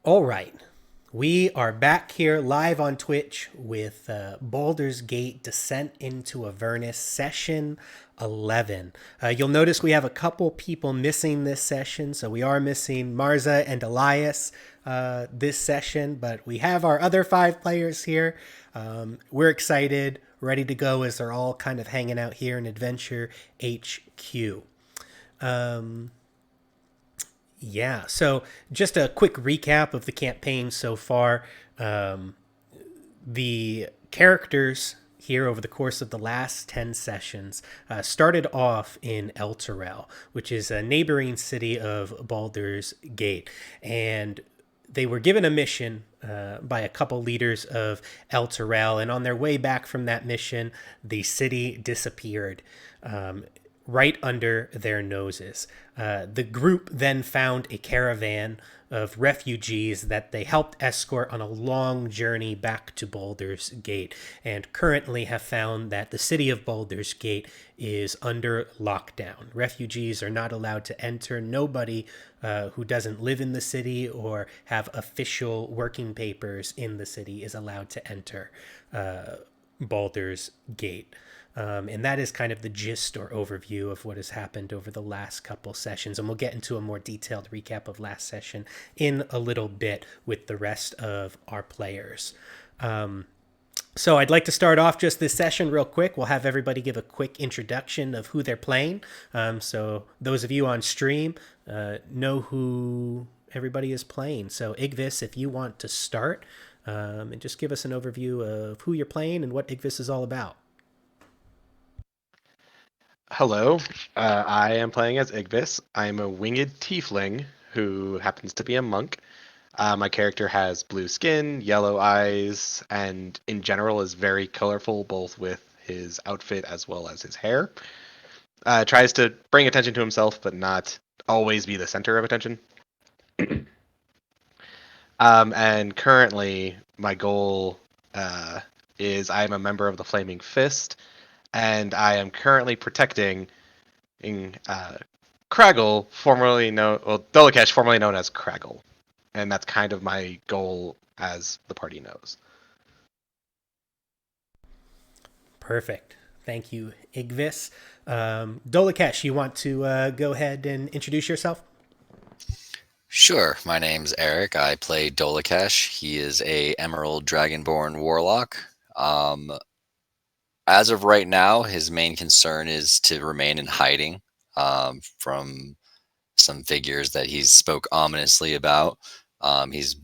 All right. We are back here live on Twitch with Baldur's Gate Descent into Avernus session 11. You'll notice we have a couple people missing this session. So we are missing Marza and Elias this session, but we have our other 5 players here. We're excited, ready to go as they're all kind of hanging out here in Adventure HQ. Yeah, so just a quick recap of the campaign so far. The characters here over the course of the last 10 sessions started off in El Terrell, which is a neighboring city of Baldur's Gate. And they were given a mission by a couple leaders of El Terrell. And on their way back from that mission, the city disappeared. Right under their noses. The group then found a caravan of refugees that they helped escort on a long journey back to Baldur's Gate, and currently have found that the city of Baldur's Gate is under lockdown. Refugees are not allowed to enter. Nobody who doesn't live in the city or have official working papers in the city is allowed to enter Baldur's Gate. And that is kind of the gist or overview of what has happened over the last couple sessions. And we'll get into a more detailed recap of last session in a little bit with the rest of our players. So I'd like to start off just this session real quick. We'll have everybody give a quick introduction of who they're playing. So those of you on stream know who everybody is playing. So Igvis, if you want to start and just give us an overview of who you're playing and what Igvis is all about. Hello, I am playing as Igvis. I'm a winged tiefling who happens to be a monk. My character has blue skin, yellow eyes, and in general is very colorful, both with his outfit as well as his hair. Tries to bring attention to himself, but not always be the center of attention. And currently, my goal is I'm a member of the Flaming Fist, and I am currently protecting Craggle, Dolakesh, formerly known as Craggle. And that's kind of my goal, as the party knows. Perfect. Thank you, Igvis. Dolakesh, you want to go ahead and introduce yourself? Sure. My name's Eric. I play Dolakesh. He is a Emerald Dragonborn Warlock. As of right now, his main concern is to remain in hiding from some figures that he's spoke ominously about. He's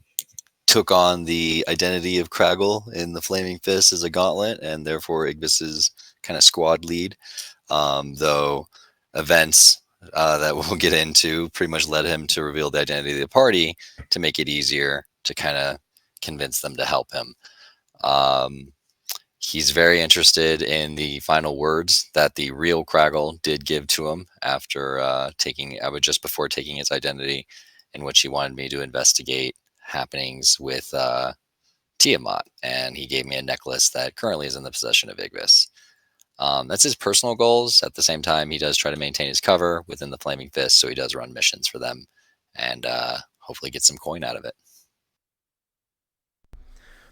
took on the identity of Craggle in the Flaming Fist as a gauntlet, and therefore Igvis's kind of squad lead. Though events that we'll get into pretty much led him to reveal the identity of the party to make it easier to kind of convince them to help him. He's very interested in the final words that the real Craggle did give to him after just before taking his identity, in which he wanted me to investigate happenings with Tiamat, and he gave me a necklace that currently is in the possession of Igvis. That's his personal goals. At the same time, he does try to maintain his cover within the Flaming Fist, so he does run missions for them and hopefully get some coin out of it.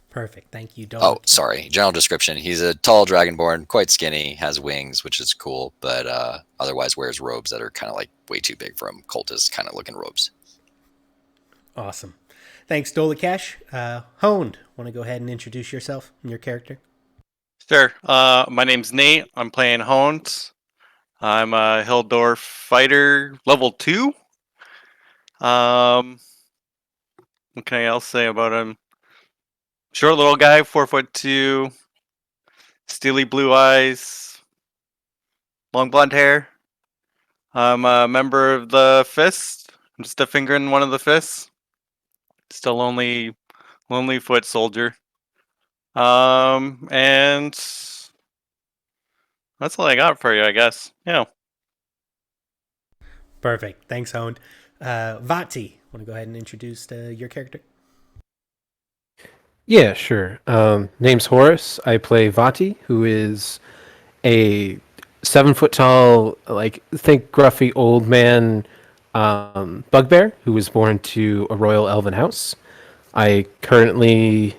Perfect. Thank you, Dolakesh. Oh, sorry. General description. He's a tall dragonborn, quite skinny, has wings, which is cool, but otherwise wears robes that are kind of like way too big for him. Cultist kind of looking robes. Awesome. Thanks, Dolakesh. Honed, want to go ahead and introduce yourself and your character? Sure. My name's Nate. I'm playing Hones. I'm a Hildorf fighter, level 2. What can I else say about him? Short little guy, 4'2", steely blue eyes, long blonde hair. I'm a member of the Fist. I'm just a finger in one of the fists. Still lonely foot soldier. And that's all I got for you, I guess. Yeah. Perfect. Thanks, Honed. Vati, want to go ahead and introduce your character? Yeah, sure. Name's Horace. I play Vati, who is a 7 foot tall, think gruffy old man bugbear who was born to a royal elven house. Vati currently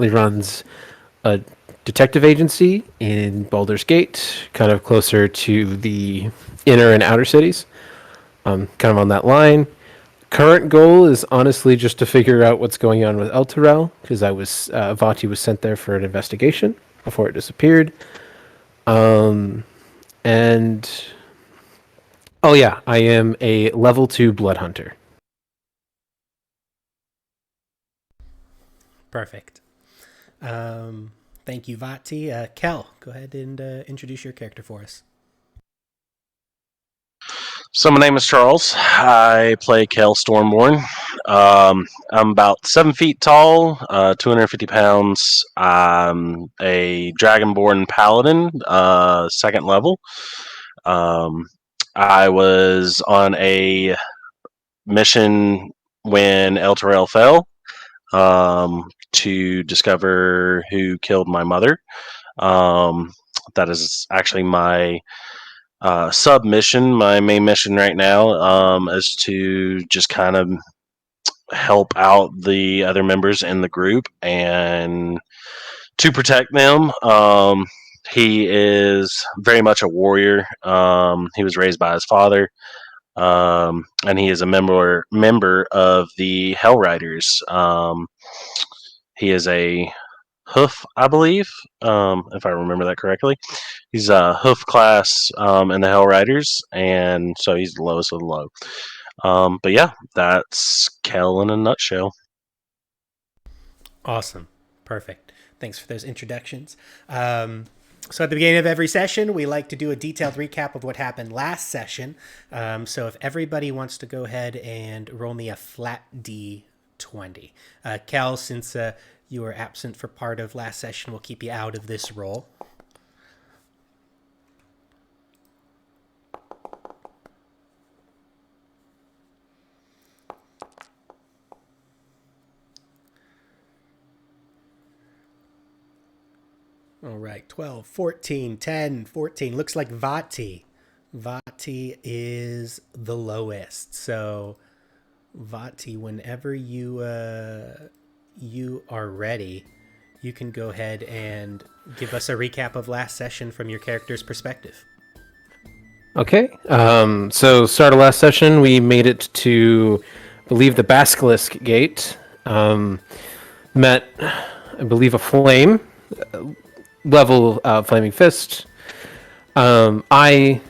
runs a detective agency in Baldur's Gate, kind of closer to the inner and outer cities. Kind of on that line. Current goal is honestly just to figure out what's going on with Elturel, because Vati was sent there for an investigation before it disappeared. And oh yeah, I am a level 2 blood hunter. Perfect. Thank you, Vati. Kel, go ahead and introduce your character for us. So my name is Charles. I play Kel Stormborn. I'm about 7 feet tall, 250 pounds. I'm a Dragonborn Paladin, second level. Um, I was on a mission when El Terrell fell to discover who killed my mother. That is actually my sub mission. My main mission right now is to just kind of help out the other members in the group and to protect them. He is very much a warrior. He was raised by his father, and he is a member of the Hell Riders. He is a hoof, I believe, if I remember that correctly. He's a hoof class in the Hell Riders, and so he's the lowest of the low. But yeah, that's Kel in a nutshell. Awesome. Perfect. Thanks for those introductions. So at the beginning of every session, we like to do a detailed recap of what happened last session. So if everybody wants to go ahead and roll me a flat D20. Cal, since you were absent for part of last session, we'll keep you out of this roll. All right, 12, 14, 10, 14. Looks like Vati. Vati is the lowest. So, Vati, whenever you are ready, you can go ahead and give us a recap of last session from your character's perspective. Okay. So start of last session, we made it to, I believe, the Basilisk Gate. Met, I believe, a flame. Level Flaming Fist. I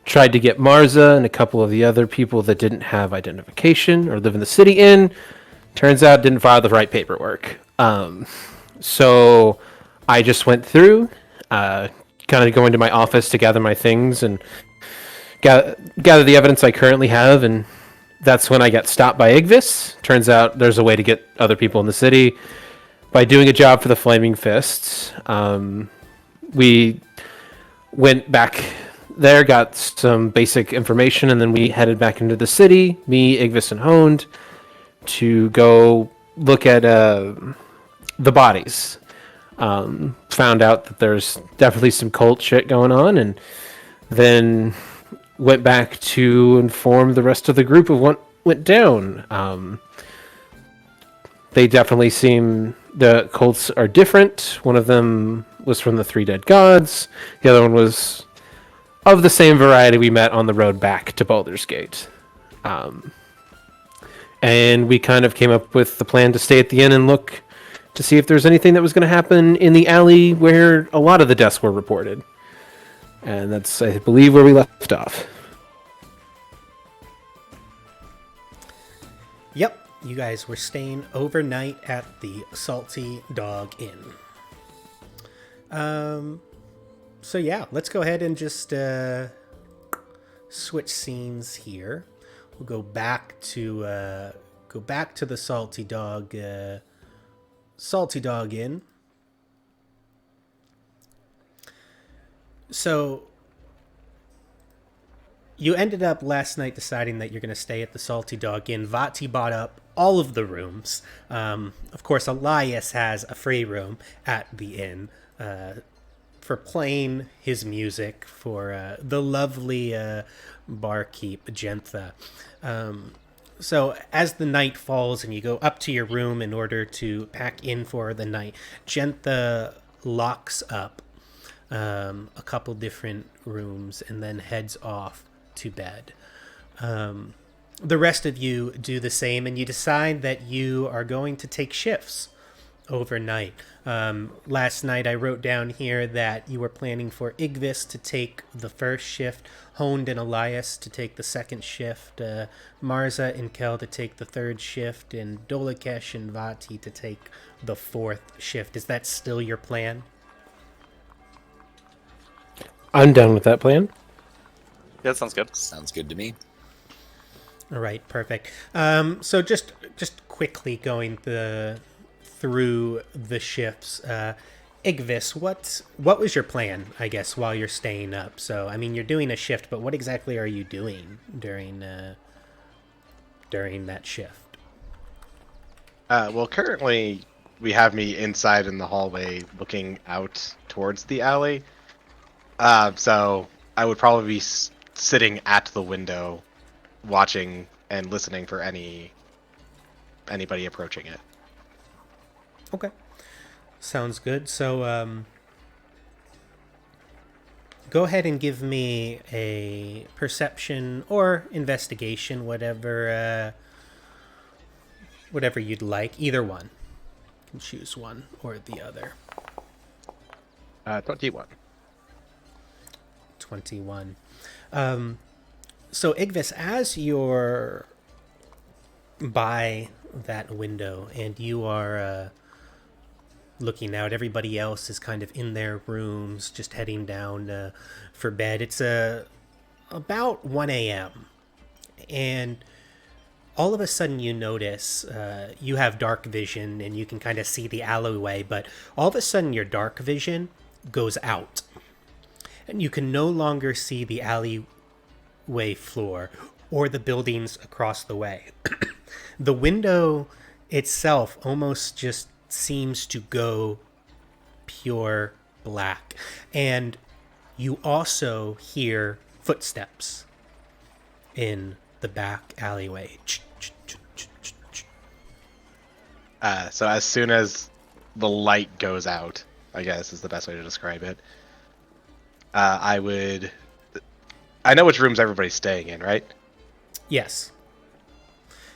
tried to get Marza and a couple of the other people that didn't have identification or live in the city in. Turns out didn't file the right paperwork. So I just went through, kind of going to my office to gather my things and gather the evidence I currently have, and that's when I got stopped by Igvis. Turns out there's a way to get other people in the city by doing a job for the Flaming Fists. We went back there, got some basic information, and then we headed back into the city, me, Igvis, and Honed, to go look at the bodies. Found out that there's definitely some cult shit going on, and then went back to inform the rest of the group of what went down. They definitely seem, the cults are different. One of them was from the Three Dead Gods. The other one was of the same variety we met on the road back to Baldur's Gate. And we kind of came up with the plan to stay at the inn and look to see if there's anything that was going to happen in the alley where a lot of the deaths were reported. And that's, I believe, where we left off. Yep, you guys were staying overnight at the Salty Dog Inn. So yeah, let's go ahead and just switch scenes here. We'll go back to the Salty Dog Inn. So you ended up last night deciding that you're going to stay at the Salty Dog Inn. Vati bought up all of the rooms. Of course, Elias has a free room at the inn for playing his music for the lovely barkeep, Gentha. So as the night falls and you go up to your room in order to pack in for the night, Gentha locks up a couple different rooms and then heads off to bed. The rest of you do the same, and you decide that you are going to take shifts overnight. Last night I wrote down here that you were planning for Igvis to take the first shift, Honed and Elias to take the second shift, Marza and Kel to take the third shift, and Dolakesh and Vati to take the fourth shift. Is that still your plan? I'm down with that plan. Yeah, that sounds good. Sounds good to me. All right, perfect. So just quickly going through the shifts. Igvis, what was your plan, I guess, while you're staying up? So, I mean, you're doing a shift, but what exactly are you doing during that shift? Well, currently we have me inside in the hallway looking out towards the alley. So I would probably be sitting at the window watching and listening for anybody approaching it. Okay. Sounds good. So, go ahead and give me a perception or investigation, whatever you'd like. Either one. You can choose one or the other. 21. 21. So, Igvis, as you're by that window and you are looking out, everybody else is kind of in their rooms, just heading down for bed. It's about 1 a.m. And all of a sudden you notice you have dark vision and you can kind of see the alleyway, but all of a sudden your dark vision goes out. And you can no longer see the alleyway floor or the buildings across the way. The window itself almost just seems to go pure black. And you also hear footsteps in the back alleyway. So as soon as the light goes out, I guess is the best way to describe it, I know which rooms everybody's staying in, right? Yes.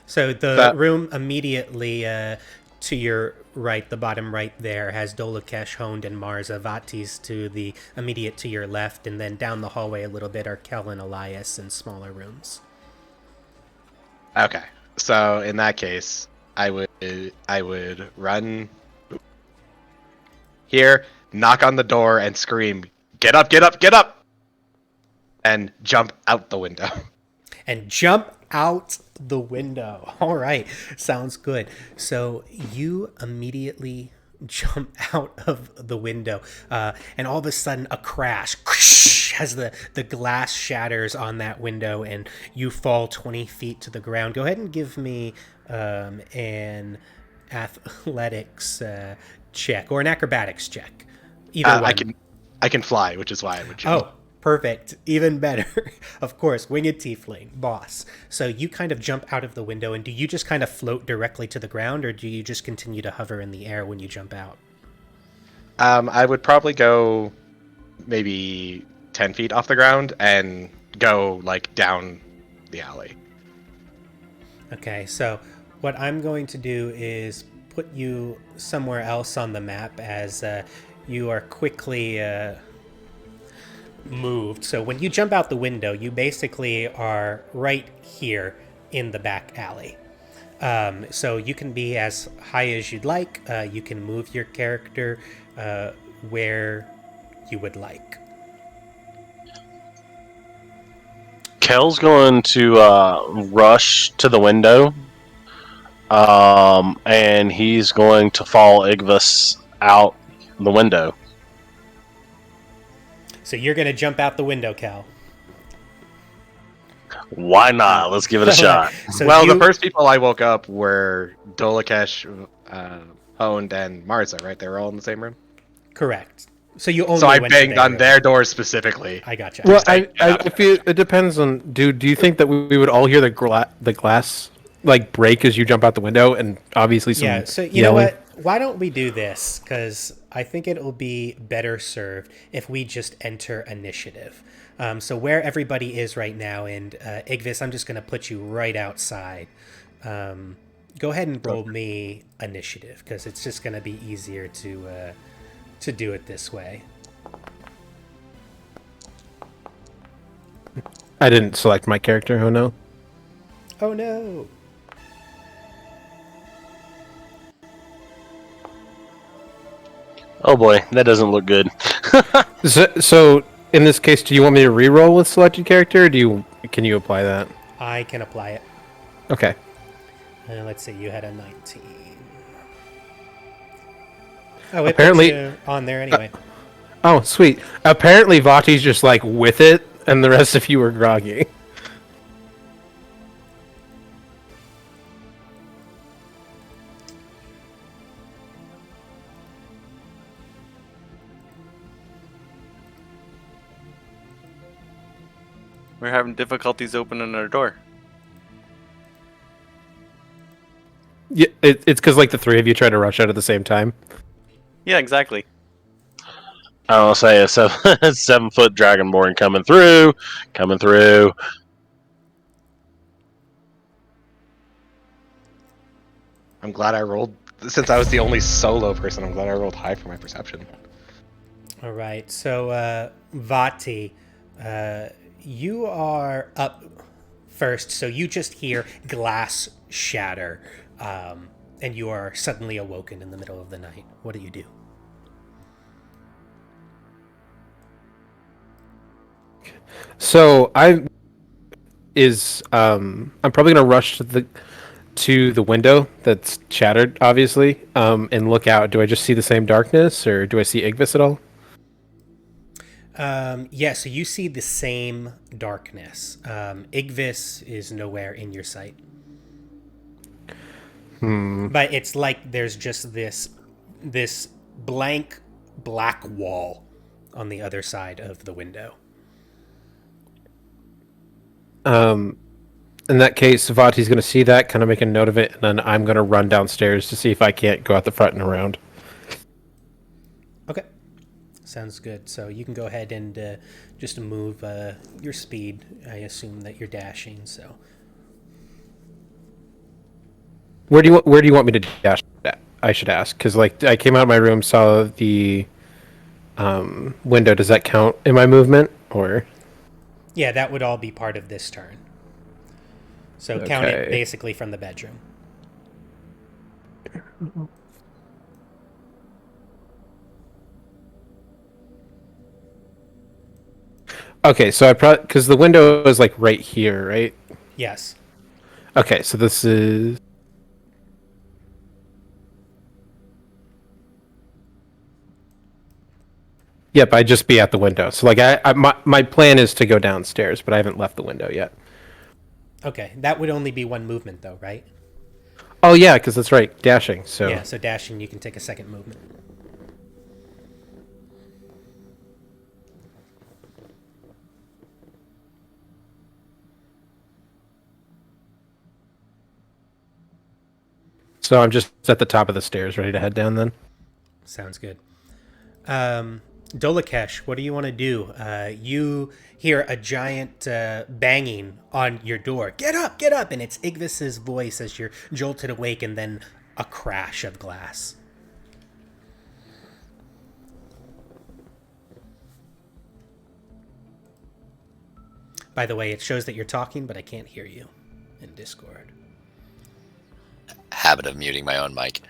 So the room immediately to your right, the bottom right there, has Dolakesh, Honed, and Marza. Vati's to the immediate to your left, and then down the hallway a little bit are Kel and Elias in smaller rooms. Okay. So in that case, I would run here, knock on the door, and scream, "Get up! Get up! Get up!" and jump out the window. And jump out the window. All right. Sounds good. So you immediately jump out of the window, and all of a sudden a crash as the glass shatters on that window and you fall 20 feet to the ground. Go ahead and give me an athletics check or an acrobatics check. Either one. I can fly, which is why I would jump. Oh, perfect. Even better. Of course, winged tiefling, boss. So you kind of jump out of the window, and do you just kind of float directly to the ground, or do you just continue to hover in the air when you jump out? I would probably go maybe 10 feet off the ground and go like down the alley. Okay, so what I'm going to do is put you somewhere else on the map as you are quickly moved. So when you jump out the window, you basically are right here in the back alley. So you can be as high as you'd like. You can move your character where you would like. Kel's going to rush to the window, and he's going to follow Igvis out the window. So you're going to jump out the window, Cal. Why not? Let's give it a shot. So The first people I woke up were Dolakesh, Honed, and Marza, right? They were all in the same room? Correct. So you only So I went to banged on their doors specifically. I gotcha. Well, I feel it depends on. Do you think that we would all hear the glass like break as you jump out the window, and obviously some Yeah, so you know yelling. what? Why don't we do this? Because I think it'll be better served if we just enter initiative. So where everybody is right now, and Igvis, I'm just going to put you right outside. Go ahead and roll me initiative, because it's just going to be easier to do it this way. I didn't select my character. Oh no. Oh no! Oh boy, that doesn't look good. So in this case, do you want me to re-roll with selected character, or can you apply that? I can apply it. Okay. Let's see, you had a 19. Oh, it Apparently- puts you on there anyway. Oh, sweet. Apparently, Vati's just like with it, and the rest of you are groggy. We're having difficulties opening our door. Yeah, it's because like the three of you try to rush out at the same time. Yeah, exactly. I'll say a 7-foot dragonborn coming through. I'm glad I rolled, since I was the only solo person, I'm glad I rolled high for my perception. All right, so Vati, you are up first, so you just hear glass shatter, and you are suddenly awoken in the middle of the night. What do you do? So I'm probably gonna rush to the window that's shattered, obviously, and look out. Do I just see the same darkness, or do I see Igvis at all? Yeah, so you see the same darkness. Igvis is nowhere in your sight. But it's like there's just this blank black wall on the other side of the window. In that case, Vati's going to see that, kind of make a note of it, and then I'm going to run downstairs to see if I can't go out the front and around. Okay. Sounds good. So you can go ahead and just move your speed. I assume that you're dashing, so. Where do you want me to dash at? I should ask, because like I came out of my room, saw the window. Does that count in my movement, or? Yeah, that would all be part of this turn. So count it Okay. basically from the bedroom. Okay, so I probably because the window is like right here, right? Yes. Okay, so this is. Yep, I'd just be at the window. So like my plan is to go downstairs, but I haven't left the window yet. Okay, that would only be one movement though, right? Oh yeah, because that's right, dashing. So Yeah, so dashing, you can take a second movement. so I'm just at the top of the stairs, ready to head down. Then. Sounds good. Dolakesh, what do you want to do? You hear a giant banging on your door. Get up, get up! And it's Igvis's voice as you're jolted awake, and then a crash of glass. By the way, it shows that you're talking, but I can't hear you in Discord. Habit of muting my own mic.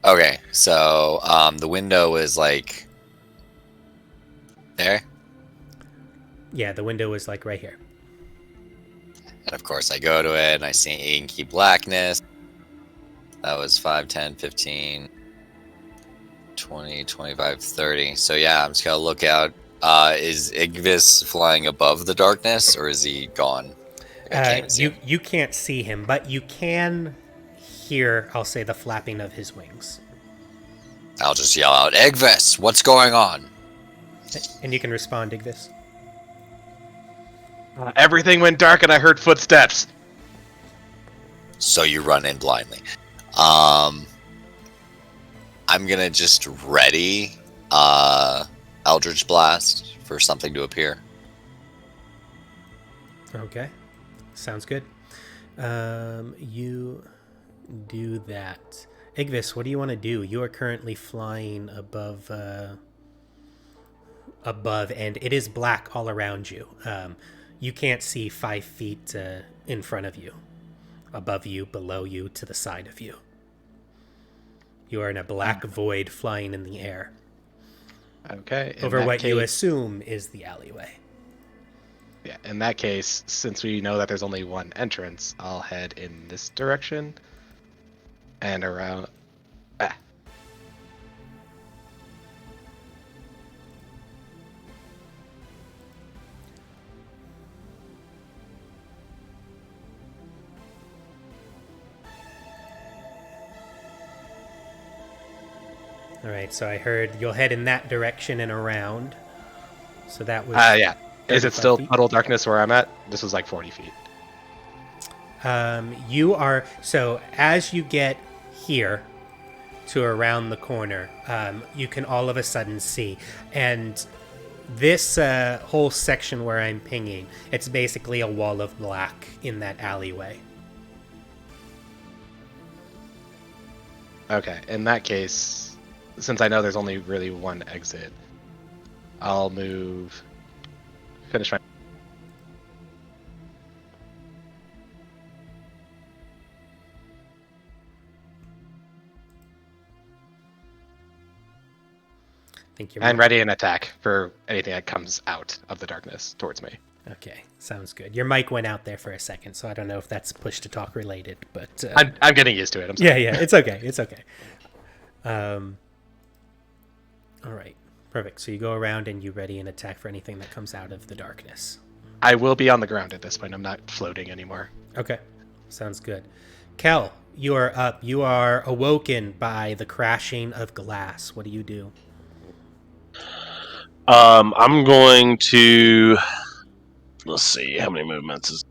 Okay, so the window is like there, Yeah, the window is like right here. and of course I go to it and I see inky blackness. That was 5, 10, 15, 20, 25, 30. So yeah, I'm just gonna look out. Is Igvis flying above the darkness, or is he gone? Like, I can't even see him. You can't see him, but you can hear, I'll say, the flapping of his wings. I'll just yell out, Igvis, what's going on? And you can respond, Igvis. Everything went dark and I heard footsteps. So you run in blindly. I'm gonna just ready Eldritch Blast for something to appear. Okay, sounds good. You do that. Igvis, what do you want to do? You are currently flying above, and it is black all around you. You can't see 5 feet in front of you, above you, below you, to the side of you. You are in a black void flying in the air Okay. over what you assume is the alleyway. Yeah, in that case, since we know that there's only one entrance, I'll head in this direction and around. Ah. All right, so I heard you'll head in that direction and around. So that was. Yeah. Is it 35 still feet? total darkness where I'm at? This was like 40 feet. You are. So as you get here to around the corner, you can all of a sudden see. And this whole section where I'm pinging, it's basically a wall of black in that alleyway. Okay, in that case, since I know there's only really one exit, I'll move. Finish my. Think you're And ready an attack for anything that comes out of the darkness towards me. Okay, sounds good. Your mic went out there for a second, so I don't know if that's push to talk related, but I'm getting used to it. I'm sorry. yeah, it's okay. It's okay. All right, perfect. So you go around and you ready an attack for anything that comes out of the darkness. I will be on the ground at this point. I'm not floating anymore. Okay, sounds good. Kel, you are up. You are awoken by the crashing of glass. What do you do? I'm going to. Let's see how many movements is.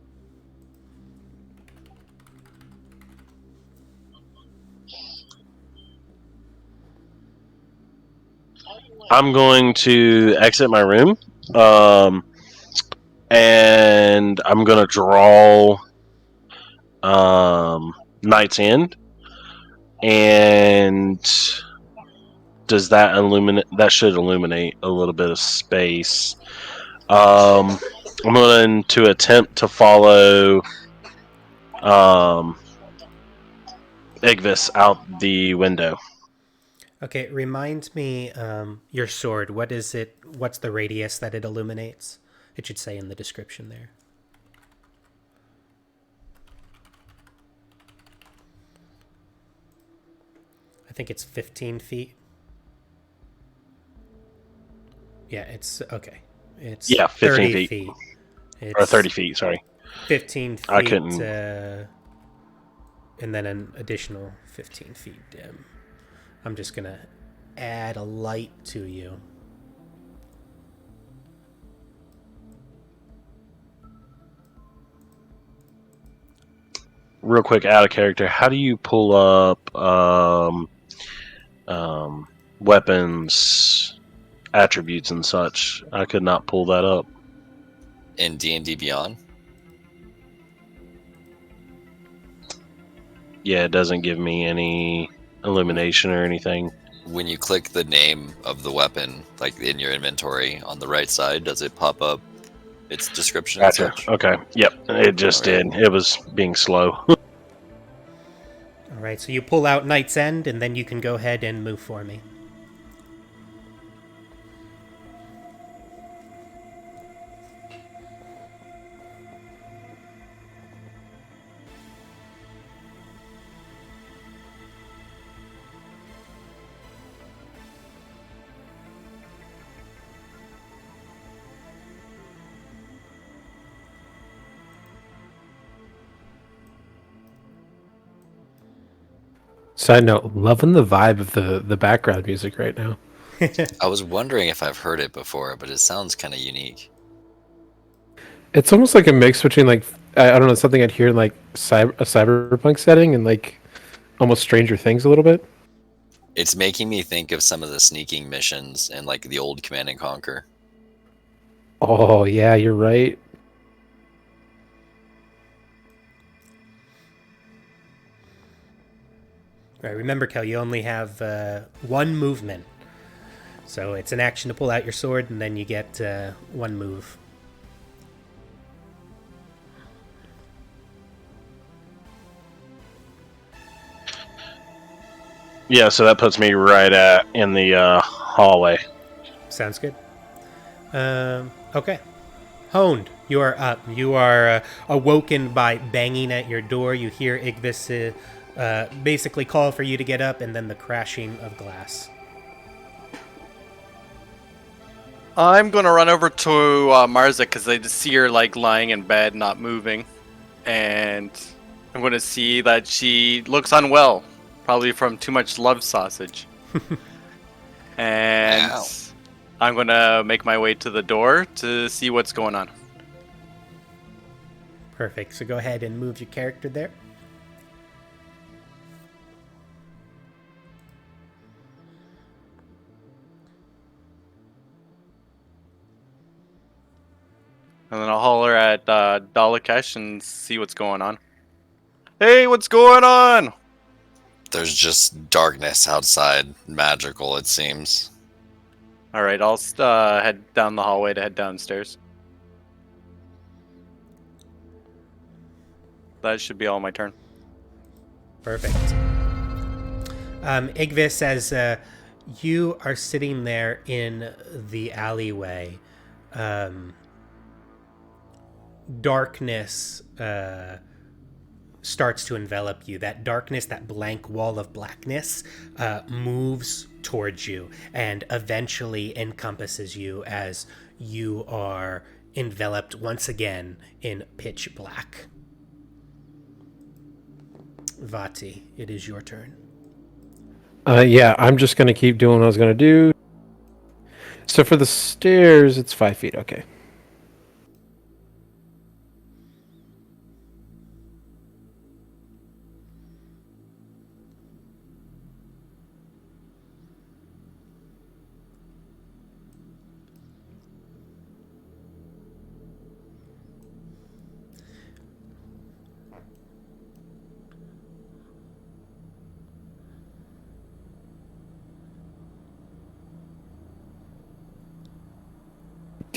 I'm going to exit my room, and I'm going to draw Night's End, and does that illuminate? That should illuminate a little bit of space. I'm going to attempt to follow Igvis out the window. Okay, remind me your sword. What is it? What's the radius that it illuminates? It should say in the description there. I think it's 15 feet. Yeah, it's okay. It's 15 30 feet. It's Or 30 feet, sorry. 15 feet. I couldn't. And then an additional 15 feet dim. I'm just going to add a light to you. Real quick, out of character, how do you pull up weapons, attributes, and such? I could not pull that up. In D&D Beyond, Yeah, it doesn't give me any illumination or anything. when you click the name of the weapon, like in your inventory on the right side, does it pop up its description and Gotcha. such? Okay. Yep. It just Okay. did. It was being slow. All right, so you pull out Night's End, and then you can go ahead and move for me. Side note, loving the vibe of the background music right now. I was wondering if I've heard it before, but it sounds kind of unique. It's almost like a mix between like I don't know, something I'd hear in like a cyberpunk setting and like almost Stranger Things a little bit. It's making me think of some of the sneaking missions in like the old Command and Conquer. Oh yeah, you're right. Right, remember, Kel, you only have one movement. So it's an action to pull out your sword, and then you get one move. Yeah, so that puts me right in the hallway. Sounds good. Okay. Honed, you are up. You are awoken by banging at your door. You hear Igvis basically call for you to get up, and then the crashing of glass. I'm gonna run over to Marza because I just see her like lying in bed, not moving, and I'm gonna see that she looks unwell, probably from too much love sausage. And Ow. I'm gonna make my way to the door to see what's going on. Perfect. So go ahead and move your character there. And then I'll holler at Dalakash and see what's going on. Hey, what's going on? There's just darkness outside, magical it seems. All right, I'll head down the hallway to head downstairs. That should be all my turn. Perfect. Igvis, as you are sitting there in the alleyway, darkness starts to envelop you. That darkness, that blank wall of blackness, moves towards you and eventually encompasses you as you are enveloped once again in pitch black. Vati, it is your turn. Yeah, I'm just gonna keep doing what I was gonna do. So for the stairs, it's 5 feet. Okay.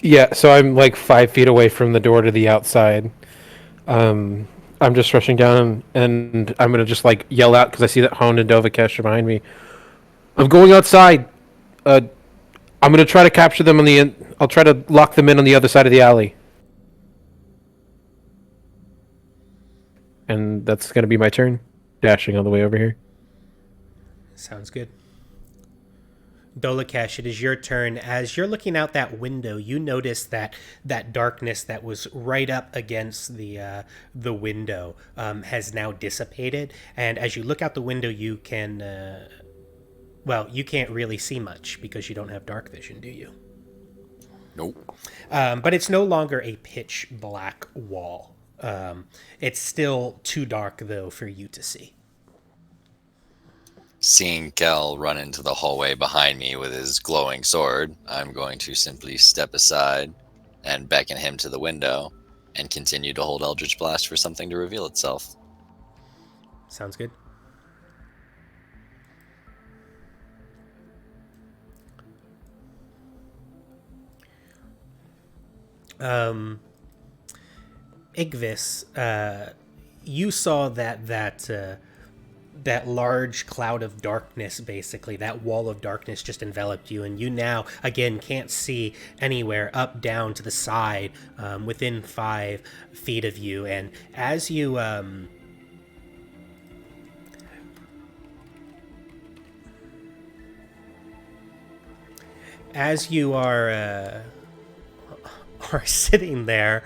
Yeah, so I'm like 5 feet away from the door to the outside. I'm just rushing down, and I'm gonna just like yell out because I see that Hone and Dovikesh are behind me. I'm going outside. I'm gonna try to capture them on the. I'll try to lock them in on the other side of the alley. And that's gonna be my turn, dashing all the way over here. Sounds good. Dolakesh, it is your turn. As you're looking out that window, you notice that that darkness that was right up against the window has now dissipated. And as you look out the window, you can you can't really see much because you don't have dark vision, do you? Nope. But it's no longer a pitch black wall. It's still too dark though for you to see. Seeing Kel run into the hallway behind me with his glowing sword, I'm going to simply step aside and beckon him to the window and continue to hold Eldritch Blast for something to reveal itself. Sounds good. Igvis, you saw that large cloud of darkness, basically that wall of darkness just enveloped you, and you now again can't see anywhere up, down, to the side, within 5 feet of you. And as you are sitting there,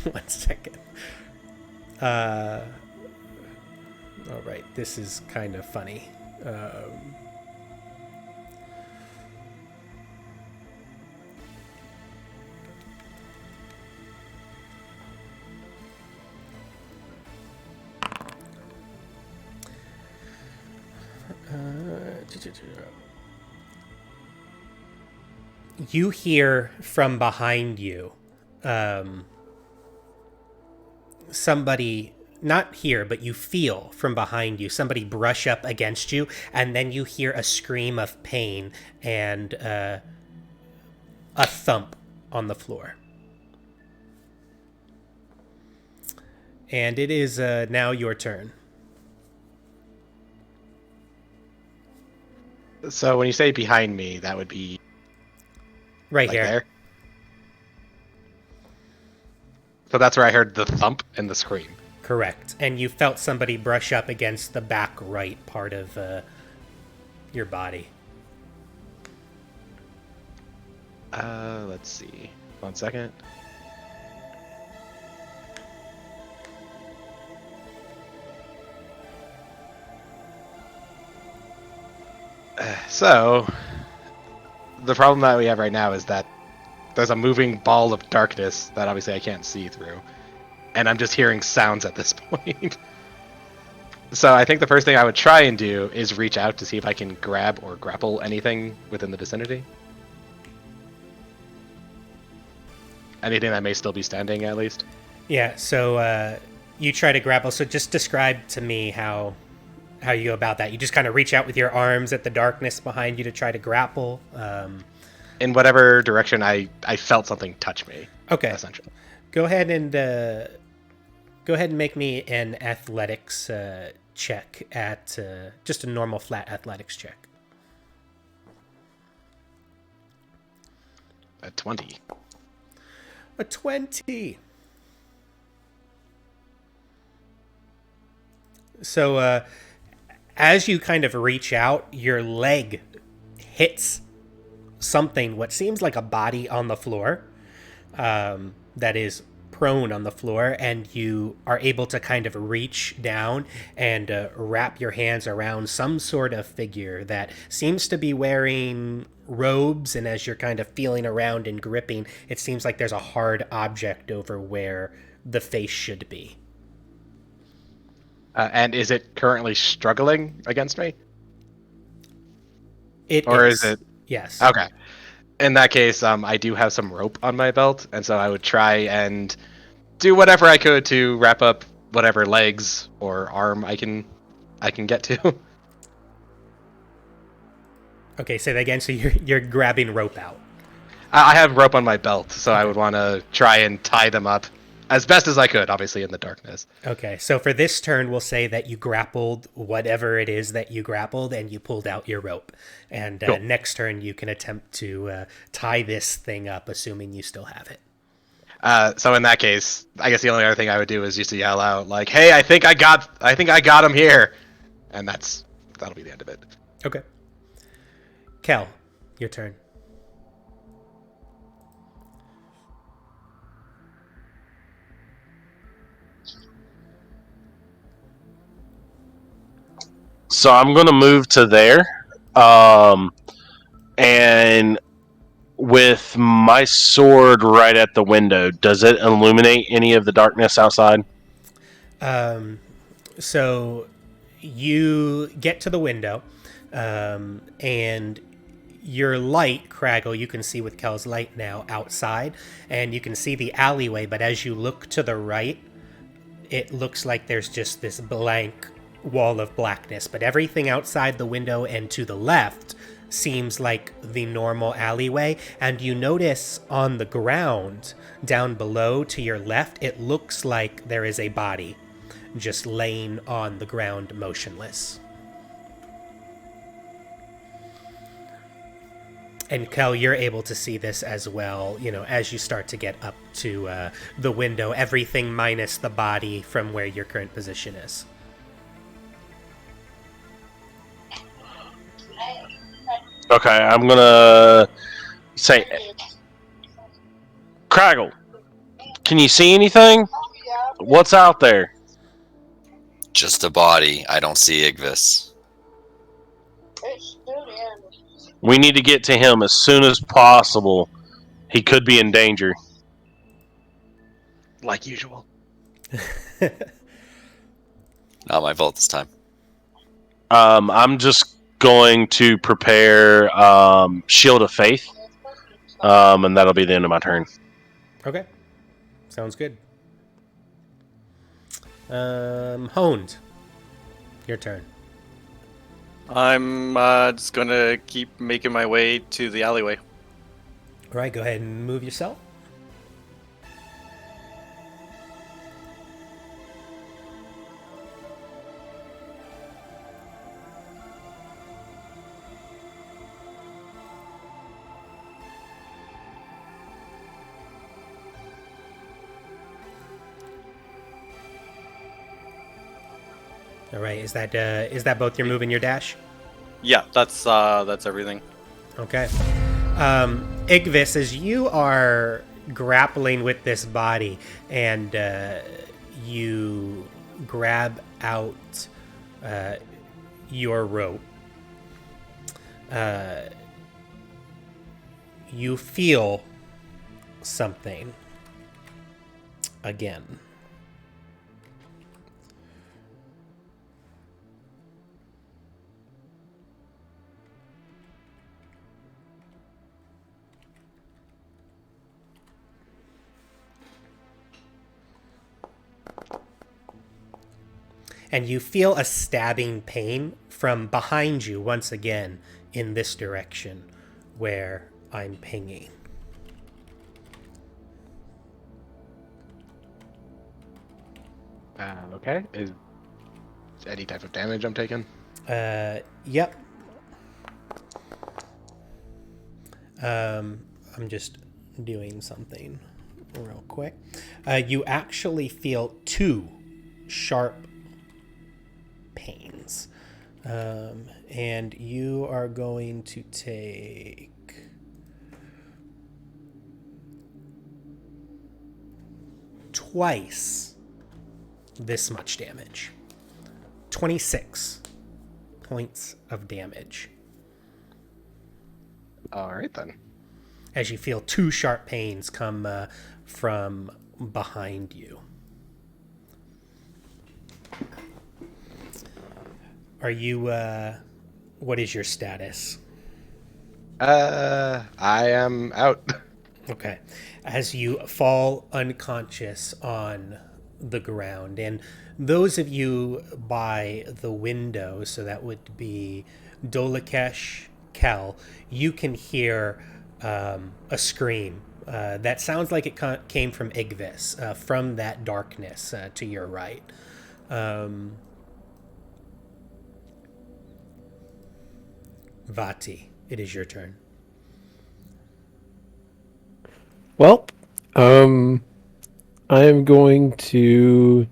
one second. All right, this is kind of funny. You hear from behind you somebody, not here, but you feel from behind you somebody brush up against you, and then you hear a scream of pain and a thump on the floor. And it is now your turn. So when you say behind me, that would be Right like here. there. So that's where I heard the thump and the scream. Correct. And you felt somebody brush up against the back right part of your body. Let's see. 1 second. So, the problem that we have right now is that there's a moving ball of darkness that obviously I can't see through. And I'm just hearing sounds at this point. So I think the first thing I would try and do is reach out to see if I can grab or grapple anything within the vicinity. Anything that may still be standing, at least. Yeah, so you try to grapple. So just describe to me how you go about that. You just kind of reach out with your arms at the darkness behind you to try to grapple. In whatever direction I felt something touch me. Okay. Essentially. Go ahead and make me an athletics check at just a normal flat athletics check. A 20. A 20. So as you kind of reach out, your leg hits something, what seems like a body on the floor, that is prone on the floor, and you are able to kind of reach down and wrap your hands around some sort of figure that seems to be wearing robes, and as you're kind of feeling around and gripping, it seems like there's a hard object over where the face should be. And is it currently struggling against me? Or is it? Yes. Okay. In that case, I do have some rope on my belt, and so I would try and do whatever I could to wrap up whatever legs or arm I can get to. Okay, say that again. So you're grabbing rope out. I have rope on my belt, so I would want to try and tie them up as best as I could, obviously in the darkness. Okay, so for this turn, we'll say that you grappled whatever it is that you grappled, and you pulled out your rope. And Cool. Next turn, you can attempt to tie this thing up, assuming you still have it. So in that case, I guess the only other thing I would do is just to yell out, like, "Hey, I think I got him here," and that'll be the end of it. Okay. Kel, your turn. So I'm going to move to there. And with my sword right at the window, does it illuminate any of the darkness outside? So you get to the window, and your light, Craggle, you can see with Kel's light now outside, and you can see the alleyway, but as you look to the right, it looks like there's just this blank wall of blackness, but everything outside the window and to the left seems like the normal alleyway, and you notice on the ground down below to your left, it looks like there is a body just laying on the ground motionless. And Kel, you're able to see this as well, as you start to get up to the window, everything minus the body from where your current position is. Okay, I'm going to say, Craggle, can you see anything? What's out there? Just a body. I don't see Igvis. We need to get to him as soon as possible. He could be in danger. Like usual. Not my fault this time. I'm just going to prepare Shield of Faith, and that'll be the end of my turn. Okay. Sounds good. Honed. Your turn. I'm just gonna keep making my way to the alleyway. All right, go ahead and move yourself. All right, is that both your move and your dash? Yeah, that's everything. Okay. Igvis, as you are grappling with this body and you grab out your rope, you feel something again. And you feel a stabbing pain from behind you once again in this direction where I'm pinging. Okay. Is any type of damage I'm taking? Yep. I'm just doing something real quick. You actually feel 2 sharp pains. And you are going to take twice this much damage. 26 points of damage. All right then. As you feel 2 sharp pains come from behind you. Are you, what is your status? I am out. Okay. As you fall unconscious on the ground, and those of you by the window, so that would be Dolakesh, Kel, you can hear a scream that sounds like it came from Igvis, from that darkness to your right. Vati, it is your turn. Well, I am going to.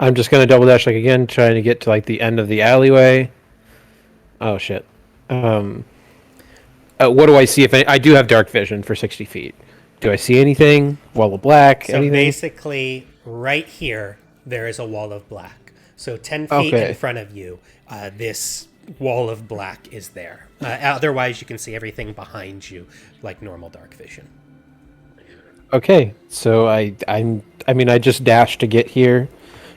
I'm just gonna double dash like again, trying to get to like the end of the alleyway. Oh shit. What do I see? If I do have dark vision for 60 feet, do I see anything? Wall of black? So anything? basically, right here, there is a wall of black. So 10 feet in Okay. front of you, this wall of black is there. Otherwise, you can see everything behind you like normal dark vision. Okay, so I mean I just dashed to get here.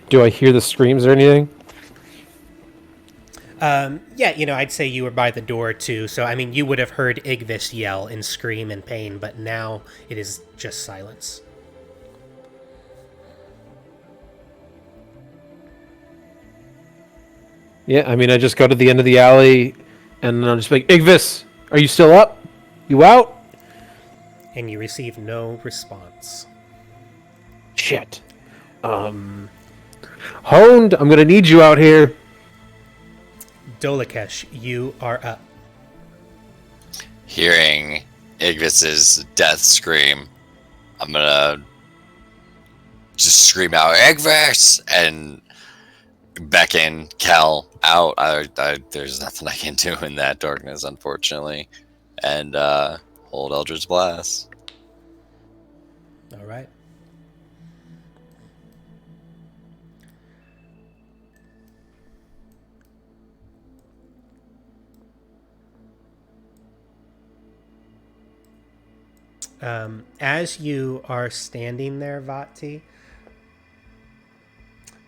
Do I hear the screams or anything? Yeah, I'd say you were by the door too. So, I mean, you would have heard Igvis yell and scream in pain, but now it is just silence. Yeah, I mean I just go to the end of the alley, and I'll just be like, Igvis, are you still up? You out? And you receive no response. Shit. Honed, I'm gonna need you out here. Dolakesh, you are up. Hearing Igvis's death scream, I'm gonna just scream out Igvis and beckon Cal out. There's nothing I can do in that darkness, unfortunately, and hold Eldritch Blast. All right. As you are standing there, Vati,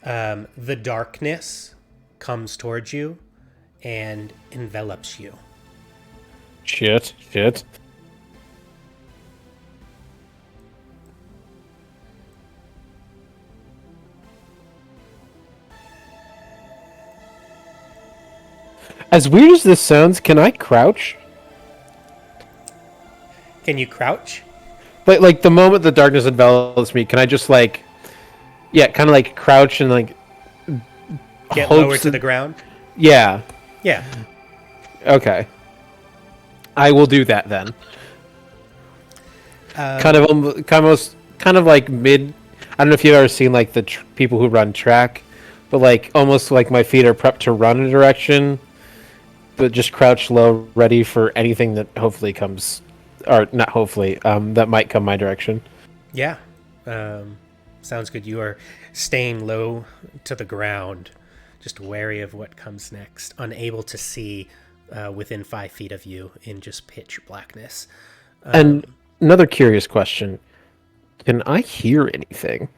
the darkness comes towards you and envelops you. Shit. As weird as this sounds, can I crouch? Can you crouch? But like the moment the darkness envelops me, can I just kind of like crouch and like Get hopes lower to the ground? Yeah. Yeah. Okay. I will do that then. Kind of like mid. I don't know if you've ever seen like the people who run track, but like almost like my feet are prepped to run in a direction, but just crouch low, ready for anything that hopefully comes, or not hopefully, that might come my direction. Yeah. Sounds good. You are staying low to the ground, just wary of what comes next, unable to see within 5 feet of you in just pitch blackness. And another curious question: can I hear anything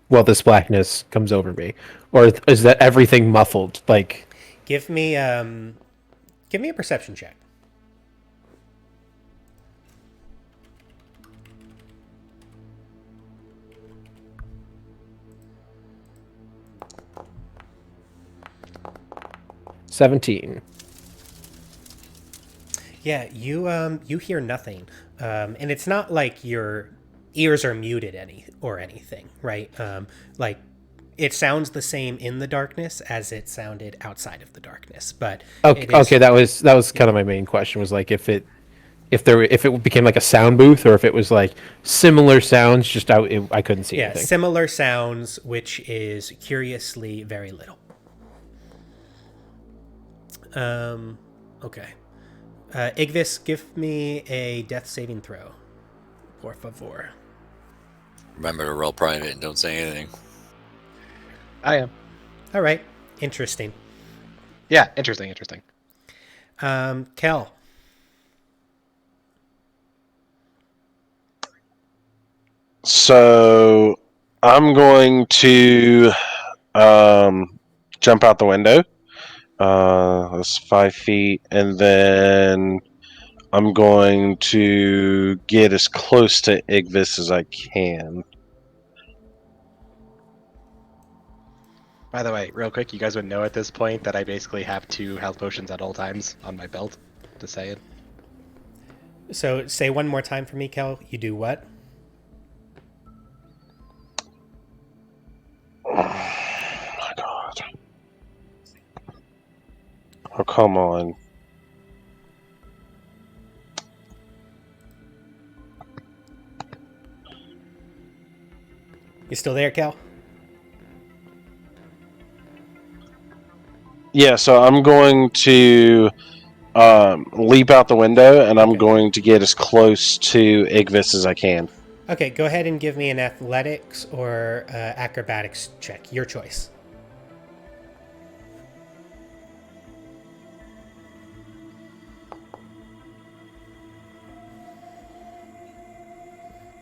while this blackness comes over me, or is that everything muffled? Like, Give me a perception check. $17. Yeah, you hear nothing, and it's not like your ears are muted anything, right? Like it sounds the same in the darkness as it sounded outside of the darkness, but Okay, that was kind of my main question, was like if it became like a sound booth, or if it was like similar sounds, just I couldn't see anything. Similar sounds, which is curiously very little. Okay. Igvis, give me a death saving throw, por favor. Remember to roll private and don't say anything. I am. All right. Interesting. Yeah, interesting. Kel. So I'm going to jump out the window. That's 5 feet, and then I'm going to get as close to Igvis as I can. By the way, real quick, you guys would know at this point that I basically have 2 health potions at all times on my belt. Just saying. So say one more time for me, Kel. You do what? Oh my god. Oh, come on. You still there, Kel? Yeah, so I'm going to leap out the window, and I'm going to get as close to Igvis as I can. Okay, go ahead and give me an athletics or acrobatics check. Your choice.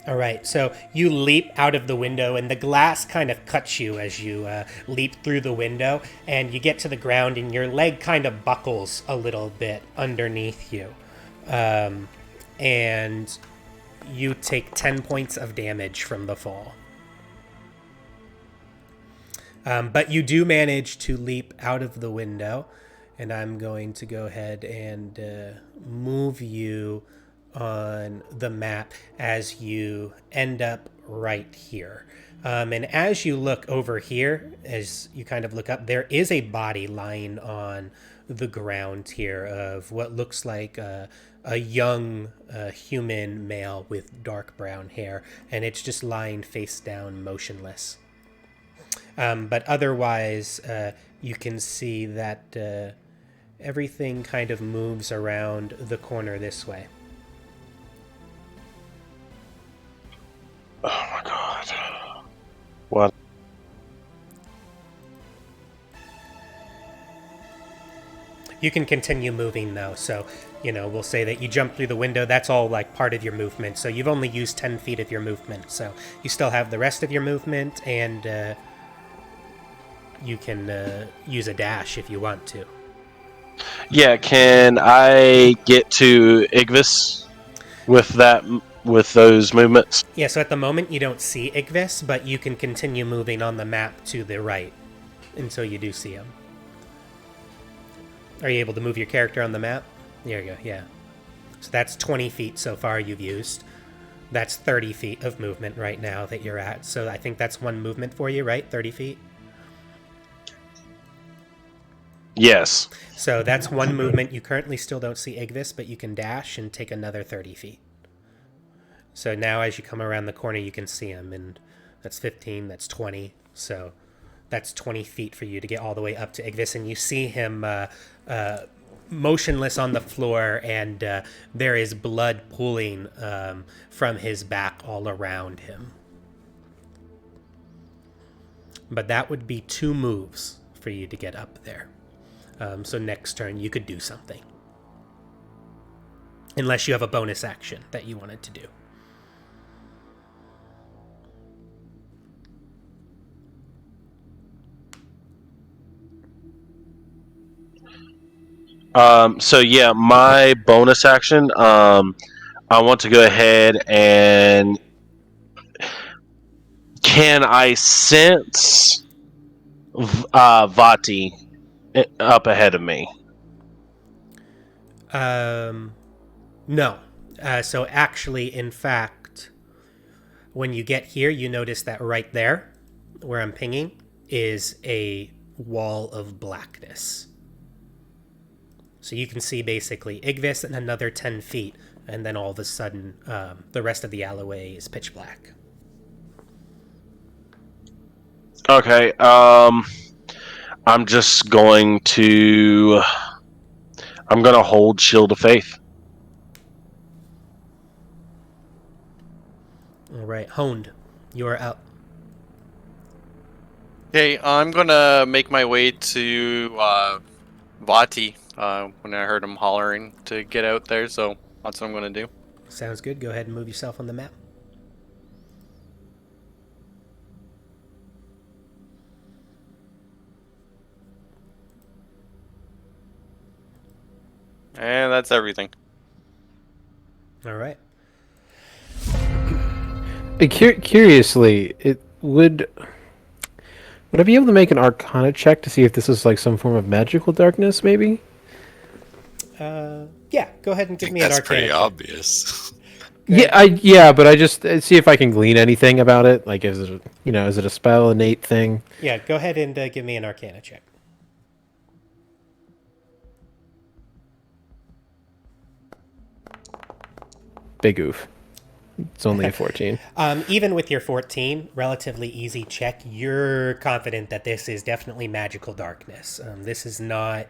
All right, so you leap out of the window, and the glass kind of cuts you as you leap through the window, and you get to the ground, and your leg kind of buckles a little bit underneath you. And you take 10 points of damage from the fall. But you do manage to leap out of the window, and I'm going to go ahead and move you on the map as you end up right here. And as you look over here, as you kind of look up, there is a body lying on the ground here of what looks like a young human male with dark brown hair, and it's just lying face down, motionless. But otherwise, you can see that everything kind of moves around the corner this way. Oh my god. What? You can continue moving though, so we'll say that you jump through the window. That's all like part of your movement. So you've only used 10 feet of your movement. So you still have the rest of your movement, and you can use a dash if you want to. Yeah, can I get to Igvis with those movements? Yeah, so at the moment you don't see Igvis, but you can continue moving on the map to the right until you do see him. Are you able to move your character on the map? There you go, yeah. So that's 20 feet so far you've used. That's 30 feet of movement right now that you're at. So I think that's one movement for you, right? 30 feet? Yes. So that's one movement. You currently still don't see Igvis, but you can dash and take another 30 feet. So now as you come around the corner, you can see him, and that's 15, that's 20. So that's 20 feet for you to get all the way up to Igvis, and you see him motionless on the floor, and there is blood pooling from his back all around him. But that would be 2 moves for you to get up there. So next turn, you could do something. Unless you have a bonus action that you wanted to do. So yeah, my bonus action, I want to go ahead and can I sense Vati up ahead of me? No. So actually, in fact, when you get here, you notice that right there, where I'm pinging, is a wall of blackness. So you can see basically Igvis and another 10 feet, and then all of a sudden, the rest of the alleyway is pitch black. Okay. I'm just going to. I'm going to hold Shield of Faith. All right, Honed, you are out. Okay, I'm gonna make my way to Vati when I heard him hollering to get out there, so that's what I'm gonna do. Sounds good. Go ahead and move yourself on the map. And that's everything. All right. Curiously, it would I be able to make an Arcana check to see if this is like some form of magical darkness, maybe? Yeah, go ahead and give me an That's Arcana pretty check. obvious. Yeah, but I just see if I can glean anything about it. Like, is it a spell, innate thing? Yeah, go ahead and give me an Arcana check. Big oof. It's only a 14. Even with your 14, relatively easy check, you're confident that this is definitely magical darkness. This is not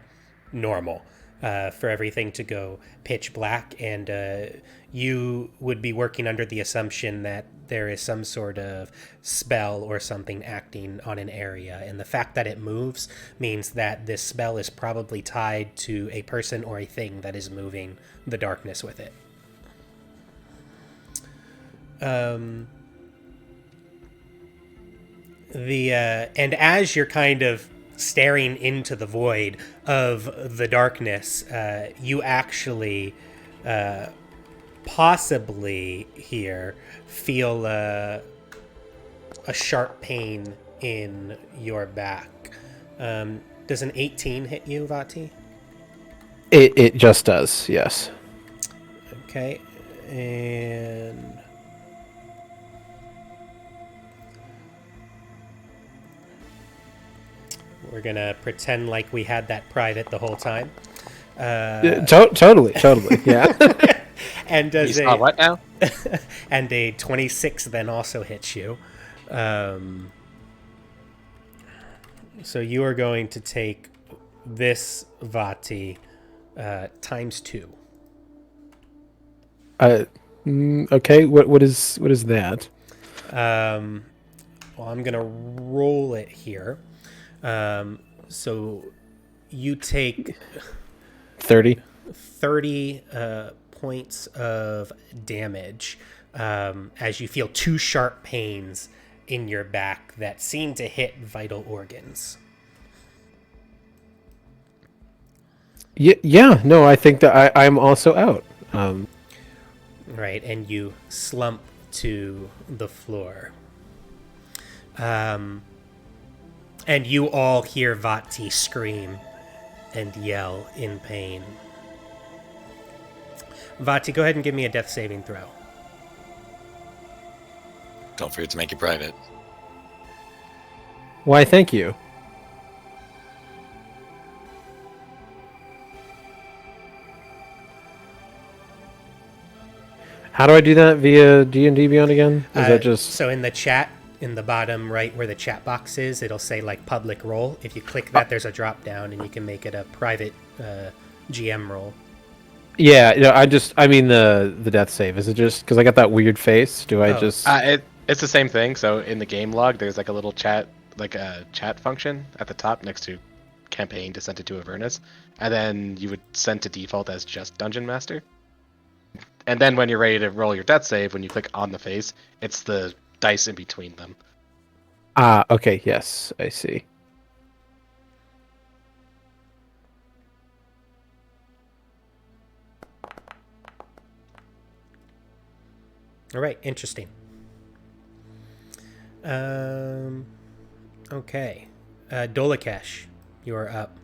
normal for everything to go pitch black, and you would be working under the assumption that there is some sort of spell or something acting on an area, and the fact that it moves means that this spell is probably tied to a person or a thing that is moving the darkness with it. And as you're kind of staring into the void of the darkness, you actually possibly here feel a sharp pain in your back. Does an 18 hit you, Vati? It just does, yes. Okay, and we're gonna pretend like we had that private the whole time. Totally, yeah. And You does saw what now? and a 26 then also hits you. So you are going to take this Vati times 2. Okay, what is that? Well, I'm gonna roll it here. So you take 30. 30 points of damage as you feel 2 sharp pains in your back that seem to hit vital organs. Yeah, no, I think that I'm also out. Right, and you slump to the floor. And you all hear Vati scream and yell in pain. Vati, go ahead and give me a death saving throw. Don't forget to make it private. Why, thank you. How do I do that via D&D Beyond again? Is that just... So in the chat, in the bottom right where the chat box is, it'll say like public roll. If you click that, there's a drop down and you can make it a private GM roll. Yeah, I mean the death save. Is it just because I got that weird face? Do I just... It's the same thing. So in the game log, there's like a little chat, like a chat function at the top next to campaign to send it to Avernus, and then you would send to default as just Dungeon Master. And then when you're ready to roll your death save, when you click on the face, it's the dice in between them. Okay, yes, I see. All right, interesting. Okay. Dolakesh, you are up.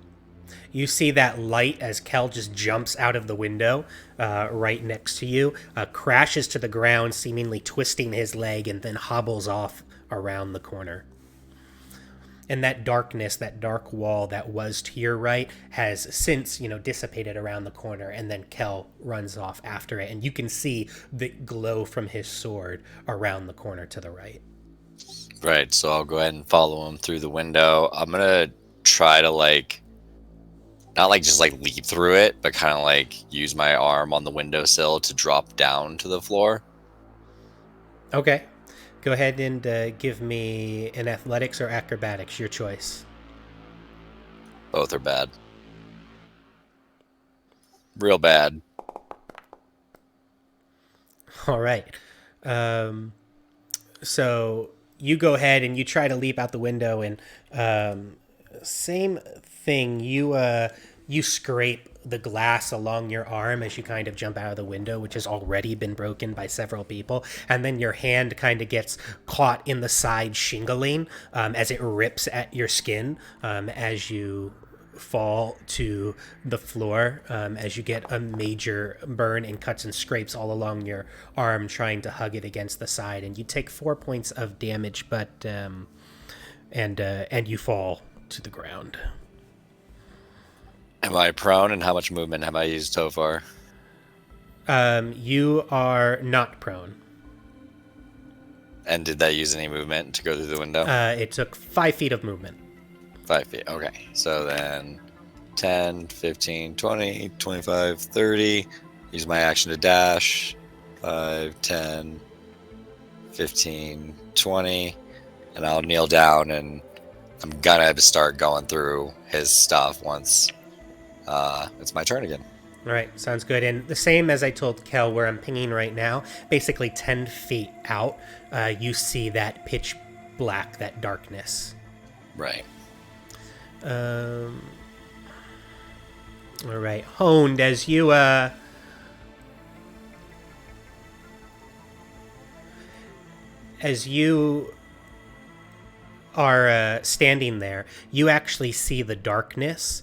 You see that light as Kel just jumps out of the window right next to you, crashes to the ground, seemingly twisting his leg, and then hobbles off around the corner. And that darkness, that dark wall that was to your right, has since, dissipated around the corner, and then Kel runs off after it, and you can see the glow from his sword around the corner to the right. Right, so I'll go ahead and follow him through the window. I'm gonna try to not just leap through it, but kind of use my arm on the windowsill to drop down to the floor. Okay. Go ahead and give me an athletics or acrobatics, your choice. Both are bad. Real bad. All right. So you go ahead and you try to leap out the window, and same thing. You scrape the glass along your arm as you kind of jump out of the window, which has already been broken by several people, and then your hand kind of gets caught in the side shingling as it rips at your skin as you fall to the floor, as you get a major burn and cuts and scrapes all along your arm trying to hug it against the side, and you take 4 points of damage, but and you fall to the ground. Am I prone, and how much movement have I used so far? You are not prone. And did that use any movement to go through the window? It took 5 feet of movement. 5 feet, okay. So then 10, 15, 20, 25, 30. Use my action to dash. 5, 10, 15, 20. And I'll kneel down, and I'm gonna start going through his stuff once it's my turn again. All right, sounds good. And the same as I told Kel, where I'm pinging right now, basically 10 feet out, you see that pitch black, that darkness. Right. All right, Honed, as you are standing there, you actually see the darkness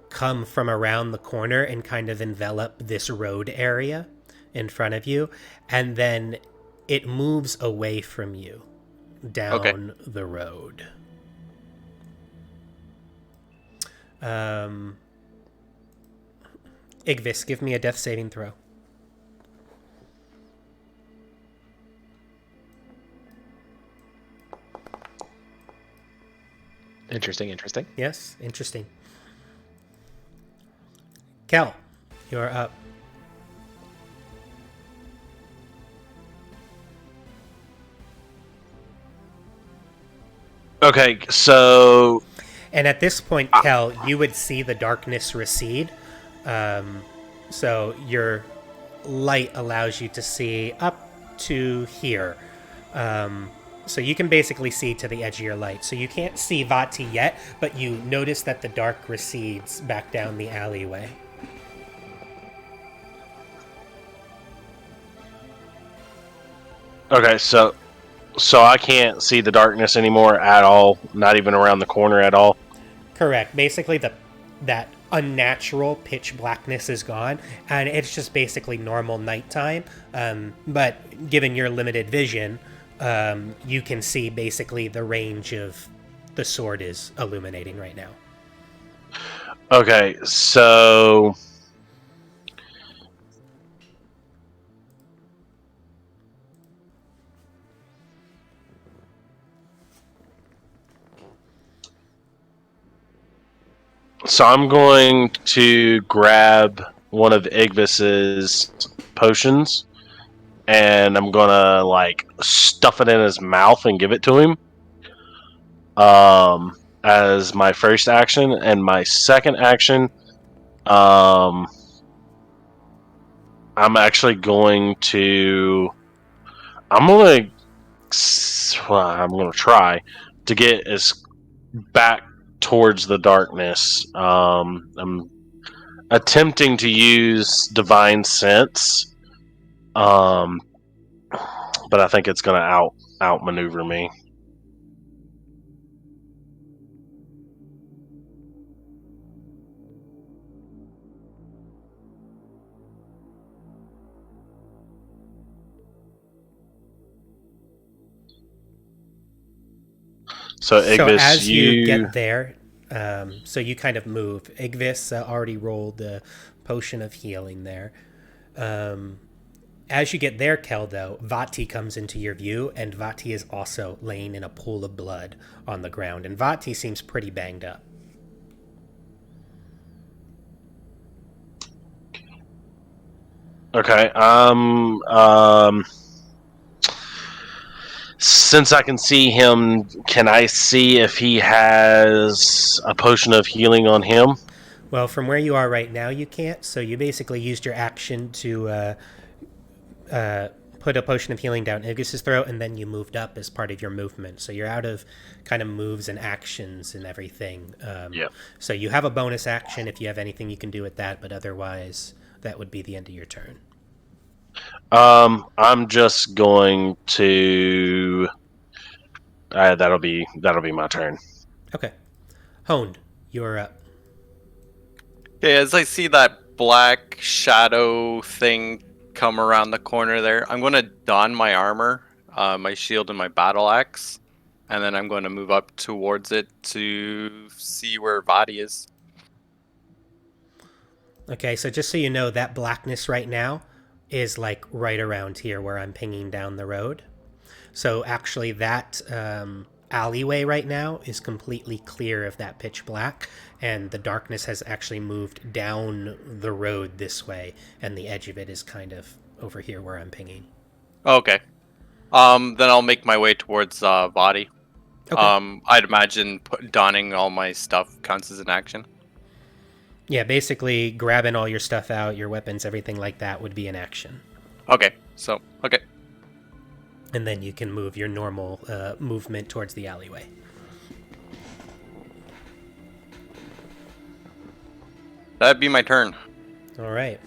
come from around the corner and kind of envelop this road area in front of you, and then it moves away from you down the road. Igvis, give me a death saving throw. Interesting, interesting. Yes, interesting. Kel, you're up. Okay, so And at this point, Kel, you would see the darkness recede. So your light allows you to see up to here. So you can basically see to the edge of your light. So you can't see Vati yet, but you notice that the dark recedes back down the alleyway. okay, so I can't see the darkness anymore at all, not even around the corner at all. Correct. Basically, that unnatural pitch blackness is gone, and it's just basically normal nighttime. But given your limited vision, you can see basically the range of the sword is illuminating right now. Okay, so I'm going to grab one of Igvis's potions, and I'm gonna like stuff it in his mouth and give it to him. As my first action, and my second action, I'm actually going to. I'm gonna try to get as back towards the darkness. I'm attempting to use divine sense, but I think it's gonna outmaneuver me. So Igvis, So as you get there, so you kind of move. Igvis already rolled the potion of healing there. As you get there, Kel, though, Vati comes into your view, and Vati is also laying in a pool of blood on the ground. And Vati seems pretty banged up. Okay. Since I can see him, can I see if he has a potion of healing on him? Well, from where you are right now, you can't. So you basically used your action to put a potion of healing down Iggis's throat, and then you moved up as part of your movement. So you're out of kind of moves and actions and everything. Yep. So you have a bonus action if you have anything you can do with that, but otherwise, that would be the end of your turn. I'm just going to. That'll be my turn. Okay. Honed, you're up. Okay, as I see that black shadow thing come around the corner there, I'm going to don my armor, my shield, and my battle axe, and then I'm going to move up towards it to see where Vadi is. Okay, so just so you know, that blackness right now is like right around here where I'm pinging down the road. So actually, that alleyway right now is completely clear of that pitch black, and the darkness has actually moved down the road this way, and the edge of it is kind of over here where I'm pinging. Okay. Then I'll make my way towards Vadi. Okay. I'd imagine donning all my stuff counts as an action. Yeah, basically grabbing all your stuff out, your weapons, everything like that would be an action. Okay. And then you can move your normal movement towards the alleyway. That'd be my turn. All right.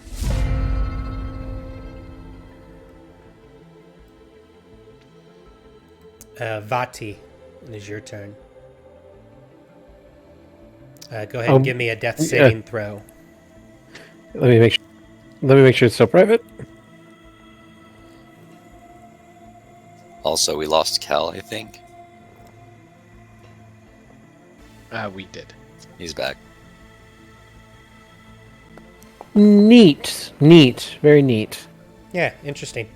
Vati, it is your turn. Go ahead and give me a death saving throw. Let me make sure it's still private. Also, we lost Cal, I think. We did. He's back. Neat. Very neat. Yeah, interesting.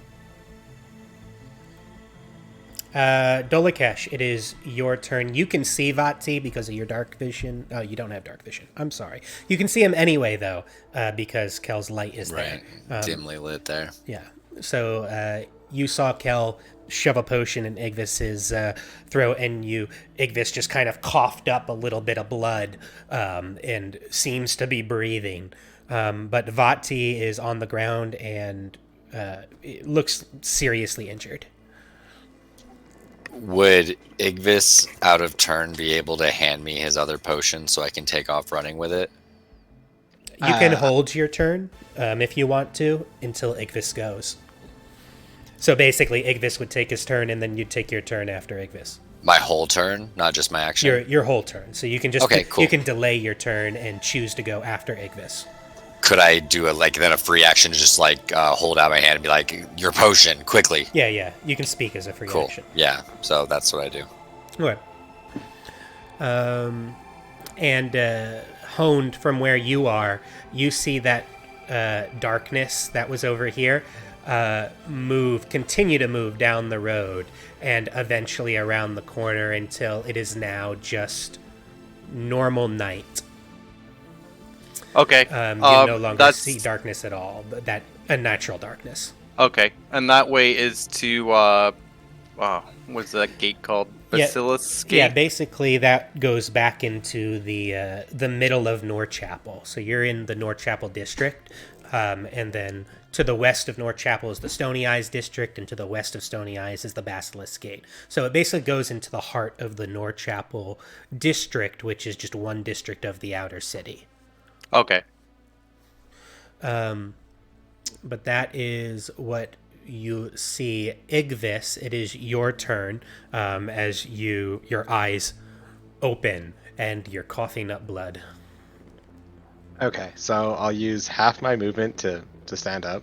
Dolakesh, it is your turn. You can see Vati because of your dark vision. Oh, you don't have dark vision. I'm sorry. You can see him anyway, though, because Kel's light is Right. there. Dimly lit there. Yeah. So you saw Kel shove a potion in Igvis's throat, and Igvis just kind of coughed up a little bit of blood and seems to be breathing. But Vati is on the ground and it looks seriously injured. Would Igvis, out of turn, be able to hand me his other potion so I can take off running with it? You can hold your turn if you want to until Igvis goes. So basically, Igvis would take his turn, and then you'd take your turn after Igvis. My whole turn, not just my action? Your whole turn. So you can just Okay, cool. You can delay your turn and choose to go after Igvis. Could I do a free action to just hold out my hand and be like, your potion, quickly? Yeah. You can speak as a free Cool. action. Yeah, so that's what I do. Okay. And honed from where you are, you see that darkness that was over here continue to move down the road and eventually around the corner until it is now just normal night. Okay. You no longer that's see darkness at all, but that unnatural darkness. okay. And that way is to what's that gate called? Basilisk Gate? Yeah, basically that goes back into the middle of North Chapel. So you're in the North Chapel district, and then to the west of North Chapel is the Stony Eyes district, and to the west of Stony Eyes is the Basilisk Gate. So it basically goes into the heart of the North Chapel district, which is just one district of the outer city. Okay. But that is what you see. Igvis, it is your turn as your eyes open and you're coughing up blood. Okay, so I'll use half my movement to stand up.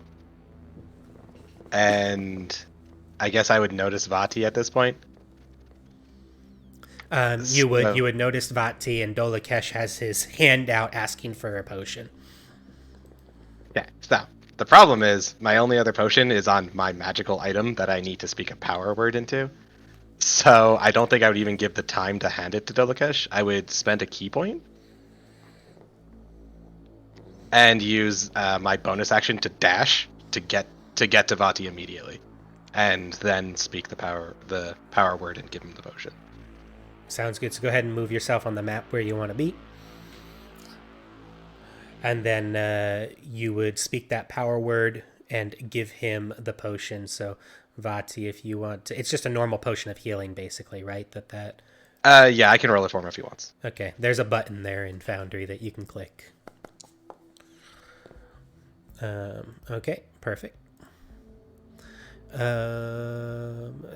And I guess I would notice Vati at this point. You would notice Vati, and Dolakesh has his hand out asking for a potion. Yeah, so the problem is my only other potion is on my magical item that I need to speak a power word into. So I don't think I would even give the time to hand it to Dolakesh. I would spend a key point and use my bonus action to dash to get to Vati immediately, and then speak the power word and give him the potion. Sounds good. So go ahead and move yourself on the map where you want to be. And then you would speak that power word and give him the potion. So Vati, if you want to, it's just a normal potion of healing, basically, right? Yeah, I can roll it for him if he wants. Okay, there's a button there in Foundry that you can click. Okay, perfect.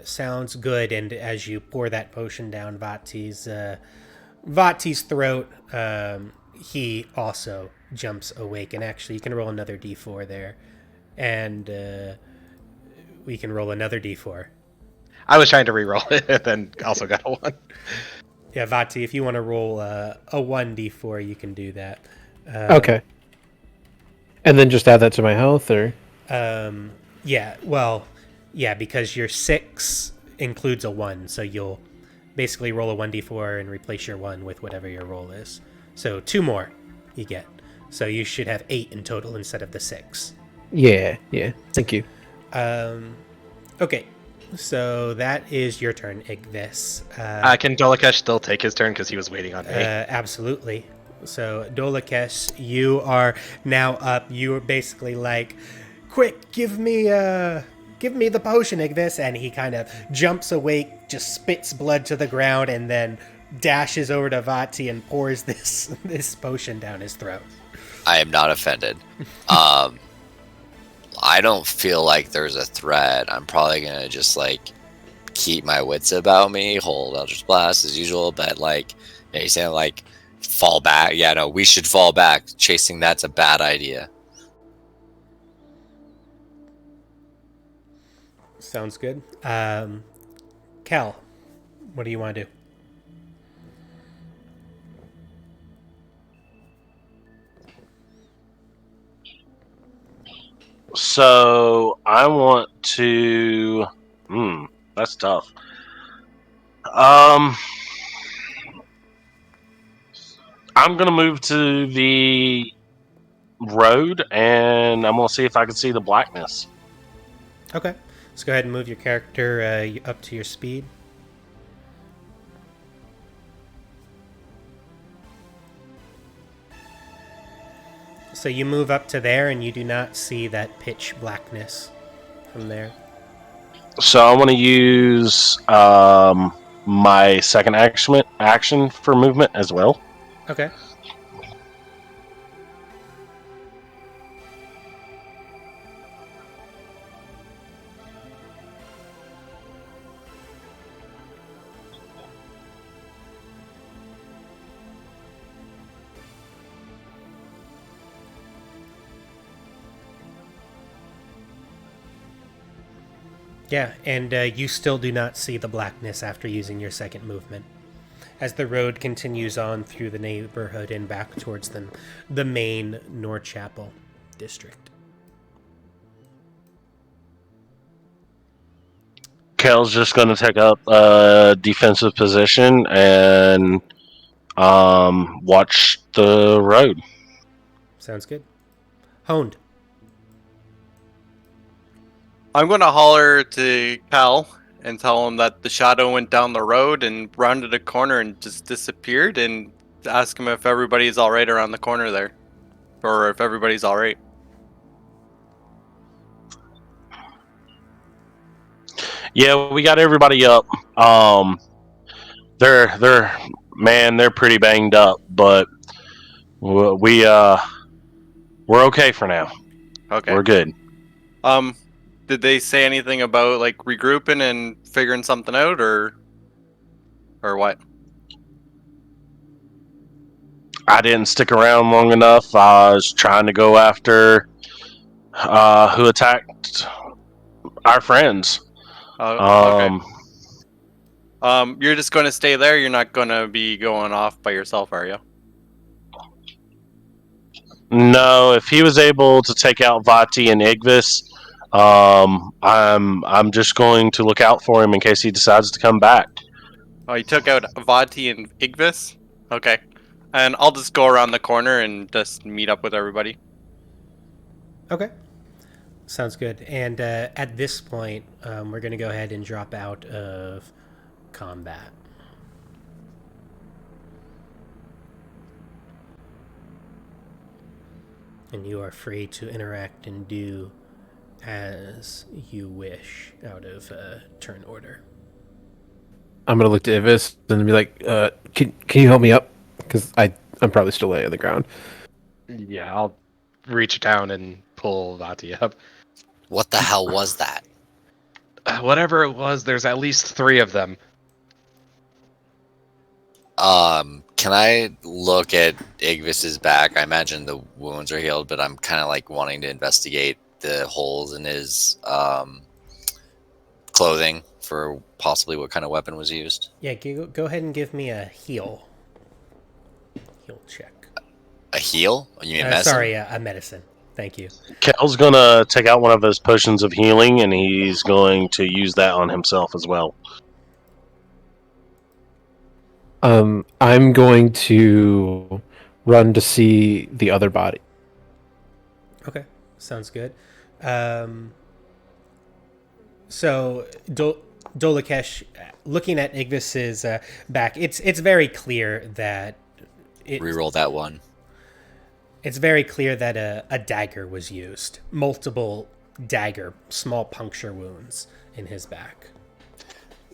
Sounds good. And as you pour that potion down Vati's throat, he also jumps awake. And actually, you can roll another d4 there, and we can roll another d4. I was trying to re-roll it, and then also got a 1. Yeah, Vati, if you want to roll a 1d4, you can do that. Okay. And then just add that to my health, or? Yeah, because your 6 includes a 1, so you'll basically roll a 1d4 and replace your 1 with whatever your roll is. So 2 more you get. So you should have 8 in total instead of the 6. Yeah. Thank you. Okay, so that is your turn, Igvis. Can Dolakesh still take his turn because he was waiting on me? Absolutely. So Dolakesh, you are now up. You are basically like, quick, give me the potion, Igvis. And he kind of jumps awake, just spits blood to the ground, and then dashes over to Vati and pours this potion down his throat. I am not offended. I don't feel like there's a threat. I'm probably gonna just keep my wits about me, hold Eldritch Blast as usual, but you saying fall back. Yeah, no, we should fall back. Chasing that's a bad idea. Sounds good. Cal, what do you want to do? So I want to. That's tough. I'm gonna move to the road, and I'm gonna see if I can see the blackness. Okay. Let's go ahead and move your character up to your speed. So you move up to there, and you do not see that pitch blackness from there. So I want to use my second action for movement as well. Okay. Yeah, and you still do not see the blackness after using your second movement. As the road continues on through the neighborhood and back towards the main Norchapel district. Kel's just going to take up a defensive position and watch the road. Sounds good. Honed. I'm going to holler to Cal and tell him that the shadow went down the road and rounded a corner and just disappeared, and ask him if everybody's all right around the corner there, or if everybody's all right. Yeah, we got everybody up. They're pretty banged up, but we're okay for now. Okay. We're good. Did they say anything about like regrouping and figuring something out, or what? I didn't stick around long enough. I was trying to go after who attacked our friends. Okay. You're just going to stay there. You're not going to be going off by yourself, are you? No, if he was able to take out Vati and Igvis, I'm just going to look out for him in case he decides to come back. Oh, you took out Vati and Igvis? Okay. And I'll just go around the corner and just meet up with everybody. Okay. Sounds good. And at this point, we're going to go ahead and drop out of combat. And you are free to interact and do as you wish out of turn order. I'm gonna look to Ivis and be like, "Can you help me up? Because I'm probably still laying on the ground." Yeah, I'll reach down and pull Vati up. What the hell was that? Whatever it was, there's at least 3 of them. Can I look at Igvis's back? I imagine the wounds are healed, but I'm kind of like wanting to investigate the holes in his clothing for possibly what kind of weapon was used. Yeah, go ahead and give me a heal check. A heal? You mean medicine? Sorry, a medicine. Thank you. Kel's gonna take out one of his potions of healing, and he's going to use that on himself as well. I'm going to run to see the other body. Okay, sounds good. So Dolakesh, looking at Igvis's back, it's very clear that Reroll that one. It's very clear that a dagger was used. Multiple small puncture wounds in his back.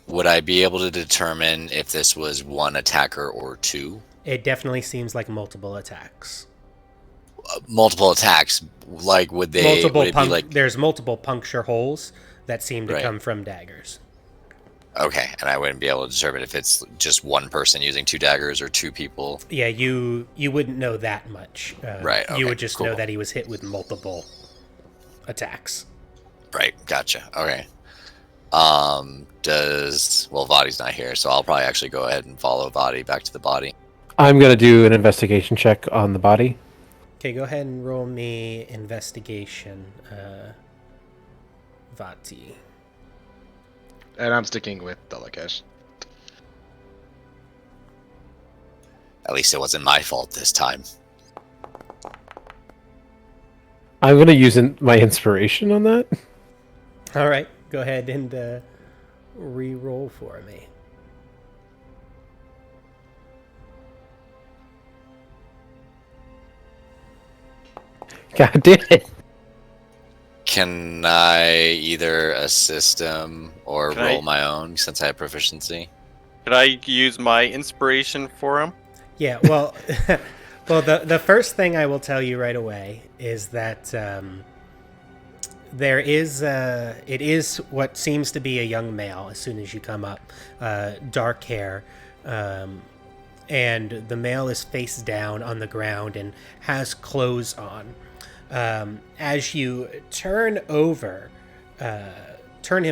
Would I be able to determine if this was one attacker or 2? It definitely seems like multiple attacks. Multiple attacks, like would it be like... There's multiple puncture holes that seem to come from daggers. Okay, and I wouldn't be able to determine if it's just one person using 2 daggers or 2 people. Yeah, you wouldn't know that much. Right. Okay, you would just cool. know that he was hit with multiple attacks. Right. Gotcha. Okay. Vadi's not here, so I'll probably actually go ahead and follow Vadi back to the body. I'm gonna do an investigation check on the body. Okay, go ahead and roll me investigation. Vati. And I'm sticking with Delakesh. At least it wasn't my fault this time. I'm gonna use my inspiration on that. All right, go ahead and re-roll for me. God damn it! Can I either assist him or Can roll I- my own since I have proficiency? Could I use my inspiration for him? Yeah, well, well, the first thing I will tell you right away is that there is it is what seems to be a young male. As soon as you come up, dark hair, and the male is face down on the ground and has clothes on. As you turn him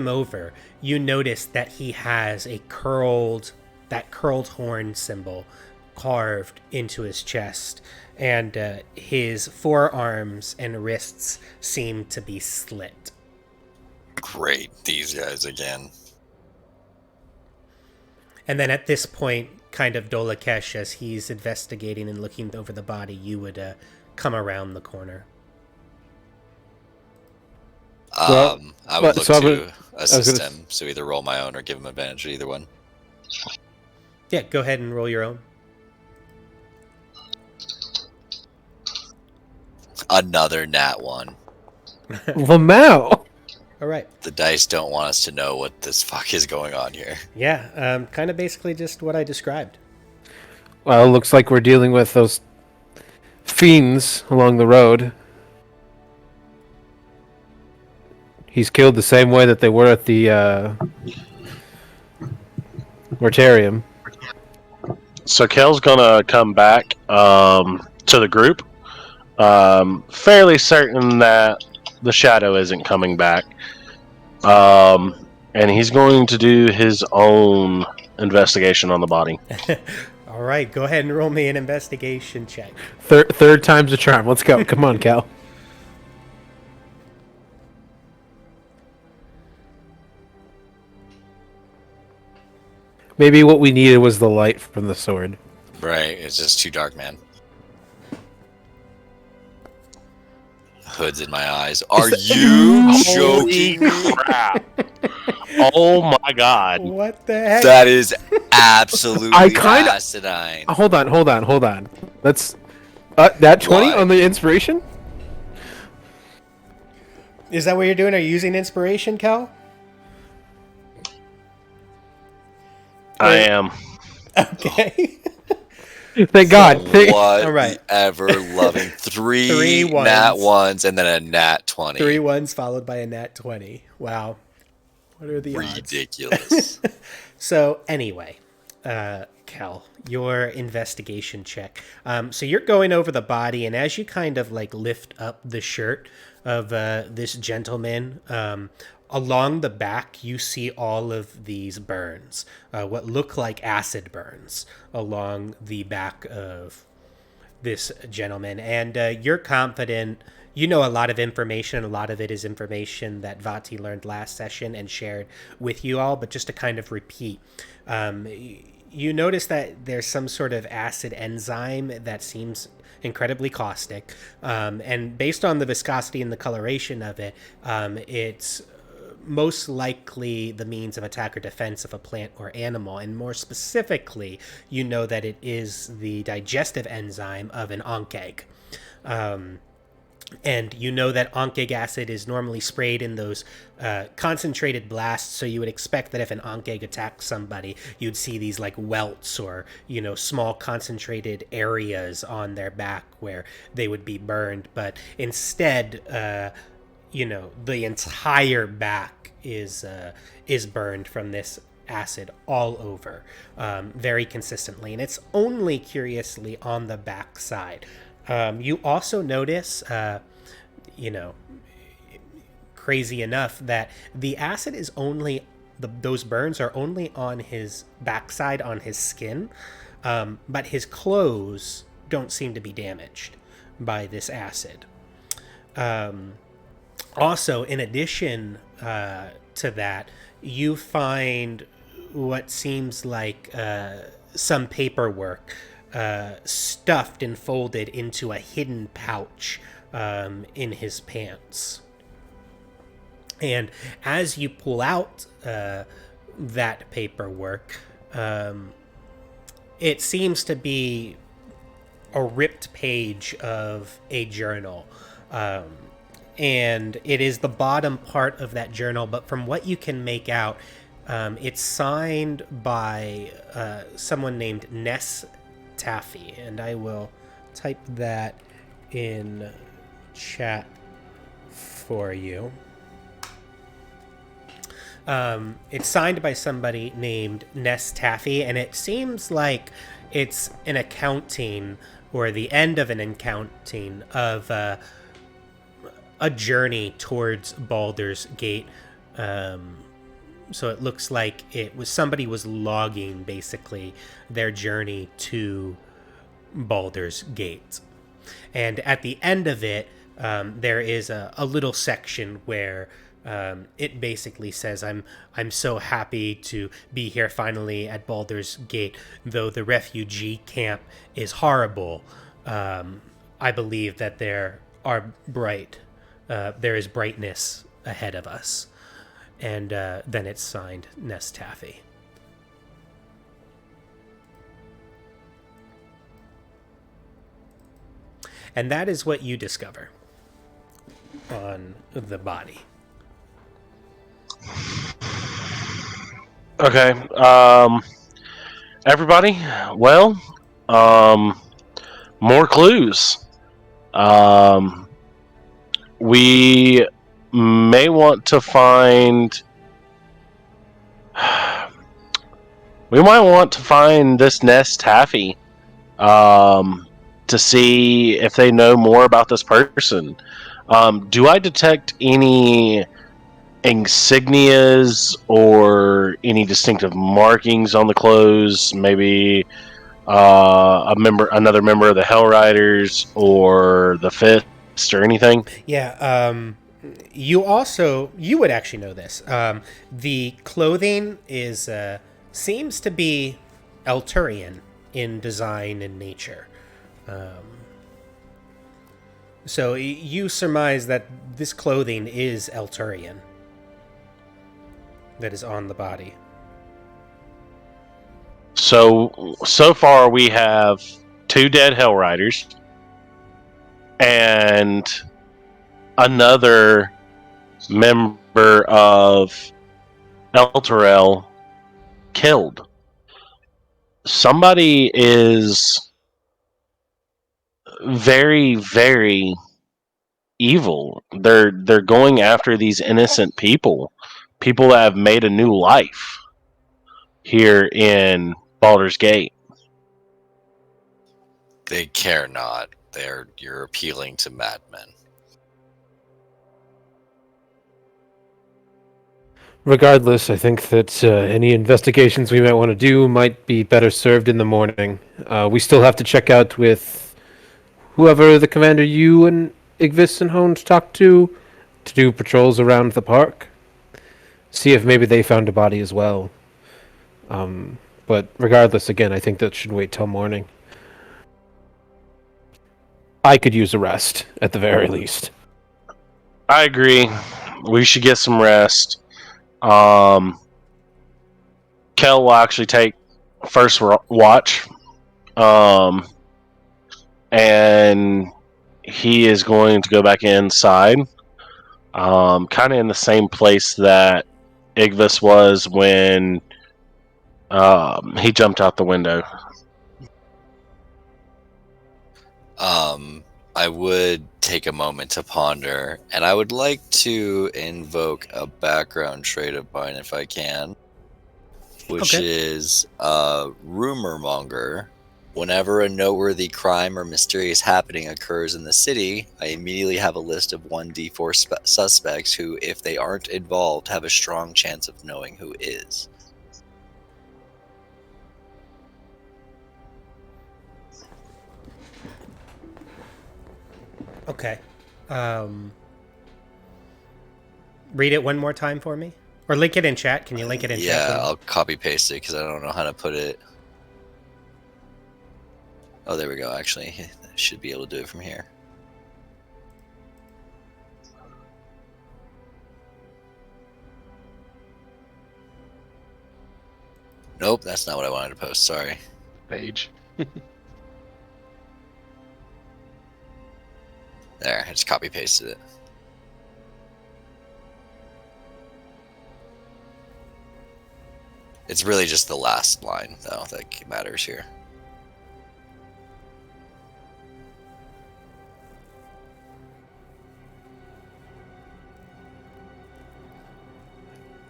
over, you notice that he has that curled horn symbol carved into his chest, and his forearms and wrists seem to be slit. Great, these guys again. And then at this point, kind of Dolakesh, as he's investigating and looking over the body, you would come around the corner. Well, I would look so I to would- assist gonna- him, so either roll my own or give him advantage, either one. Yeah, go ahead and roll your own. Another nat 1. Lamau. All right. The dice don't want us to know what this fuck is going on here. Yeah, kind of basically just what I described. Well, it looks like we're dealing with those fiends along the road. He's killed the same way that they were at the Mortarium. So Kel's gonna come back to the group. Fairly certain that the shadow isn't coming back. And he's going to do his own investigation on the body. All right, go ahead and roll me an investigation check. Third time's a charm. Let's go. Come on, Cal. Maybe what we needed was the light from the sword. Right, it's just too dark, man. Hood's in my eyes. Are you Holy joking? crap! Oh my god! What the heck? That is absolutely I kinda- acidine. Hold on. Let's. That 20 Why? on the inspiration? Is that what you're doing? Are you using inspiration, Cal? I am. Okay. Thank God. What All right. the ever-loving Three three ones. nat 1s and then a nat 20. 3 ones followed by a nat 20. Wow. What are the odds? Ridiculous. So anyway, Cal, your investigation check. So you're going over the body, and as you kind of like lift up the shirt of this gentleman, along the back, you see all of these burns, what look like acid burns along the back of this gentleman. And you're confident. You know a lot of information. A lot of it is information that Vati learned last session and shared with you all. But just to kind of repeat, you notice that there's some sort of acid enzyme that seems incredibly caustic. And based on the viscosity and the coloration of it, it's most likely the means of attack or defense of a plant or animal. And more specifically, you know that it is the digestive enzyme of an ankh egg. And you know that ankh acid is normally sprayed in those concentrated blasts, so you would expect that if an ankh attacked somebody, you'd see these like welts or, you know, small concentrated areas on their back where they would be burned. But instead, you know, the entire back is burned from this acid all over, very consistently, and it's only curiously on the back side. You also notice, you know, crazy enough, that the acid is only those burns are only on his backside, on his skin, but his clothes don't seem to be damaged by this acid. Also, in addition, to that, you find what seems like some paperwork stuffed and folded into a hidden pouch in his pants. And as you pull out that paperwork, it seems to be a ripped page of a journal. And it is the bottom part of that journal, but from what you can make out, it's signed by someone named Ness Taffy. And I will type that in chat for you. It's signed by somebody named Ness Taffy, and it seems like it's an accounting or the end of an accounting of a journey towards Baldur's Gate. So it looks like it was somebody was logging basically their journey to Baldur's Gate. And at the end of it, there is a little section where it basically says, I'm so happy to be here finally at Baldur's Gate, though the refugee camp is horrible. I believe that there is brightness ahead of us. And then it's signed Ness Taffy. And that is what you discover on the body. Okay. Everybody, well, more clues. We may want to find. We might want to find this Nest Taffy, to see if they know more about this person. Do I detect any insignias or any distinctive markings on the clothes? Maybe another member of the Hell Riders or the Fist or anything? Yeah, you would actually know this. The clothing is seems to be Elturian in design and nature. So you surmise that this clothing is Elturian that is on the body. So far we have 2 dead Hell Riders and another member of Elturel killed. Somebody is very, very evil. They're going after these innocent people that have made a new life here in Baldur's Gate. They care not. You're appealing to madmen. Regardless, I think that any investigations we might want to do might be better served in the morning. We still have to check out with whoever the commander you and Igvis and Hones talked to do patrols around the park. See if maybe they found a body as well. But regardless, again, I think that should wait till morning. I could use a rest, at the very least. I agree. We should get some rest. Kel will actually take first watch. And he is going to go back inside. Kind of in the same place that Igvis was when he jumped out the window. I would take a moment to ponder, and I would like to invoke a background trait of mine if I can, which is rumor monger. Whenever a noteworthy crime or mysterious happening occurs in the city, I immediately have a list of 1d4 suspects who, if they aren't involved, have a strong chance of knowing who is. Okay. read it one more time for me? Or link it in chat. Can you link it in chat? Yeah, For me? I'll copy paste it because I don't know how to put it. Oh, there we go. Actually, I should be able to do it from here. Nope, that's not what I wanted to post. Sorry. Page. There, I just copy pasted it. It's really just the last line, though, that matters here.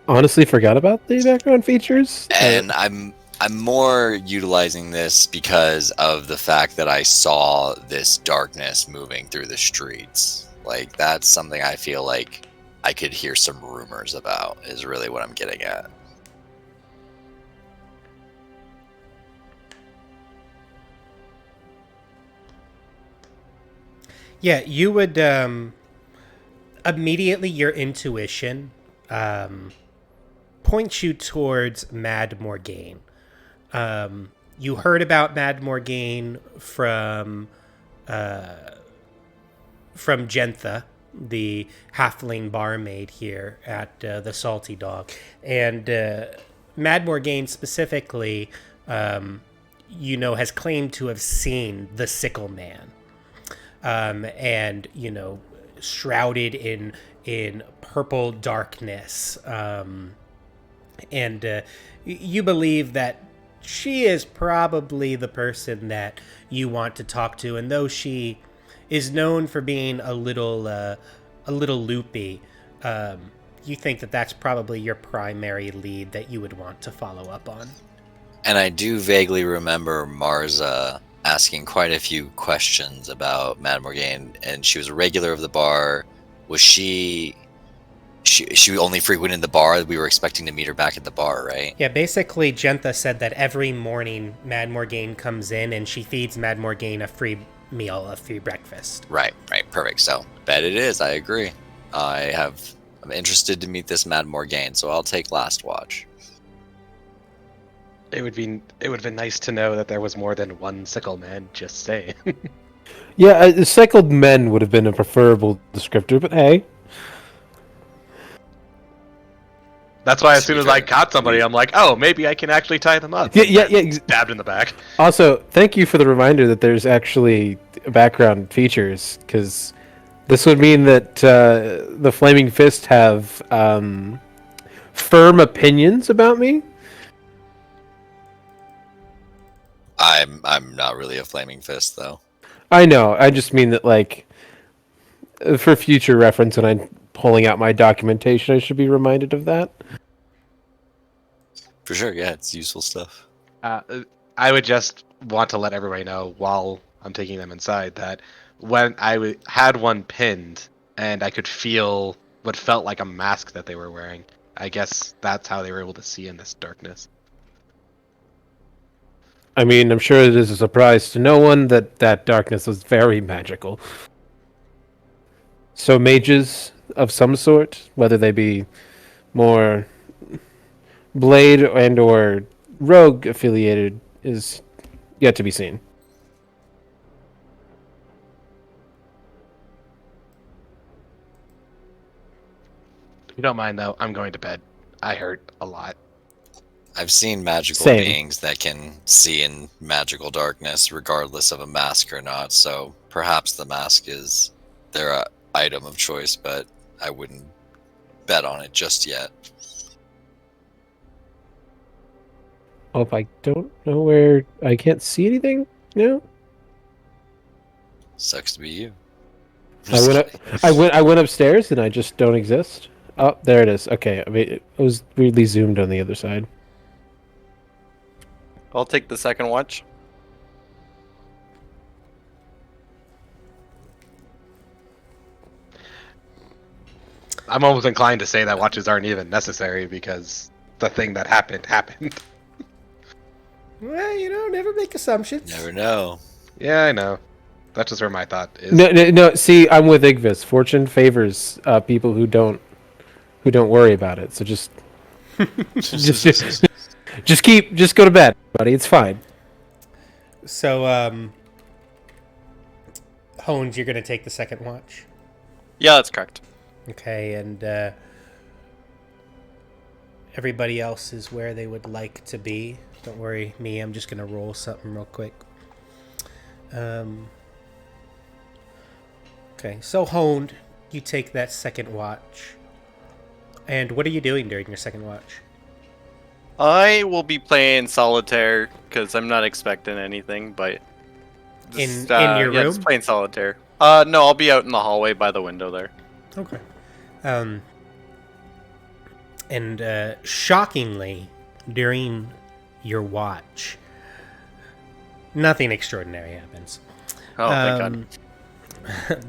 Honestly, forgot about the background features. And I'm more utilizing this because of the fact that I saw this darkness moving through the streets. Like, that's something I feel like I could hear some rumors about, is really what I'm getting at. Yeah, you would immediately your intuition points you towards Mad Morgaine. You heard about Mad Morgaine from Gentha, the halfling barmaid here at the Salty Dog, and Mad Morgaine specifically, has claimed to have seen the Sickle Man. And shrouded in purple darkness, and you believe that she is probably the person that you want to talk to. And though she is known for being a little loopy, you think that that's probably your primary lead that you would want to follow up on. And I do vaguely remember Marza asking quite a few questions about Mad Morgaine, and she was a regular of the bar. Was she only frequented the bar? We were expecting to meet her back at the bar, right? Yeah, basically, Gentha said that every morning Mad Morgaine comes in and she feeds Mad Morgaine a free meal, a free breakfast. Right, perfect. So, bet it is. I agree. I'm interested to meet this Mad Morgaine, so I'll take Last Watch. It would have been nice to know that there was more than one Sickle Man. Just saying. Yeah, cycled men would have been a preferable descriptor, but hey. That's why as soon as I caught somebody, I'm like, oh, maybe I can actually tie them up. Yeah. Stabbed in the back. Also, thank you for the reminder that there's actually background features, because this would mean that the Flaming Fist have firm opinions about me. I'm not really a Flaming Fist, though. I know. I just mean that, like, for future reference, when I'm pulling out my documentation, I should be reminded of that. For sure, yeah, it's useful stuff. I would just want to let everybody know while I'm taking them inside that when I had one pinned and I could feel what felt like a mask that they were wearing, I guess that's how they were able to see in this darkness. I mean, I'm sure it is a surprise to no one that that darkness was very magical. So mages of some sort, whether they be more blade and or rogue affiliated, is yet to be seen. If you don't mind, though, I'm going to bed. I hurt a lot. I've seen magical Same. beings that can see in magical darkness, regardless of a mask or not. So perhaps the mask is their item of choice, but I wouldn't bet on it just yet. Oh, if I don't know where, I can't see anything now. Sucks to be you. I went upstairs and I just don't exist. Oh, there it is. Okay, I mean, it was weirdly zoomed on the other side. I'll take the second watch. I'm almost inclined to say that watches aren't even necessary because the thing that happened happened. Well, never make assumptions. Never know. Yeah, I know. That's just where my thought is. No. See, I'm with Igvis. Fortune favors people who don't who don't worry about it. So just just go to bed, buddy. It's fine. So, Hones, you're gonna take the second watch. Yeah, that's correct. Okay, and everybody else is where they would like to be. Don't worry, me. I'm just gonna roll something real quick. Okay, so Honed, you take that second watch. And what are you doing during your second watch? I will be playing solitaire because I'm not expecting anything, but In your yeah, room? just playing solitaire. No, I'll be out in the hallway by the window there. Okay. And shockingly, during your watch, nothing extraordinary happens. Oh, thank God.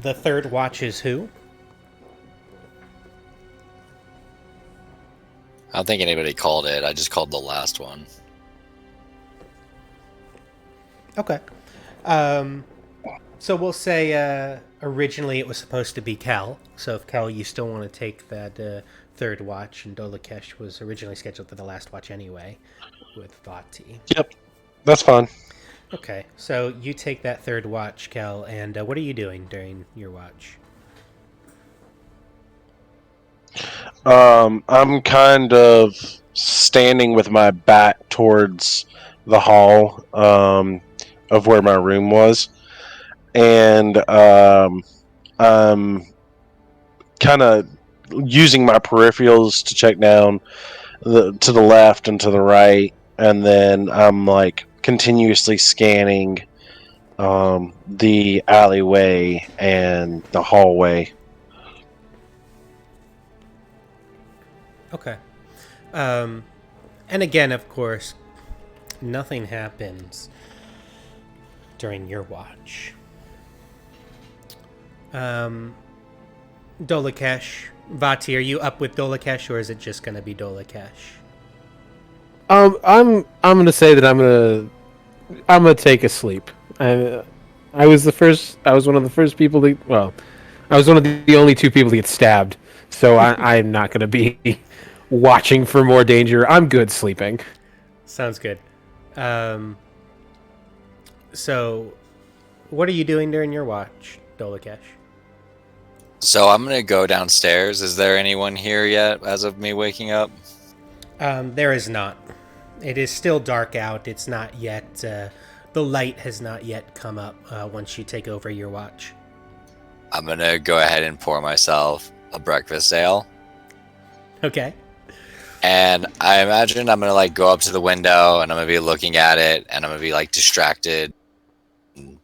The third watch is who? I don't think anybody called it. I just called the last one. Okay. So we'll say originally it was supposed to be Kel. So if Kel, you still want to take that third watch, and Dolakesh was originally scheduled for the last watch anyway, with Vati. Yep, that's fine. Okay, so you take that third watch, Kel, and what are you doing during your watch? I'm kind of standing with my back towards the hall of where my room was, and I'm kind of using my peripherals to check down to the left and to the right, and then I'm like continuously scanning the alleyway and the hallway. Okay. And again, of course, nothing happens during your watch. Dolakesh, Vati, are you up with Dolakesh, or is it just going to be Dolakesh? I'm gonna say that I'm gonna take a sleep. I was one of the first people to. Well, I was one of the only two people to get stabbed. So I'm not gonna be watching for more danger. I'm good sleeping. Sounds good. So, what are you doing during your watch, Dolakesh? So I'm going to go downstairs. Is there anyone here yet as of me waking up? There is not. It is still dark out. It's not yet. The light has not yet come up once you take over your watch. I'm going to go ahead and pour myself a breakfast ale. Okay. And I imagine I'm going to like go up to the window and I'm going to be looking at it and I'm going to be like distracted and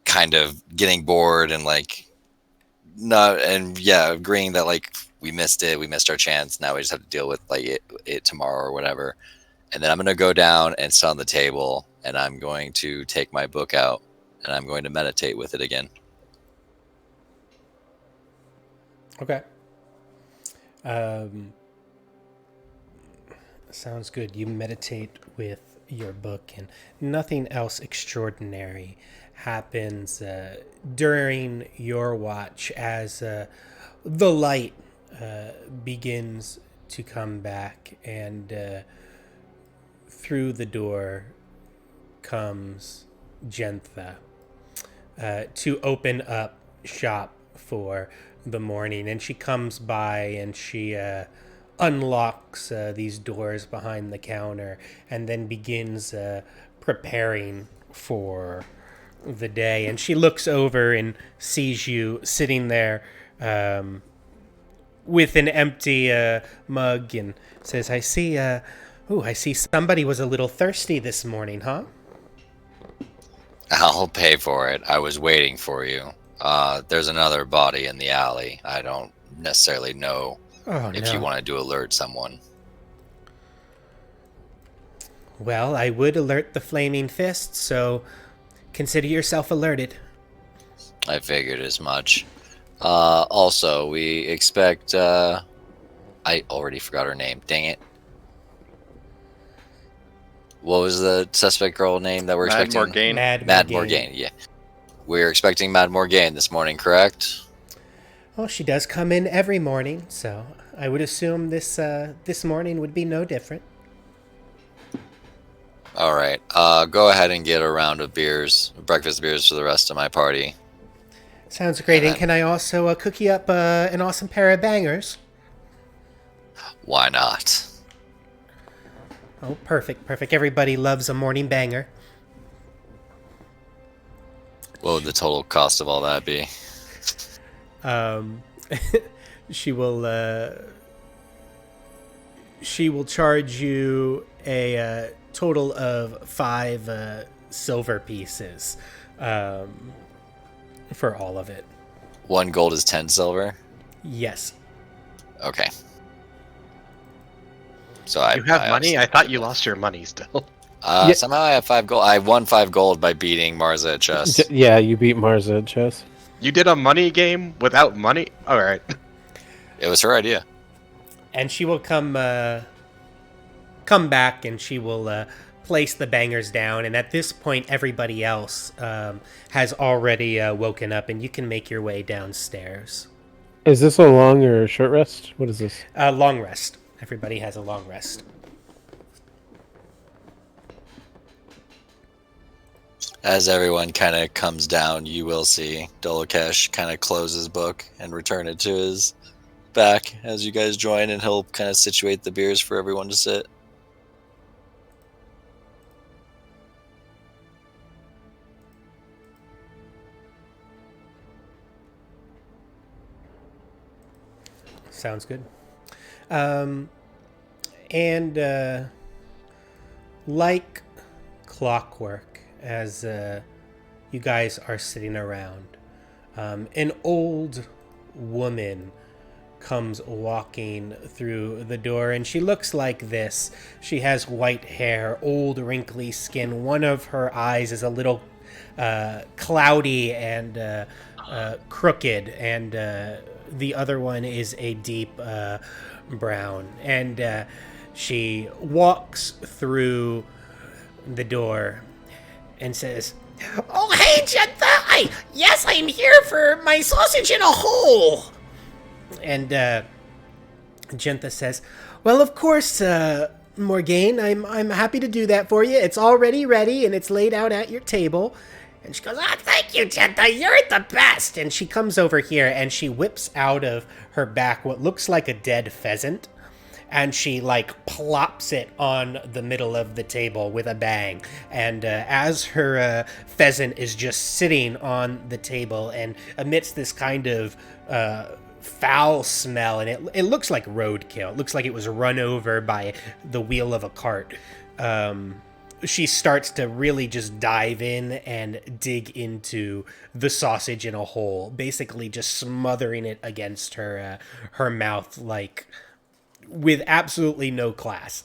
kind of getting bored and like agreeing that like we missed our chance. Now we just have to deal with like it tomorrow or whatever. And then I'm going to go down and sit on the table and I'm going to take my book out and I'm going to meditate with it again. Okay. Sounds good. You meditate with your book, and nothing else extraordinary happens during your watch as the light begins to come back, and through the door comes Gentha to open up shop for the morning. And she comes by and she unlocks these doors behind the counter and then begins preparing for the day. And she looks over and sees you sitting there with an empty mug and says, I see somebody was a little thirsty this morning, huh? I'll pay for it. I was waiting for you. There's another body in the alley. I don't necessarily know if you wanted to alert someone. Well, I would alert the Flaming Fist, so consider yourself alerted. I figured as much. Also, we expect... I already forgot her name. Dang it. What was the suspect girl name that we're expecting? Morgaine. Mad Morgaine, yeah. We're expecting Mad Morgaine this morning, correct? Well, she does come in every morning, so I would assume this morning would be no different. All right. Go ahead and get a round of beers, breakfast beers for the rest of my party. Sounds great. And then- can I also cook you up an awesome pair of bangers? Why not? Oh, perfect, perfect. Everybody loves a morning banger. What would the total cost of all that be? She will charge you a total of 5 silver pieces for all of it. 1 gold is 10 silver. Yes. Okay. So You have money? I thought you lost your money still. Yeah. Somehow I have 5 gold. I won 5 gold by beating Marza at chess. Yeah, you beat Marza at chess. You did a money game without money? Alright. It was her idea. And she will come back and she will place the bangers down. And at this point, everybody else has already woken up, and you can make your way downstairs. Is this a long or a short rest? What is this? Long rest. Everybody has a long rest. As everyone kind of comes down, you will see Dolokesh kind of close his book and return it to his back as you guys join, and he'll kind of situate the beers for everyone to sit. Sounds good. And like clockwork, as you guys are sitting around, an old woman comes walking through the door, and she looks like this. She has white hair, old wrinkly skin. One of her eyes is a little cloudy and crooked, and the other one is a deep brown. And she walks through the door and says, "Oh, hey, Jenta! Yes, I'm here for my sausage in a hole!" And Jenta says, "Well, of course, Morgaine, I'm happy to do that for you. It's already ready, and it's laid out at your table." And she goes, "Thank you, Jenta, you're the best!" And she comes over here, and she whips out of her back what looks like a dead pheasant, and she, plops it on the middle of the table with a bang. And as her pheasant is just sitting on the table and amidst this kind of foul smell, and it looks like roadkill. It looks like it was run over by the wheel of a cart. She starts to really just dive in and dig into the sausage in a hole, basically just smothering it against her mouth, with absolutely no class.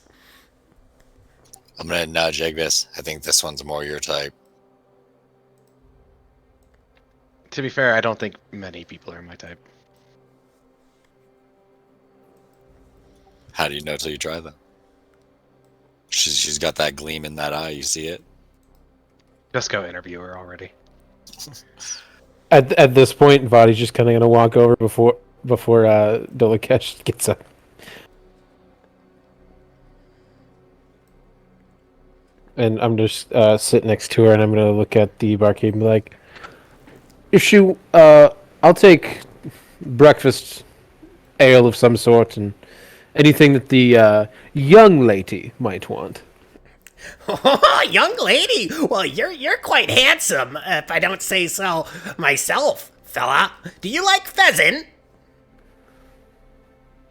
I'm gonna nudge Igvis. I think this one's more your type. To be fair, I don't think many people are my type. How do you know till you try them? She's got that gleam in that eye. You see it? Just go interview her already. At this point, Vadi's just kind of gonna walk over before Dolokesh gets up. And I'm just sit next to her, and I'm gonna look at the barkeep and be like, "Issue, I'll take breakfast ale of some sort, and anything that the young lady might want." Oh, young lady! Well, you're quite handsome, if I don't say so myself, fella. Do you like pheasant?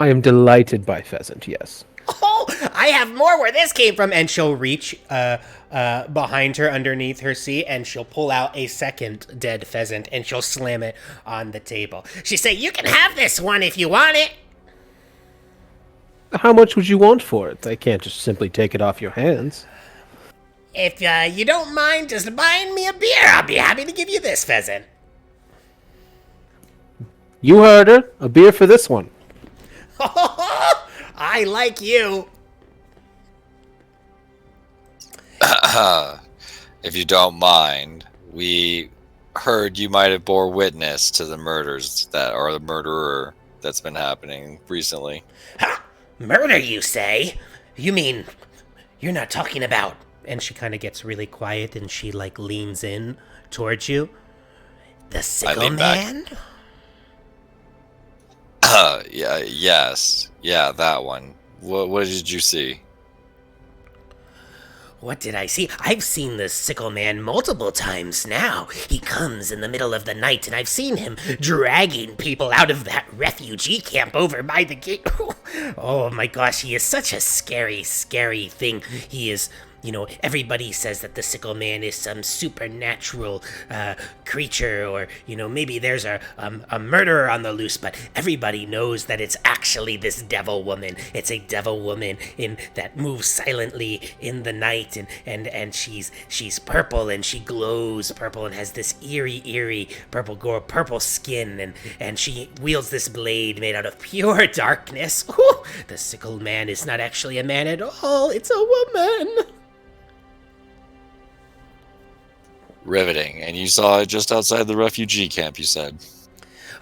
I am delighted by pheasant, yes. Oh, I have more where this came from. And she'll reach behind her underneath her seat, and she'll pull out a second dead pheasant, and she'll slam it on the table. She say, "You can have this one if you want it." How much would you want for it? I can't just simply take it off your hands. If you don't mind just buying me a beer, I'll be happy to give you this pheasant. You heard her. A beer for this one. I like you. If you don't mind, we heard you might have bore witness to the murders or the murderer that's been happening recently. Ha! Murder, you say? You mean you're not talking about? And she kind of gets really quiet and she like leans in towards you. The Sickle lean back. Man? Yes. Yeah, that one. What did you see? What did I see? I've seen the Sickle Man multiple times now. He comes in the middle of the night, and I've seen him dragging people out of that refugee camp over by the gate. Oh my gosh, he is such a scary, scary thing. He is. Everybody says that the Sickle Man is some supernatural creature, or, maybe there's a murderer on the loose, but everybody knows that it's actually this devil woman. It's a devil woman that moves silently in the night, and she's purple, and she glows purple, and has this eerie purple skin, and she wields this blade made out of pure darkness. Ooh, the Sickle Man is not actually a man at all, it's a woman. Riveting. And you saw it just outside the refugee camp, you said?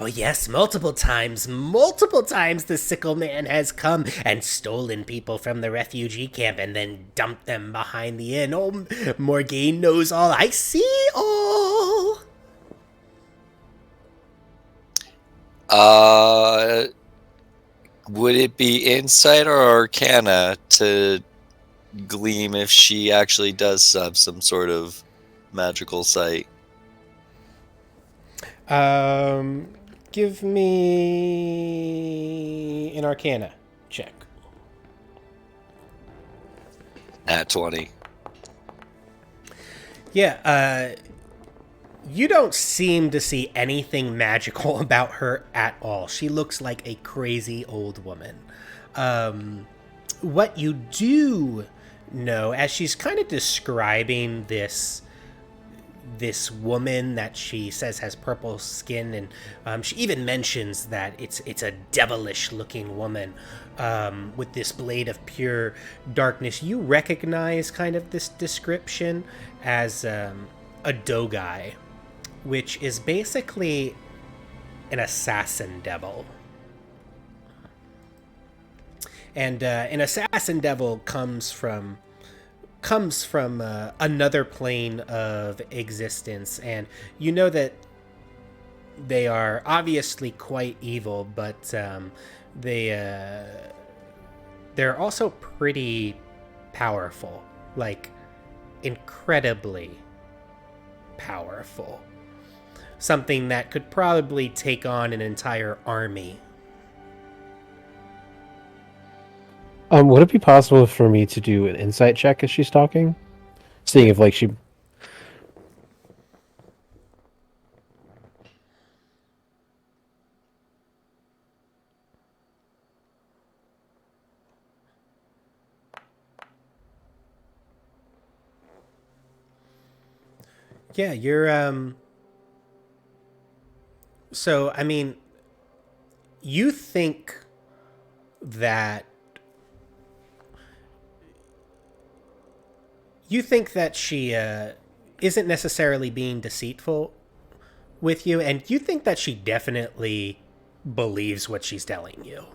Oh yes, multiple times the Sickle Man has come and stolen people from the refugee camp and then dumped them behind the inn. Oh, Morgaine knows all. I see all. Would it be insight or arcana to gleam if she actually does have some sort of magical sight? Give me an arcana check. At 20. Yeah, you don't seem to see anything magical about her at all. She looks like a crazy old woman. What you do know, as she's kind of describing this woman that she says has purple skin, and she even mentions that it's a devilish looking woman with this blade of pure darkness. You recognize kind of this description as a Dogai, which is basically an assassin devil. And an assassin devil comes from another plane of existence, and you know that they are obviously quite evil, but they're also pretty powerful, like incredibly powerful. Something that could probably take on an entire army. Would it be possible for me to do an insight check as she's talking? Seeing if, like, she... Yeah, you're, So, I mean, you think that she isn't necessarily being deceitful with you, and you think that she definitely believes what she's telling you.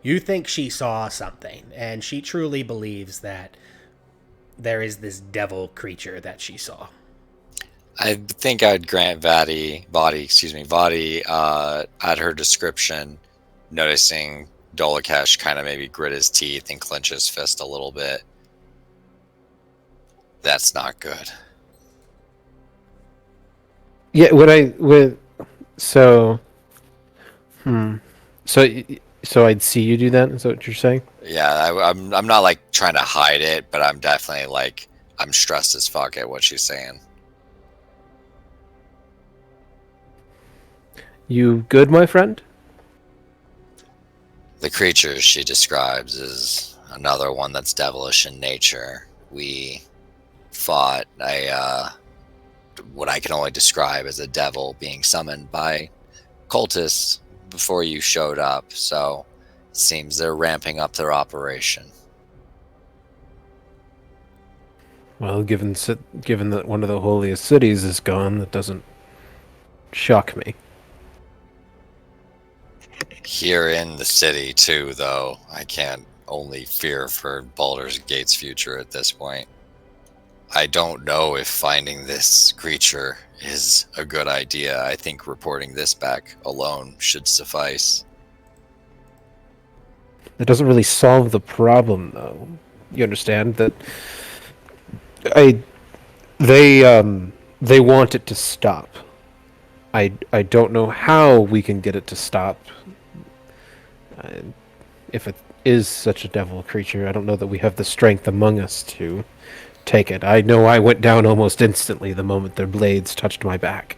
You think she saw something, and she truly believes that there is this devil creature that she saw. I think I'd grant Vadi, at her description, noticing Dolakesh kind of maybe grit his teeth and clench his fist a little bit. That's not good. Yeah, so I'd see you do that? Is that what you're saying? Yeah, I'm not like trying to hide it, but I'm definitely like, I'm stressed as fuck at what she's saying. You good, my friend? The creature she describes is another one that's devilish in nature. We fought what I can only describe as a devil being summoned by cultists before you showed up, so it seems they're ramping up their operation. Well, given that one of the holiest cities is gone, that doesn't shock me. Here in the city, too, though, I can't only fear for Baldur's Gate's future at this point. I don't know if finding this creature is a good idea. I think reporting this back alone should suffice. That doesn't really solve the problem, though. You understand that I they want it to stop. I don't know how we can get it to stop. If it is such a devil creature, I don't know that we have the strength among us to take it. I know I went down almost instantly the moment their blades touched my back.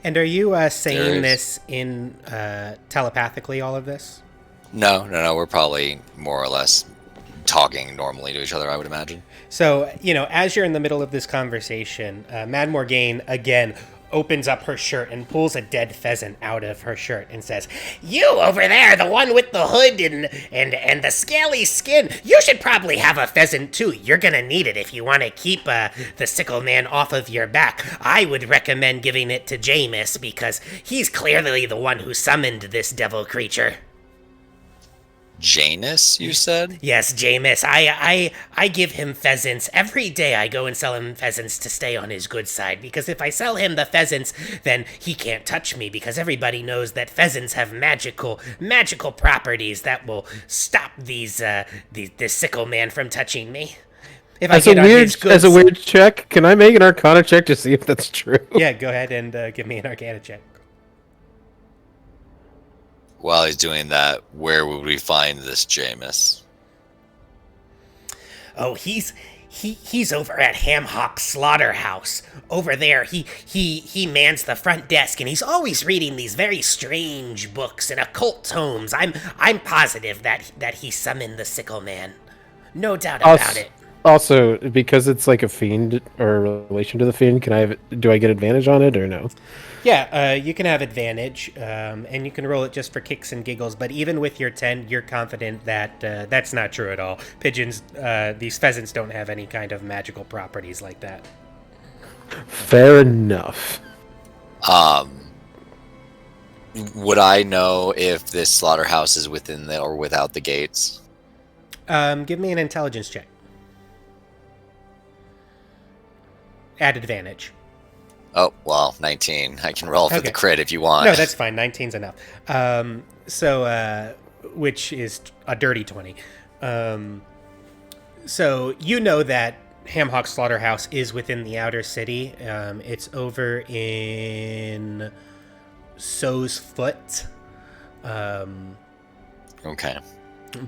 And are you saying There is- this in telepathically, all of this? No. We're probably more or less talking normally to each other, I would imagine. So, as you're in the middle of this conversation, Mad Morgane again opens up her shirt and pulls a dead pheasant out of her shirt and says, "You over there, the one with the hood and the scaly skin, you should probably have a pheasant too. You're gonna need it if you want to keep the sickle man off of your back. I would recommend giving it to Jameis because he's clearly the one who summoned this devil creature." Janus, you said? Yes, Jameis. I give him pheasants. Every day I go and sell him pheasants to stay on his good side, because if I sell him the pheasants, then he can't touch me, because everybody knows that pheasants have magical properties that will stop this sickle man from touching me. If I As get on his good a weird check, can I make an Arcana check to see if that's true? Yeah, go ahead and give me an Arcana check. While he's doing that, where would we find this Jameis? Oh, he's over at Hamhock Slaughterhouse. Over there, he mans the front desk, and he's always reading these very strange books and occult tomes. I'm positive that he summoned the Sickle Man. No doubt about it. Also, because it's like a fiend or a relation to the fiend, do I get advantage on it or no? Yeah, you can have advantage, and you can roll it just for kicks and giggles. But even with your 10, you're confident that that's not true at all. Pigeons, these pheasants don't have any kind of magical properties like that. Fair enough. Would I know if this slaughterhouse is within the or without the gates? Give me an intelligence check. Add advantage. Oh, well, 19. I can roll for Okay. the crit if you want. No, that's fine. 19's enough. Which is a dirty 20. So you know that Hamhock Slaughterhouse is within the outer city. It's over in So's Foot. Okay.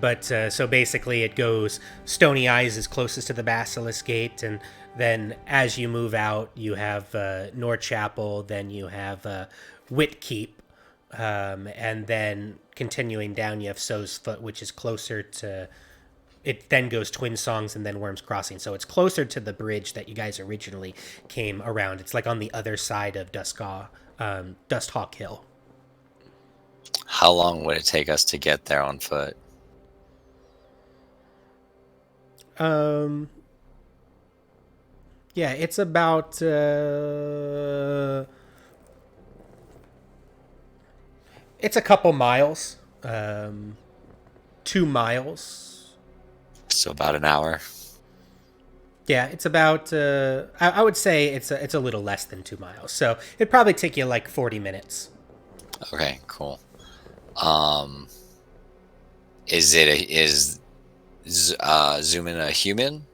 But so basically it goes Stony Eyes is closest to the Basilisk Gate, and then as you move out, you have Norchapel, then you have Whitkeep, and then continuing down, you have So's Foot, which is closer to... It then goes Twin Songs and then Worms Crossing, so it's closer to the bridge that you guys originally came around. It's like on the other side of Dusthawk Hill. How long would it take us to get there on foot? Yeah, it's about it's a couple miles, 2 miles. So about an hour. Yeah, it's about I would say it's a little less than 2 miles. So it'd probably take you like 40 minutes. Okay, cool. Is Zoomin a human?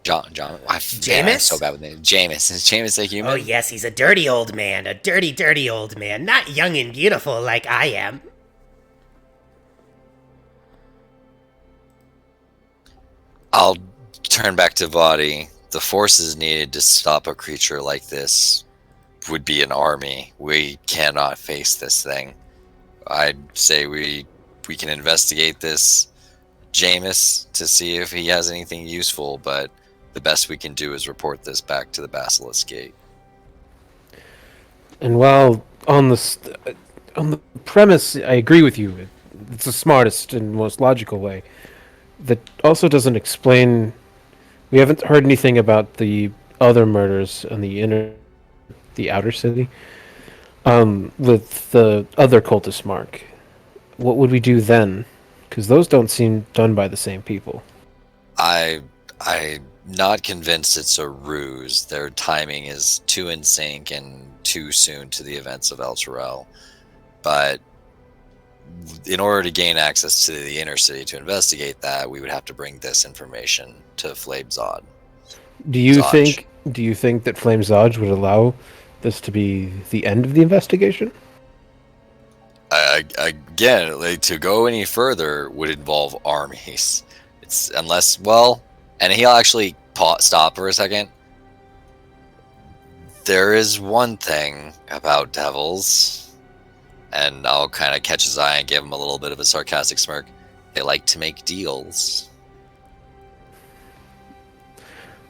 John, I'm Jameis? so bad with names. Jameis. Is Jameis a human? Oh yes, he's a dirty old man, a dirty old man, not young and beautiful like I am. I'll turn back to Vadi. The forces needed to stop a creature like this would be an army. We cannot face this thing. I'd say we can investigate this Jameis to see if he has anything useful, but the best we can do is report this back to the Basilisk Gate. And while on the premise, I agree with you. It's the smartest and most logical way. That also doesn't explain. We haven't heard anything about the other murders in the outer city. with the other cultist mark, what would we do then? Because those don't seem done by the same people. I'm not convinced it's a ruse. Their timing is too in sync and too soon to the events of El Terrell. But in order to gain access to the inner city to investigate that, we would have to bring this information to Flame Zod. Do you Zodge. think that Flame Zodge would allow this to be the end of the investigation? Again, like, to go any further would involve armies. It's unless, well, and he'll actually stop for a second. There is one thing about devils, and I'll kind of catch his eye and give him a little bit of a sarcastic smirk. They like to make deals.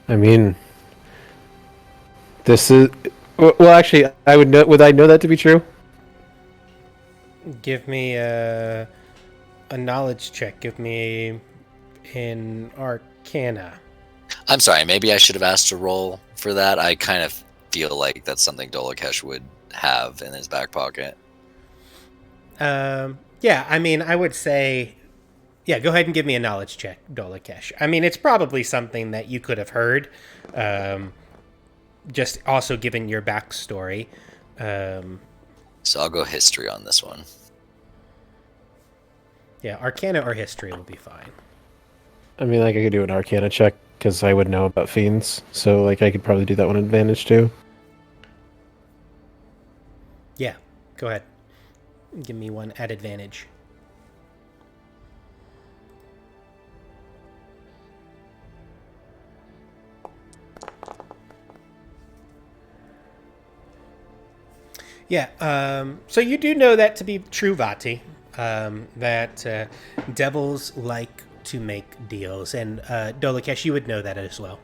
I mean, this is well. Actually, I would know. Would I know that to be true? Give me a knowledge check. Give me an Arcana. I'm sorry, maybe I should have asked to roll for that. I kind of feel like that's something Dolakesh would have in his back pocket. Yeah, I mean, I would say, yeah, go ahead and give me a knowledge check, Dolakesh. I mean, it's probably something that you could have heard, just also given your backstory. So I'll go history on this one. Yeah, Arcana or History will be fine. I mean, like I could do an Arcana check because I would know about fiends, so like I could probably do that one advantage too. Yeah, go ahead. Give me one at advantage. Yeah, so you do know that to be true, Vati, that devils like to make deals, and Dolakesh, you would know that as well.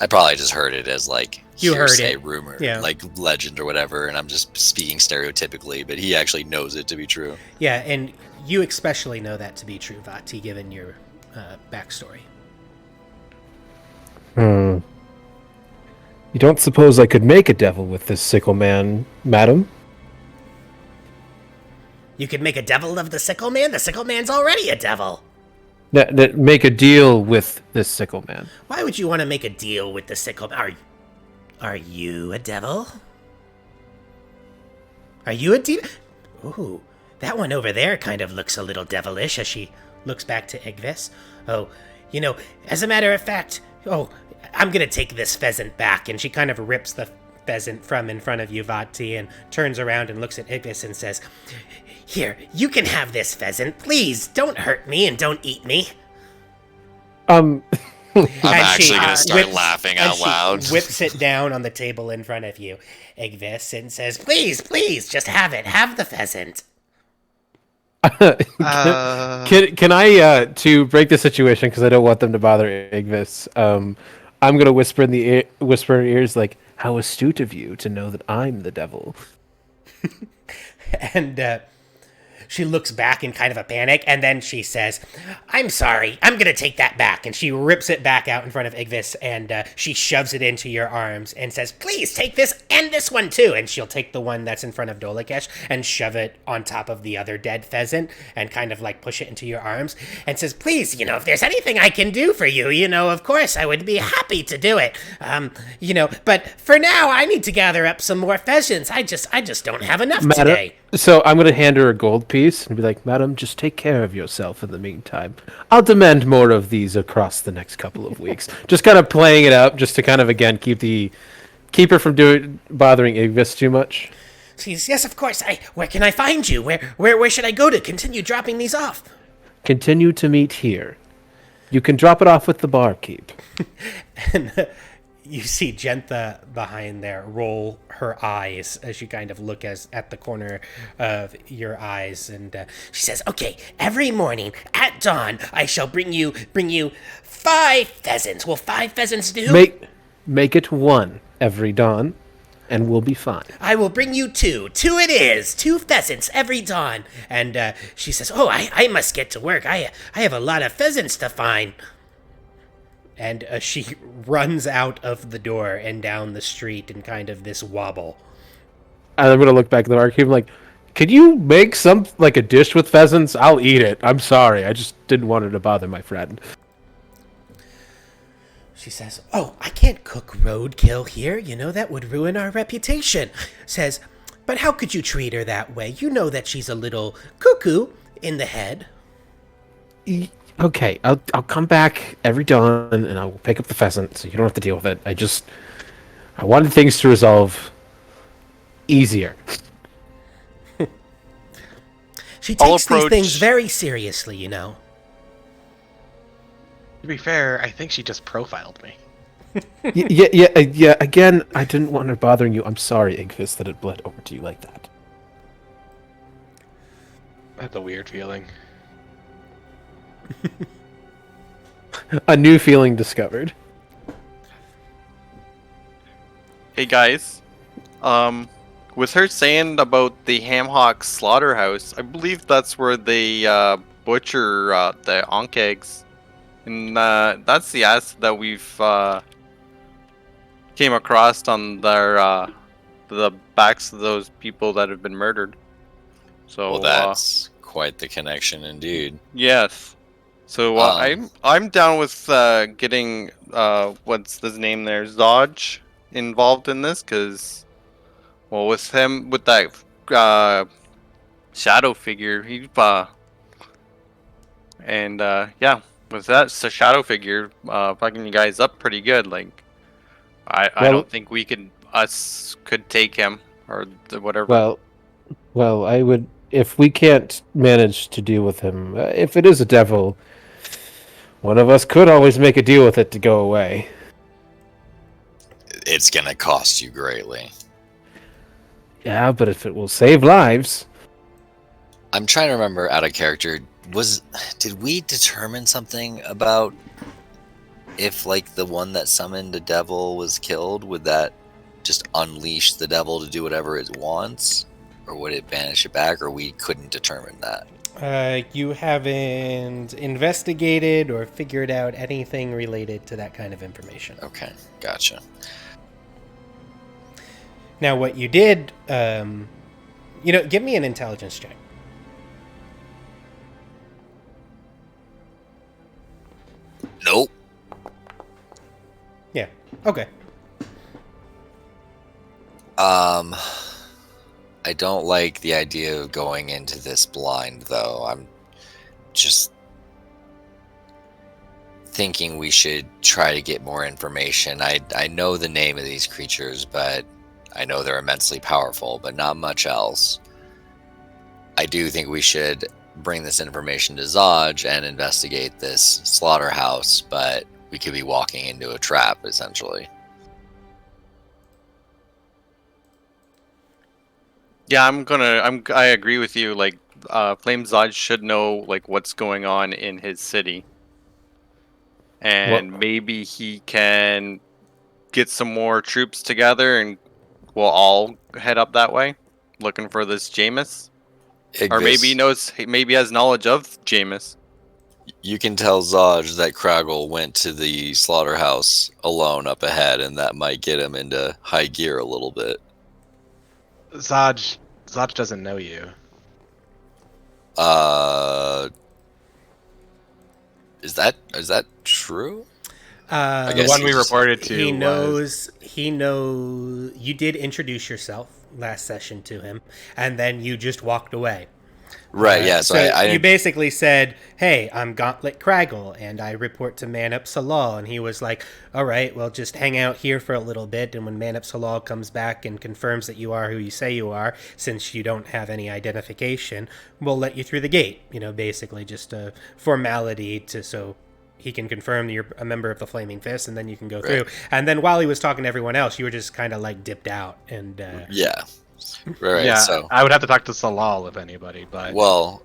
I probably just heard it as like You heard hearsay, it. rumor, Yeah. like legend or whatever, and I'm just speaking stereotypically, but he actually knows it to be true. Yeah, and you especially know that to be true, Vati, given your backstory. You don't suppose I could make a devil with this sickle man, madam? You could make a devil of the Sickle Man? The Sickle Man's already a devil! Make a deal with this sickle man. Why would you want to make a deal with the Sickle Man? Are you a devil? Are you a devil? Ooh, that one over there kind of looks a little devilish as she looks back to Igvis. Oh, you know, as a matter of fact, I'm gonna take this pheasant back. And she kind of rips the pheasant from in front of you, Vati, and turns around and looks at Igvis and says, "Here, you can have this pheasant. Please, don't hurt me and don't eat me." I'm And actually she, going to start whips- laughing and out she loud. whips it down on the table in front of you, Igvis, and says, "Please, please, just have it. Have the pheasant." Can I to break the situation because I don't want them to bother Igvis? I'm gonna whisper in her ears like, "How astute of you to know that I'm the devil." And she looks back in kind of a panic, and then she says, "I'm sorry, I'm gonna take that back." And she rips it back out in front of Igvis, and she shoves it into your arms and says, "Please take this and this one too." And she'll take the one that's in front of Dolakesh and shove it on top of the other dead pheasant and kind of like push it into your arms and says, "Please, if there's anything I can do for you, of course I would be happy to do it. But for now I need to gather up some more pheasants. I just don't have enough today." So I'm gonna hand her a gold piece and be like, "Madam, just take care of yourself in the meantime. I'll demand more of these across the next couple of weeks." Just kind of playing it up, just to kind of again keep her from bothering Igvis too much. Yes, of course. Where can I find you? Where should I go to continue dropping these off? Continue to meet here. You can drop it off with the barkeep. And you see Gentha behind there roll her eyes as you kind of look at the corner of your eyes, and she says, "Okay, every morning at dawn I shall bring you 5 pheasants. Will 5 pheasants do?" Make it 1 every dawn, and we'll be fine. "I will bring you 2. 2 it is. 2 pheasants every dawn." And she says, "Oh, I must get to work. I have a lot of pheasants to find." And she runs out of the door and down the street in kind of this wobble. I'm gonna look back at the barkeep. I'm like, could you make some like a dish with pheasants? I'll eat it. I'm sorry. I just didn't want it to bother my friend. She says, "Oh, I can't cook roadkill here. You know, that would ruin our reputation." Says, "But how could you treat her that way? You know that she's a little cuckoo in the head." Okay, I'll come back every dawn and I'll pick up the pheasant, so you don't have to deal with it. I wanted things to resolve easier. She I'll takes these things approach- very seriously, you know. To be fair, I think she just profiled me. Yeah. Again, I didn't want it bothering you. I'm sorry, Igvis, that it bled over to you like that. That's a weird feeling. A new feeling discovered. Hey guys, with her saying about the Hamhock slaughterhouse, I believe that's where they butcher the Ankh eggs, and that's the asset that we've came across on the backs of those people that have been murdered. So Well, that's quite the connection indeed. yes. So Um, I'm down with getting what's his name there, Zodge, involved in this, because well, with him with that shadow figure, yeah, with that shadow figure fucking you guys up pretty good. Like I Well, don't think us could take him or whatever. well, I would if we can't manage to deal with him. If it is a devil, one of us could always make a deal with it to go away. it's gonna cost you greatly. Yeah, but if it will save lives, I'm trying to remember out of character. Did we determine something about if like the one that summoned a devil was killed? Would that just unleash the devil to do whatever it wants, or would it banish it back? Or we couldn't determine that. You haven't investigated or figured out anything related to that kind of information. Okay, gotcha. Now, what you did, give me an intelligence check. Nope. Yeah. Okay. I don't like the idea of going into this blind, though. I'm just thinking we should try to get more information. I know the name of these creatures, but I know they're immensely powerful, but not much else. I do think we should bring this information to Zodge and investigate this slaughterhouse, but we could be walking into a trap, essentially. Yeah, I agree with you. Like, Flame Zodge should know like what's going on in his city, and maybe he can get some more troops together, and we'll all head up that way, looking for this Jameis. Or maybe maybe has knowledge of Jameis. You can tell Zodge that Craggle went to the slaughterhouse alone up ahead, and that might get him into high gear a little bit. Zodge doesn't know you. Is that true? I The guess one he we just- reported to He was knows. You did introduce yourself last session to him, and then you just walked away. Right, yeah. So I you didn't, basically said, "Hey, I'm Gauntlet Craggle, and I report to Manup Salal." And he was like, "All right, well, just hang out here for a little bit, and when Manup Salal comes back and confirms that you are who you say you are, since you don't have any identification, we'll let you through the gate." You know, basically just a formality so he can confirm that you're a member of the Flaming Fist, and then you can go through. And then while he was talking to everyone else, you were just kind of like dipped out. And yeah. Right, yeah. so I would have to talk to Salal if anybody, but well,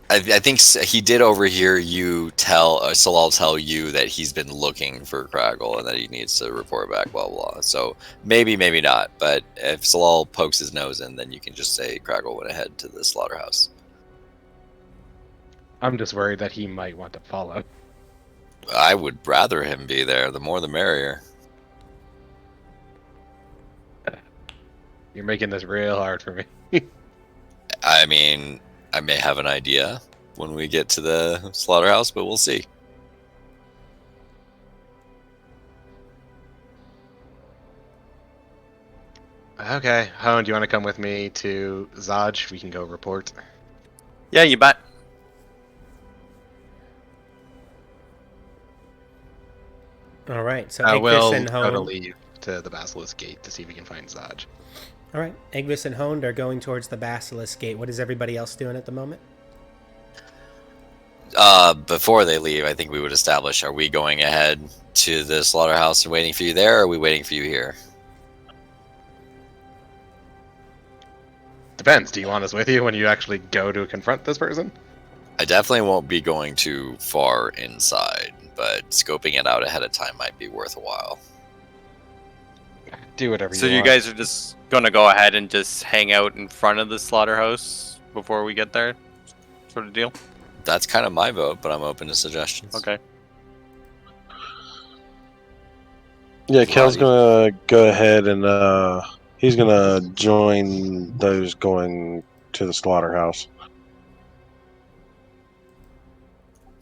I think he did overhear you tell Salal tell you that he's been looking for Craggle and that he needs to report back, blah blah. So maybe not. But if Salal pokes his nose in, then you can just say Craggle went ahead to the slaughterhouse. I'm just worried that he might want to follow. I would rather him be there. The more, the merrier. You're making this real hard for me. I mean, I may have an idea when we get to the slaughterhouse, but we'll see. Okay, Hone, do you want to come with me to Zaj? We can go report. Yeah, you bet. All right, so We'll Igvis and go to Hone. leave to the Basilisk Gate to see if we can find Zaj. All right, Igvis and Hone are going towards the Basilisk Gate. What is everybody else doing at the moment? Before they leave, I think we would establish, are we going ahead to the slaughterhouse and waiting for you there, or are we waiting for you here? Depends. Do you want us with you when you actually go to confront this person? I definitely won't be going too far inside, but scoping it out ahead of time might be worth a while. Do whatever So you you want. guys are just gonna go ahead and just hang out in front of the slaughterhouse before we get there, sort of deal. That's kind of my vote, but I'm open to suggestions. Okay. Yeah, Kel's Vladi. gonna go ahead and he's gonna join those going to the slaughterhouse.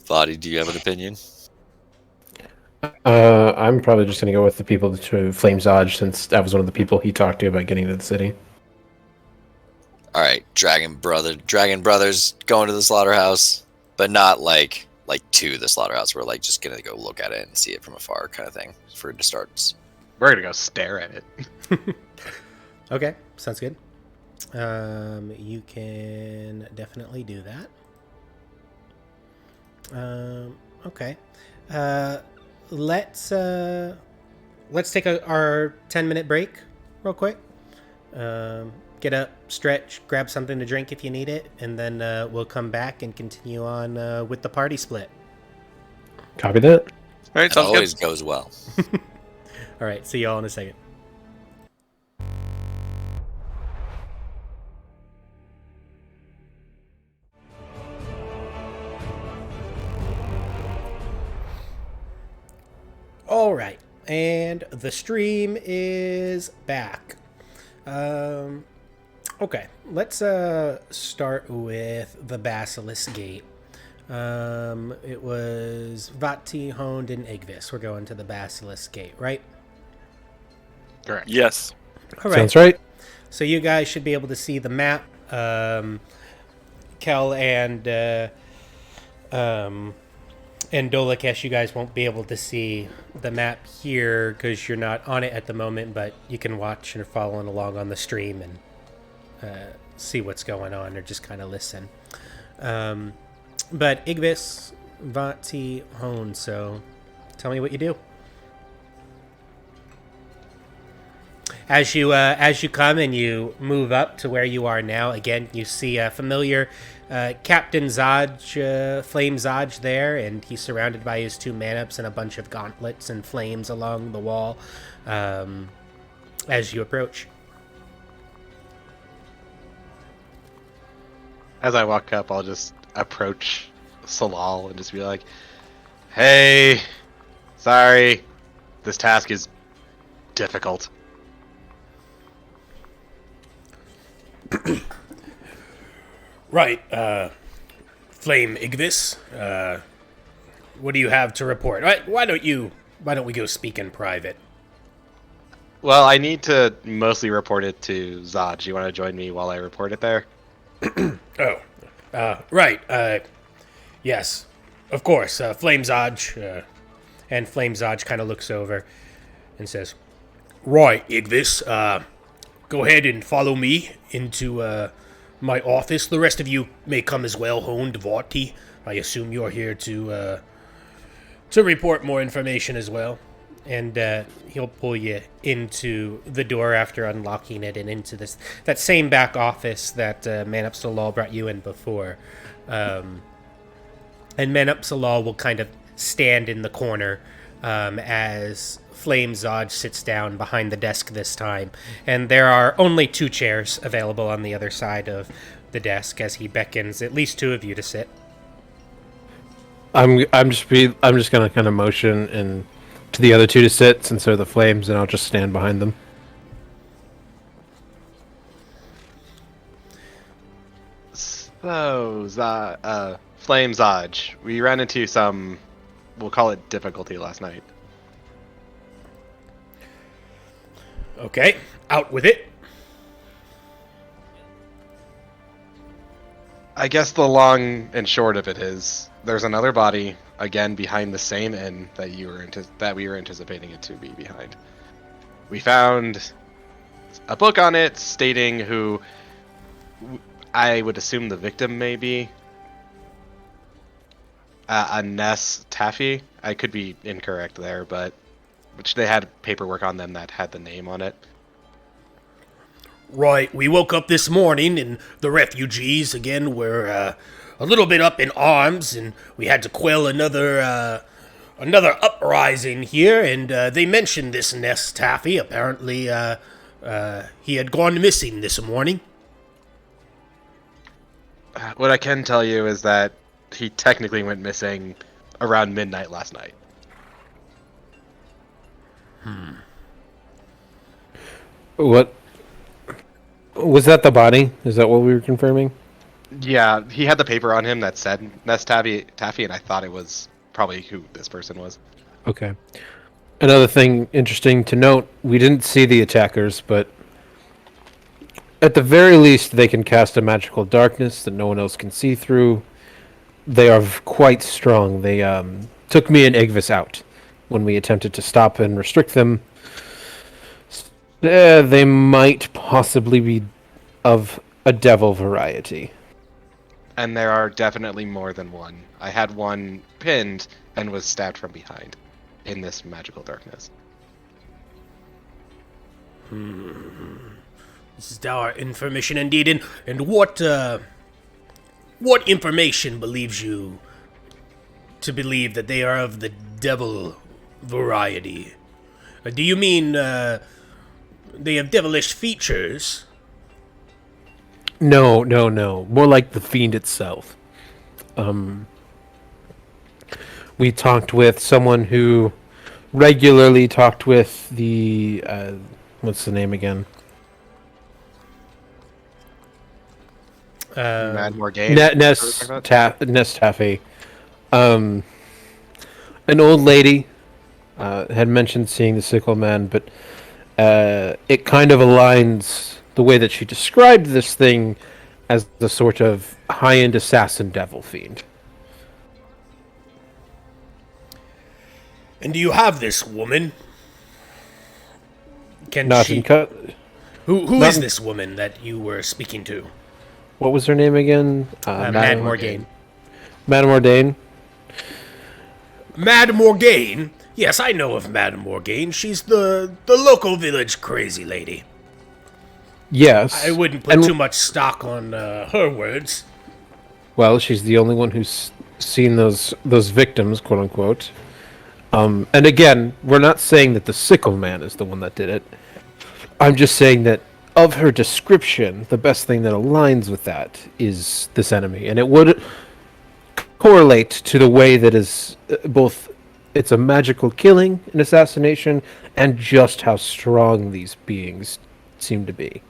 Vladi, do you have an opinion? I'm probably just gonna go with the people to Flame Zodge, since that was one of the people he talked to about getting to the city. All right, Dragon Brothers going to the slaughterhouse, but not like to the slaughterhouse. We're like just gonna go look at it and see it from afar, kind of thing, for it to start. We're gonna go stare at it. Okay, sounds good. You can definitely do that. Okay. Let's take our 10-minute break real quick. Get up, stretch, grab something to drink if you need it, and then we'll come back and continue on with the party split. Copy that. All right, It sounds always good. goes well. All right, see y'all in a second. All right, and the stream is back. Okay, let's start with the Basilisk Gate. It was Vati, Honed, and Igvis. We're going to the Basilisk Gate, right? Correct. Yes. All right. Sounds right. So you guys should be able to see the map. Kel and Dolakesh, you guys won't be able to see the map here because you're not on it at the moment, but you can watch and following along on the stream and see what's going on or just kind of listen. But Igvis, Vati, Hone, so tell me what you do. As you come and you move up to where you are now, again, you see a familiar Captain Zodge, Flame Zodge there, and he's surrounded by his 2 man-ups and a bunch of gauntlets and flames along the wall as you approach. As I walk up, I'll just approach Salal and just be like, "Hey, sorry, this task is difficult." Right, Flame Igvis, what do you have to report? Why don't we go speak in private? Well, I need to mostly report it to Zaj. You want to join me while I report it there? Right, yes, of course, Flame Zodge, and Flame Zodge kind of looks over and says, "Right, Igvis, go ahead and follow me into, my office. The rest of you may come as well, Hone, Dvorti. I assume you're here to report more information as well." And he'll pull you into the door after unlocking it and into that same back office that Manup Salal brought you in before. And Manup Salal will kind of stand in the corner as Flame Zodge sits down behind the desk this time. And there are only 2 chairs available on the other side of the desk as he beckons at least 2 of you to sit. I'm just gonna kind of motion and to the other 2 to sit, since they're the flames, and I'll just stand behind them. So, Flame Zodge, we ran into some, we'll call it difficulty last night. Okay, out with it. I guess the long and short of it is, there's another body, again, behind the same inn that we were anticipating it to be behind. We found a book on it stating who I would assume the victim may be. A Ness Taffy. I could be incorrect there, but which they had paperwork on them that had the name on it. Right, we woke up this morning and the refugees again were a little bit up in arms, and we had to quell another uprising here. And they mentioned this Ness Taffy. Apparently, he had gone missing this morning. What I can tell you is that he technically went missing around midnight last night. What was that? The body? Is that what we were confirming? Yeah, he had the paper on him that said Ness Taffy, and I thought it was probably who this person was. Okay. Another thing interesting to note: we didn't see the attackers, but at the very least, they can cast a magical darkness that no one else can see through. They are quite strong. They took me and Igvis out when we attempted to stop and restrict them. They might possibly be of a devil variety. And there are definitely more than one. I had one pinned and was stabbed from behind in this magical darkness. This is our information indeed. And what information believes you to believe that they are of the devil variety? Do you mean they have devilish features? No. More like the fiend itself. We talked with someone who regularly talked with the what's the name again? Mad Morgane? Nest Taffy. An old lady had mentioned seeing the sickle man, but it kind of aligns the way that she described this thing as the sort of high-end assassin devil fiend. And do you have this woman? Can Not she? in cut. Who not is in- this woman that you were speaking to? What was her name again? Mad Morgane. Madame Ordain. Mad Morgane? Yes, I know of Mad Morgane. She's the local village crazy lady. Yes. I wouldn't put And- too much stock on her words. Well, she's the only one who's seen those victims, quote unquote. And again, we're not saying that the sickle man is the one that did it. I'm just saying that of her description, the best thing that aligns with that is this enemy, and it would correlate to the way that is both it's a magical killing, an assassination, and just how strong these beings seem to be.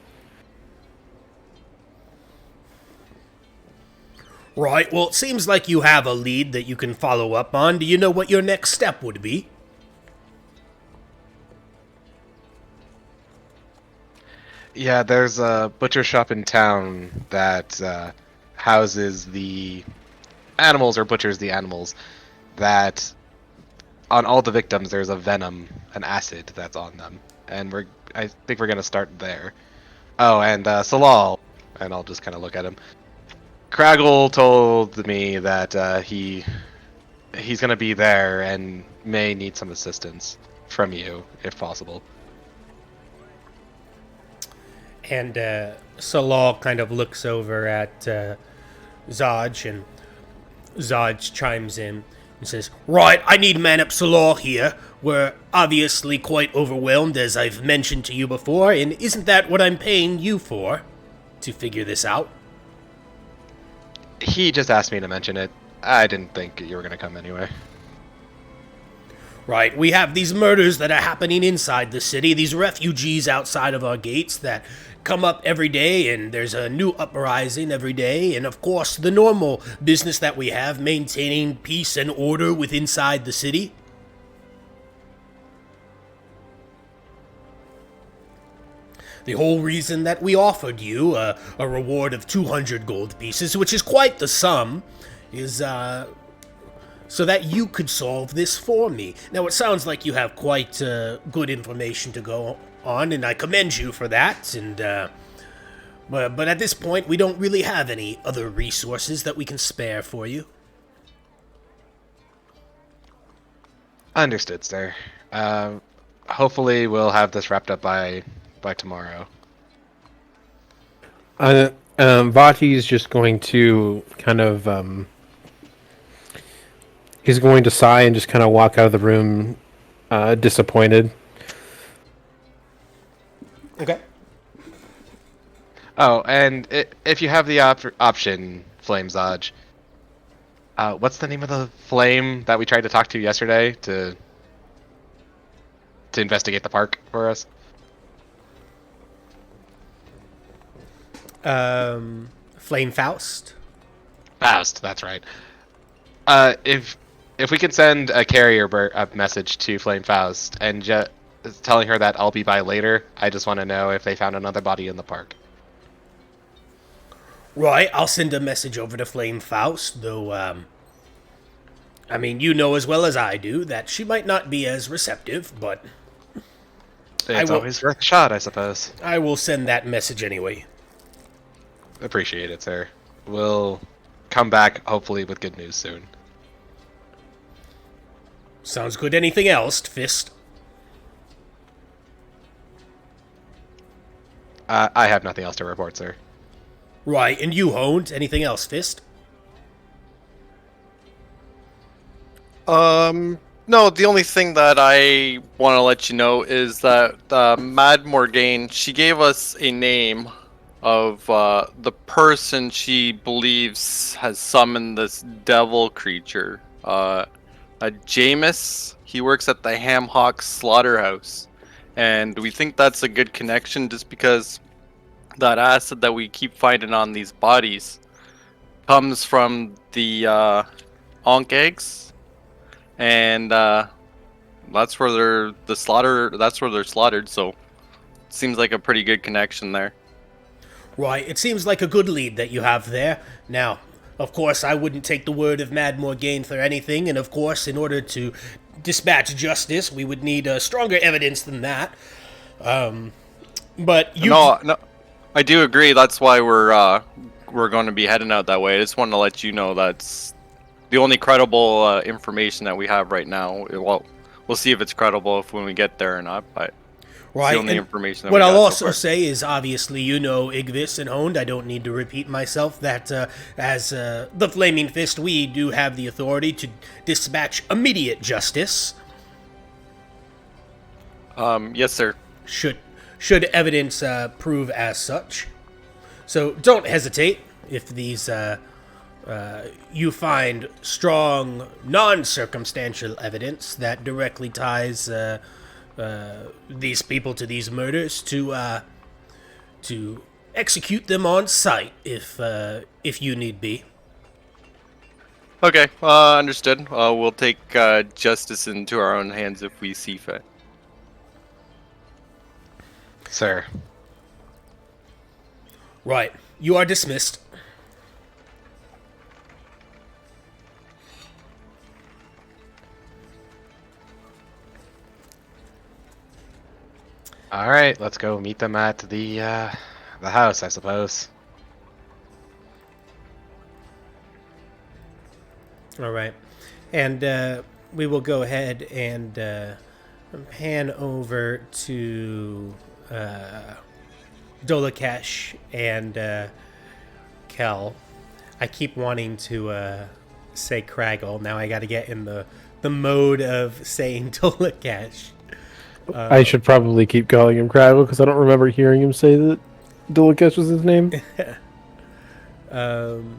Right, well, it seems like you have a lead that you can follow up on. Do you know what your next step would be? Yeah, there's a butcher shop in town that houses the animals or butchers the animals. That on all the victims there's a venom, an acid that's on them, and I think we're gonna start there. Oh, and Salal, and I'll just kind of look at him. Craggle told me that he's gonna be there and may need some assistance from you if possible. And Salal kind of looks over at Zodge, and Zodge chimes in and says, "Right, I need man up Salal here. We're obviously quite overwhelmed, as I've mentioned to you before, and isn't that what I'm paying you for? To figure this out?" He just asked me to mention it. I didn't think you were gonna come anyway. Right, we have these murders that are happening inside the city, these refugees outside of our gates that come up every day, and there's a new uprising every day, and of course, the normal business that we have, maintaining peace and order within inside the city. The whole reason that we offered you a reward of 200 gold pieces, which is quite the sum, is so that you could solve this for me. Now, it sounds like you have quite good information to go on, and I commend you for that. And but at this point, we don't really have any other resources that we can spare for you. Understood, sir. Hopefully, we'll have this wrapped up by tomorrow. Vati's just going to kind of he's going to sigh and just kind of walk out of the room, disappointed. Okay. Oh, and if you have the option, Flame Zodge, what's the name of the flame that we tried to talk to yesterday to investigate the park for us? Flame Faust. Faust, that's right. If we could send a carrier message to Flame Faust and just telling her that I'll be by later, I just want to know if they found another body in the park. Right, I'll send a message over to Flame Faust, though, I mean, you know as well as I do that she might not be as receptive, but It's always worth a shot, I suppose. I will send that message anyway. Appreciate it, sir. We'll come back, hopefully, with good news soon. Sounds good. Anything else, Fist? I have nothing else to report, sir. Right, and you, Honed. Anything else, Fist? No, the only thing that I want to let you know is that Mad Morgaine, she gave us a name of the person she believes has summoned this devil creature. Jameis, he works at the Ham Hock Slaughterhouse. And we think that's a good connection just because that acid that we keep finding on these bodies comes from the Ankh eggs. And that's where they're slaughtered, so it seems like a pretty good connection there. Right, it seems like a good lead that you have there. Now, of course, I wouldn't take the word of Mad Morgaine for anything, and of course, in order to dispatch justice, we would need stronger evidence than that. But you... No, I do agree. That's why we're going to be heading out that way. I just wanted to let you know that's the only credible information that we have right now. Well, we'll see if it's credible when we get there or not, but it's the only information that what we got I'll also so far. say is, obviously, you know Igvis and Honed. I don't need to repeat myself that as the Flaming Fist, we do have the authority to dispatch immediate justice. Yes, sir. Should evidence prove as such. So don't hesitate if these you find strong non-circumstantial evidence that directly ties these people to these murders to execute them on sight if you need be. Okay, understood. We'll take justice into our own hands if we see fit. Sir. Right, you are dismissed. All right, let's go meet them at the house, I suppose. All right, and we will go ahead and pan over to Dolakesh and Kel. I keep wanting to say Craggle. Now I got to get in the mode of saying Dolakesh. I should probably keep calling him Craggle because I don't remember hearing him say that Dolakesh was his name. Okay.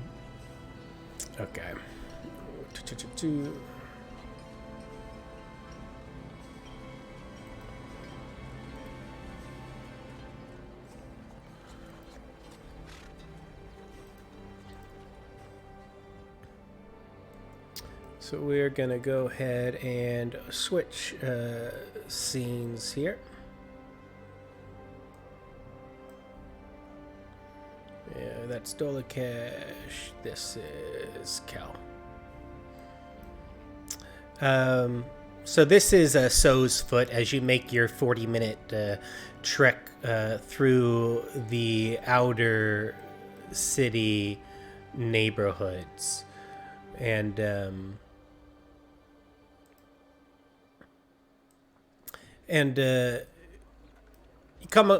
So we're gonna go ahead and switch scenes here. Yeah, that's Dolakesh. This is Cal. So this is So's Foot as you make your 40-minute trek through the outer city neighborhoods. And you come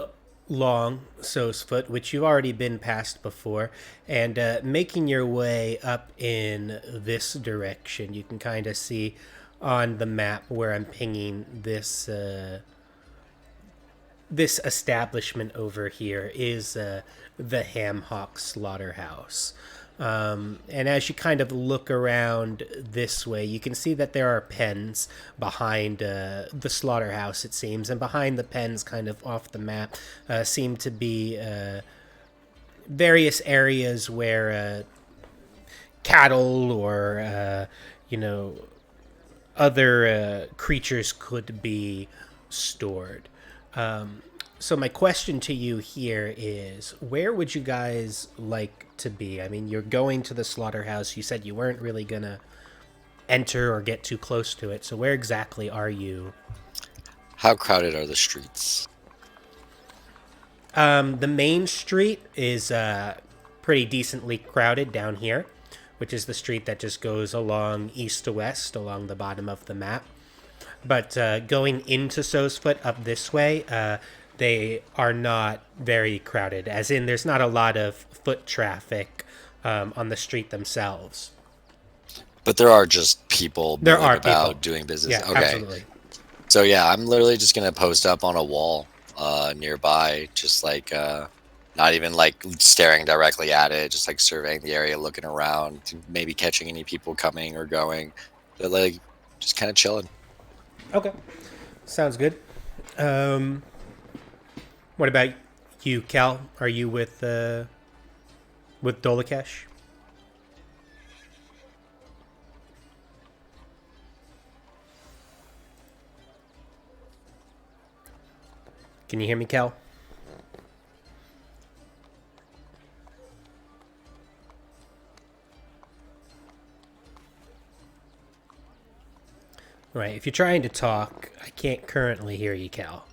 along So's Foot, which you've already been past before, and making your way up in this direction. You can kind of see on the map where I'm pinging this this establishment over here is the Ham Hock Slaughterhouse. And as you kind of look around this way, you can see that there are pens behind the slaughterhouse, it seems. And behind the pens, kind of off the map, seem to be various areas where cattle or, other creatures could be stored. So my question to you here is, where would you guys like to be? I mean, you're going to the slaughterhouse. You said you weren't really going to enter or get too close to it. So where exactly are you? How crowded are the streets? The main street is pretty decently crowded down here, which is the street that just goes along east to west along the bottom of the map. But going into So's Foot up this way, they are not very crowded, as in there's not a lot of foot traffic on the street themselves. But there are just people There are about people doing business. Yeah, Okay. absolutely. So yeah, I'm literally just gonna post up on a wall nearby, just like not even like staring directly at it, just like surveying the area, looking around, maybe catching any people coming or going, but like just kind of chilling. Okay, sounds good. What about you, Cal? Are you with Dolakesh? Can you hear me, Cal? Right, if you're trying to talk, I can't currently hear you, Cal.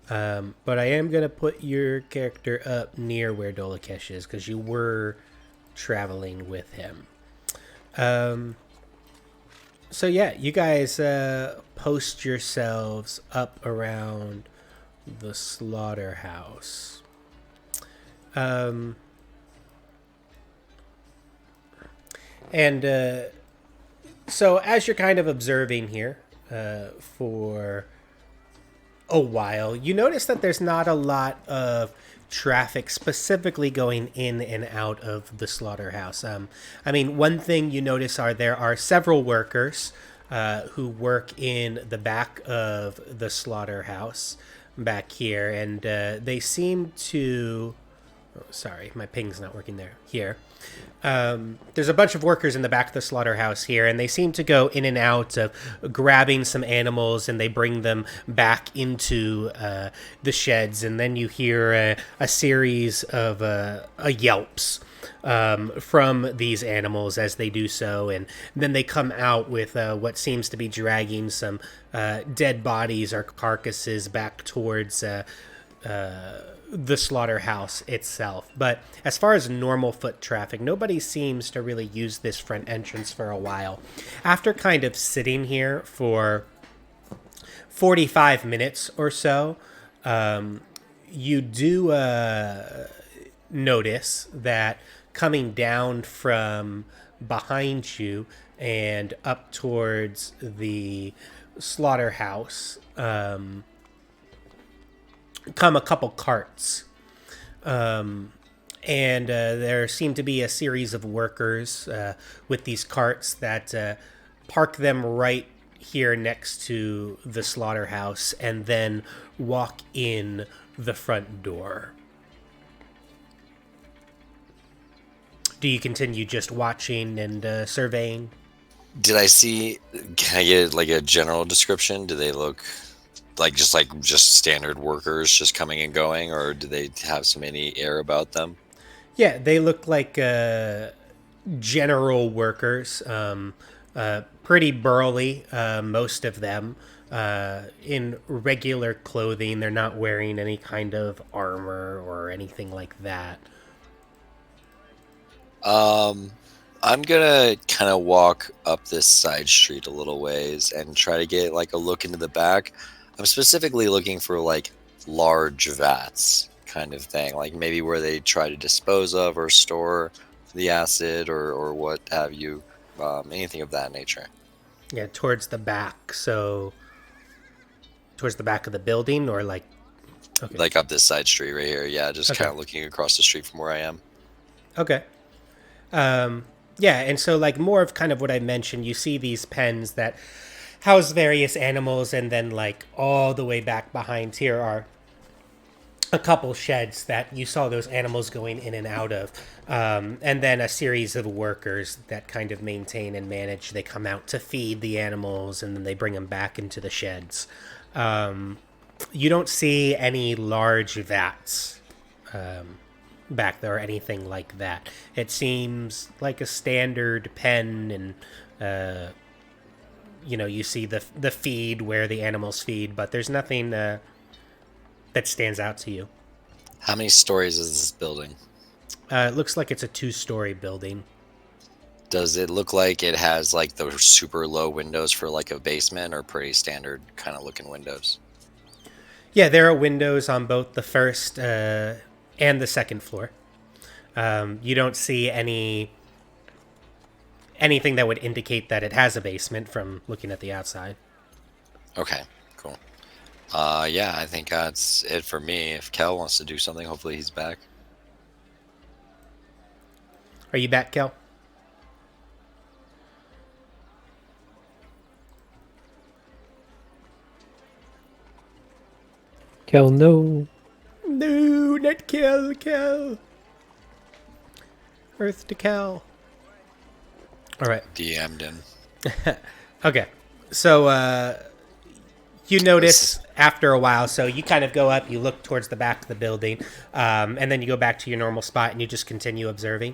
But I am going to put your character up near where Dolakesh is, because you were traveling with him. So yeah, you guys post yourselves up around the slaughterhouse. So as you're kind of observing here for a while, you notice that there's not a lot of traffic specifically going in and out of the slaughterhouse. I mean, one thing you notice there are several workers who work in the back of the slaughterhouse back here, and they seem to... Oh, sorry, my ping's not working there. Here. There's a bunch of workers in the back of the slaughterhouse here, and they seem to go in and out of grabbing some animals, and they bring them back into the sheds, and then you hear a series of yelps from these animals as they do so, and then they come out with what seems to be dragging some dead bodies or carcasses back towards the slaughterhouse itself. But as far as normal foot traffic, nobody seems to really use this front entrance for a while. After kind of sitting here for 45 minutes or so, you do notice that coming down from behind you and up towards the slaughterhouse come a couple carts. And there seem to be a series of workers with these carts that park them right here next to the slaughterhouse and then walk in the front door. Do you continue just watching and surveying? Did I see? Can I get like a general description? Do they look like just standard workers just coming and going, or do they have some any air about them? Yeah, they look like general workers, pretty burly, most of them, in regular clothing. They're not wearing any kind of armor or anything like that. I'm gonna kind of walk up this side street a little ways and try to get like a look into the back. I'm specifically looking for like large vats kind of thing, like maybe where they try to dispose of or store the acid or what have you, anything of that nature. Yeah, towards the back. So, towards the back of the building, or like, okay, Like up this side street right here. Yeah, just Okay. kind of looking across the street from where I am. okay. Yeah, and so like more of kind of what I mentioned, you see these pens that house various animals, and then like all the way back behind here are a couple sheds that you saw those animals going in and out of, and then a series of workers that kind of maintain and manage. They come out to feed the animals, and then they bring them back into the sheds. You don't see any large vats back there or anything like that. It seems like a standard pen, and you see the feed where the animals feed, but there's nothing that stands out to you. How many stories is this building? It looks like it's a 2-story building. Does it look like it has like those super low windows for like a basement, or pretty standard kind of looking windows? Yeah, there are windows on both the first and the second floor. You don't see anything that would indicate that it has a basement from looking at the outside. Okay, cool. Yeah, I think that's it for me. If Kel wants to do something, hopefully he's back. Are you back, Kel? Kel, no. No, not Kel, Kel. Earth to Kel. All right. DM'd him. Okay. So you notice after a while, so you kind of go up, you look towards the back of the building, and then you go back to your normal spot and you just continue observing.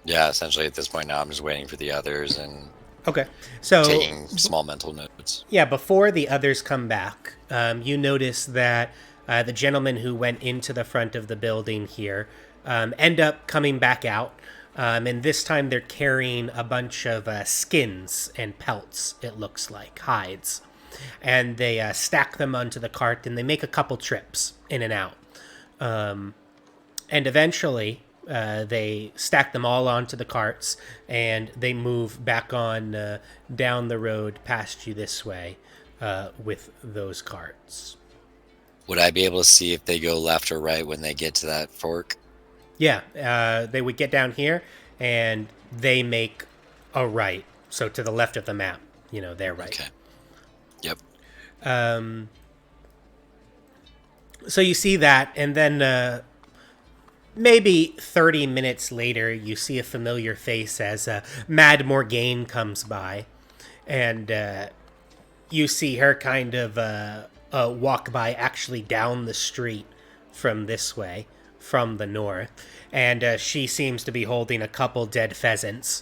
Yeah, essentially at this point now I'm just waiting for the others and Okay. So taking small mental notes. yeah, before the others come back, you notice that the gentleman who went into the front of the building here end up coming back out. And this time they're carrying a bunch of skins and pelts, it looks like, hides. And they stack them onto the cart, and they make a couple trips in and out. And eventually, they stack them all onto the carts, and they move back on down the road past you this way with those carts. Would I be able to see if they go left or right when they get to that fork? Yeah, they would get down here, and they make a right. So to the left of the map, they're right. Okay. Yep. So you see that, and then maybe 30 minutes later, you see a familiar face as Mad Morgane comes by, and you see her kind of walk by actually down the street from this way, from the north, and she seems to be holding a couple dead pheasants,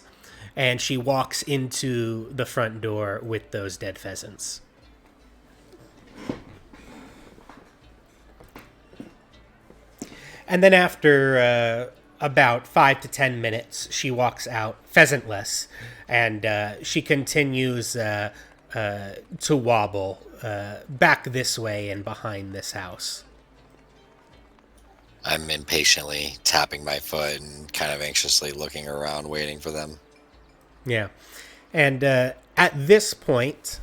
and she walks into the front door with those dead pheasants. And then after about 5 to 10 minutes, she walks out pheasantless, and she continues to wobble back this way and behind this house. I'm impatiently tapping my foot and kind of anxiously looking around, waiting for them. Yeah. And at this point,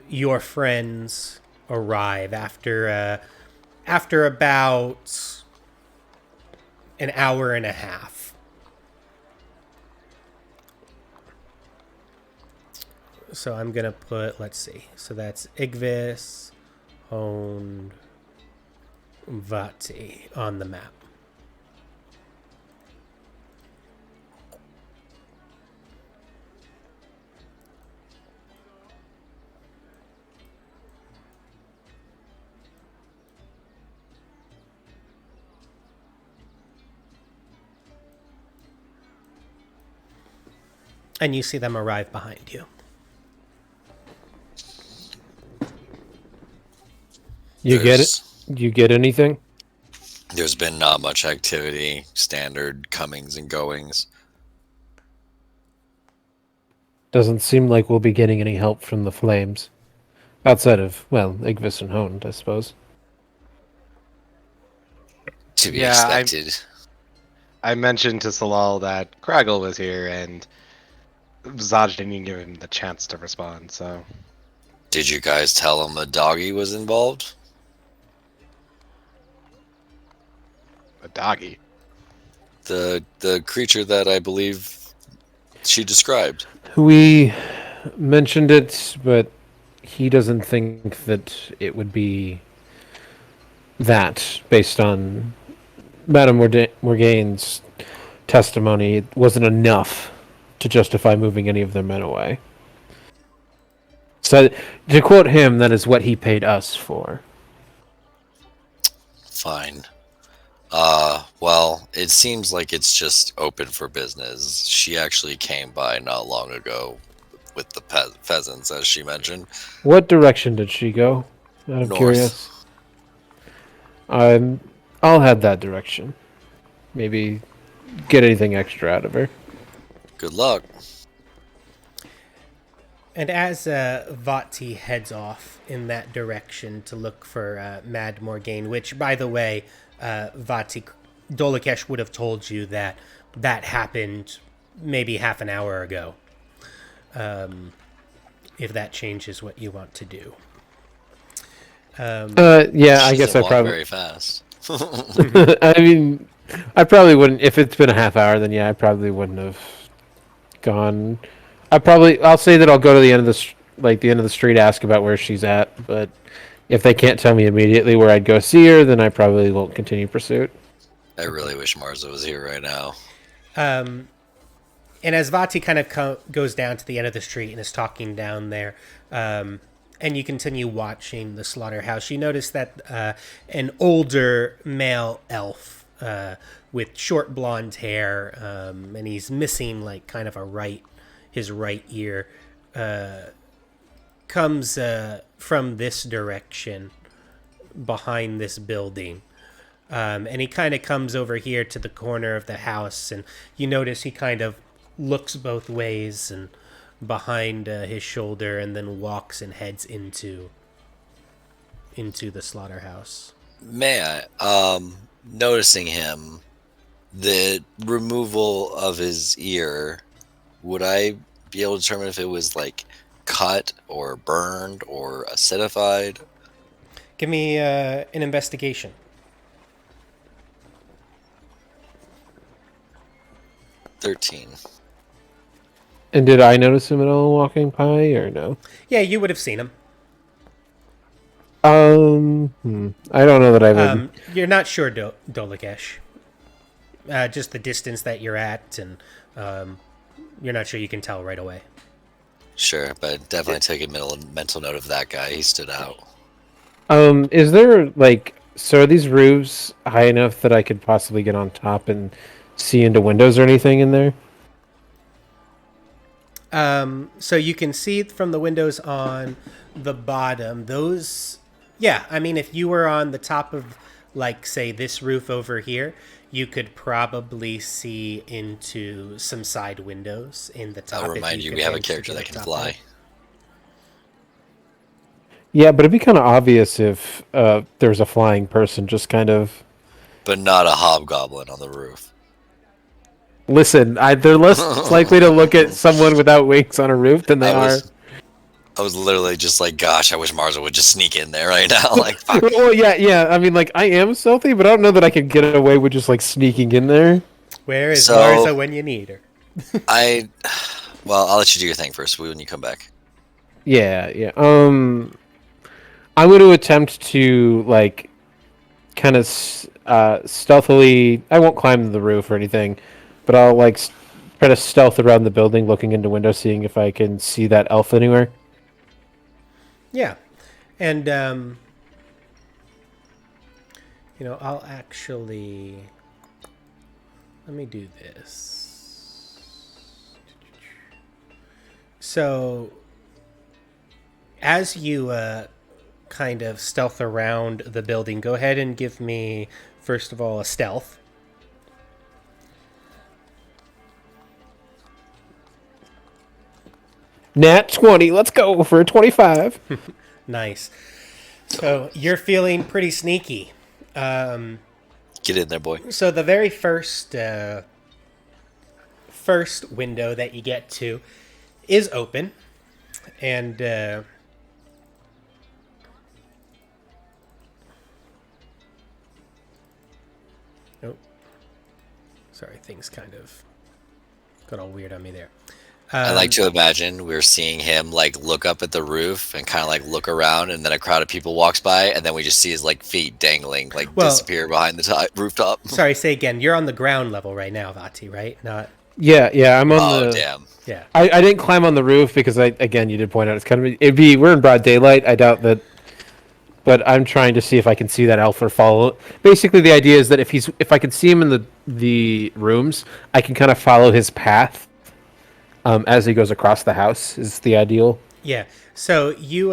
your friends arrive after about an hour and a half. So I'm gonna put, let's see, so that's Igvis, Hone, Vati on the map. and you see them arrive behind you. You get it? There's You get anything? there's been not much activity, standard comings and goings. Doesn't seem like we'll be getting any help from the flames. Outside of, well, Igvis and Hond, I suppose. To be Yeah, expected. I mentioned to Salal that Craggle was here, and Zaj didn't even give him the chance to respond, so. Did you guys tell him a doggy was involved? A doggy. The creature that I believe she described. We mentioned it, but he doesn't think that it would be that based on Madame Morgaine's testimony. It wasn't enough to justify moving any of their men away. So, to quote him, that is what he paid us for. Fine. Well, it seems like it's just open for business. She actually came by not long ago with the pheasants, as she mentioned. What direction did she go? I'm North. curious. I'll head that direction. Maybe get anything extra out of her. Good luck. And as Vati heads off in that direction to look for Mad Morgaine, which, by the way, Vati Dolakesh would have told you that happened maybe half an hour ago. If that changes what you want to do. Yeah, I She guess doesn't I walk probably. very fast. I mean, I probably wouldn't. If it's been a half hour, then yeah, I probably wouldn't have gone. I'll say that I'll go to the end of the end of the street, ask about where she's at. But if they can't tell me immediately where I'd go see her, then I probably won't continue pursuit. I really wish Marza was here right now. And as Vati kind of goes down to the end of the street and is talking down there, and you continue watching the slaughterhouse, you notice that an older male elf with short blonde hair, and he's missing like kind of his right ear, comes from this direction behind this building. And he kind of comes over here to the corner of the house, and you notice he kind of looks both ways and behind his shoulder, and then walks and heads into the slaughterhouse. May I? Noticing him, the removal of his ear, would I be able to determine if it was like cut or burned or acidified? Give me an investigation. 13. And did I notice him at all walking by, or no? Yeah, you would have seen him. I don't know that I would. You're not sure, Dolakesh. Just the distance that you're at, and you're not sure you can tell right away. Sure, but definitely take a mental note of that guy. He stood out. Is there so are these roofs high enough that I could possibly get on top and see into windows or anything in there? So you can see from the windows on the bottom, those, yeah, I mean, if you were on the top of, like, say, this roof over here, you could probably see into some side windows in the top. I'll remind you, we have a character that can fly. Yeah, but it'd be kind of obvious if there was a flying person just kind of... But not a hobgoblin on the roof. Listen, they're less likely to look at someone without wings on a roof than they are... I was literally just like, gosh, I wish Marza would just sneak in there right now. Like, fuck. Well, yeah. I mean, like, I am stealthy, but I don't know that I could get away with just, like, sneaking in there. Where is Marza when you need her? Well, I'll let you do your thing first when you come back. Yeah. I'm going to attempt to, like, kind of stealthily... I won't climb the roof or anything, but I'll, like, try to stealth around the building, looking into windows, seeing if I can see that elf anywhere. Yeah. And, I'll actually... Let me do this. So, as you kind of stealth around the building, go ahead and give me, first of all, a stealth. Nat 20. Let's go for a 25. Nice. So, you're feeling pretty sneaky. Get in there, boy. So, the very first window that you get to is open, and oh, sorry, things kind of got all weird on me there. I like to imagine we're seeing him like look up at the roof and kind of like look around, and then a crowd of people walks by, and then we just see his like feet dangling, like Well- disappear behind the rooftop. Sorry, say again. You're on the ground level right now, Vati, right? Not. Yeah, I'm on Oh the. damn! Yeah. I didn't climb on the roof because again, you did point out it's kind of we're in broad daylight. I doubt that, but I'm trying to see if I can see that elf or follow. Basically, the idea is that if I can see him in the rooms, I can kind of follow his path as he goes across the house. Is the ideal. Yeah. So you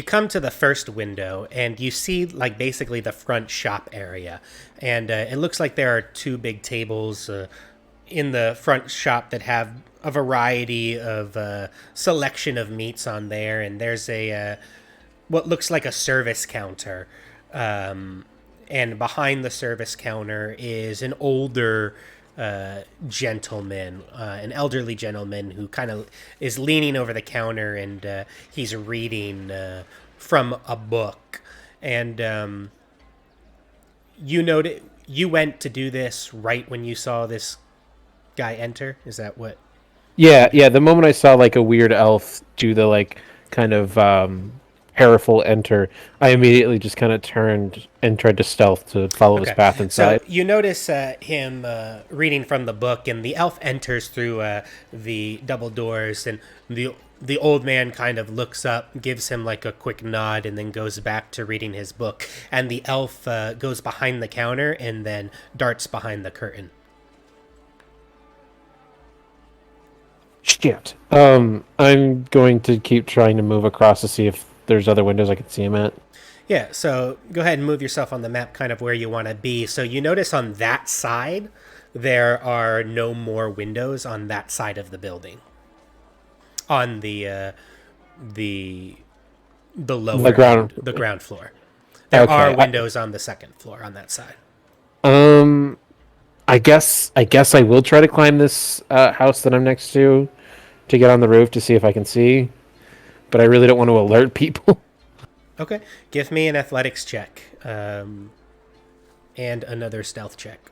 come to the first window and you see like basically the front shop area, and it looks like there are two big tables in the front shop that have a variety of selection of meats on there, and there's a what looks like a service counter, and behind the service counter is an older gentleman, an elderly gentleman who kind of is leaning over the counter, and he's reading from a book. And you went to do this right when you saw this guy enter. Is that what? Yeah. The moment I saw like a weird elf do the like kind of Hariful enter, I immediately just kind of turned and tried to stealth to follow his path inside. So you notice him reading from the book, and the elf enters through the double doors, and the old man kind of looks up, gives him like a quick nod, and then goes back to reading his book. And the elf goes behind the counter and then darts behind the curtain. Shit. I'm going to keep trying to move across to see if there's other windows I can see him at. Yeah, so go ahead and move yourself on the map kind of where you want to be. So you notice on that side, there are no more windows on that side of the building. On the lower the ground floor. There are windows on the second floor on that side. I guess I will try to climb this house that I'm next to get on the roof to see if I can see. But I really don't want to alert people. Okay, give me an athletics check, and another stealth check.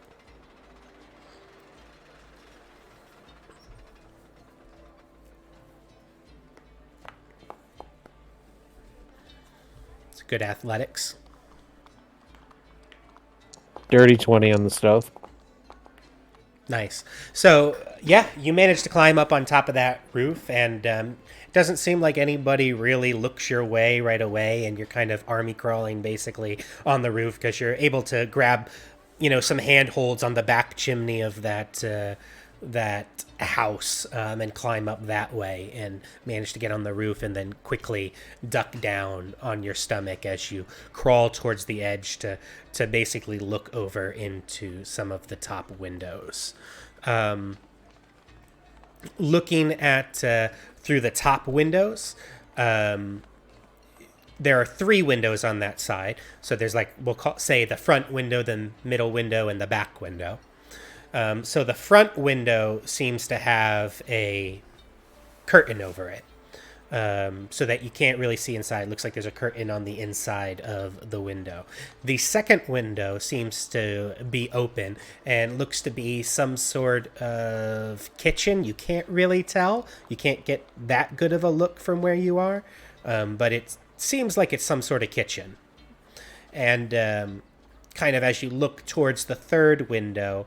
It's good athletics. Dirty 20 on the stealth. Nice. So, yeah, you managed to climb up on top of that roof, and it doesn't seem like anybody really looks your way right away, and you're kind of army crawling basically on the roof because you're able to grab, some handholds on the back chimney of that house and climb up that way and manage to get on the roof and then quickly duck down on your stomach as you crawl towards the edge to basically look over into some of the top windows. Looking at through the top windows, there are 3 windows on that side. So there's say the front window, the middle window, and the back window. So the front window seems to have a curtain over it, so that you can't really see inside. It looks like there's a curtain on the inside of the window. The second window seems to be open and looks to be some sort of kitchen. You can't really tell. You can't get that good of a look from where you are, but it seems like it's some sort of kitchen. And kind of as you look towards the third window,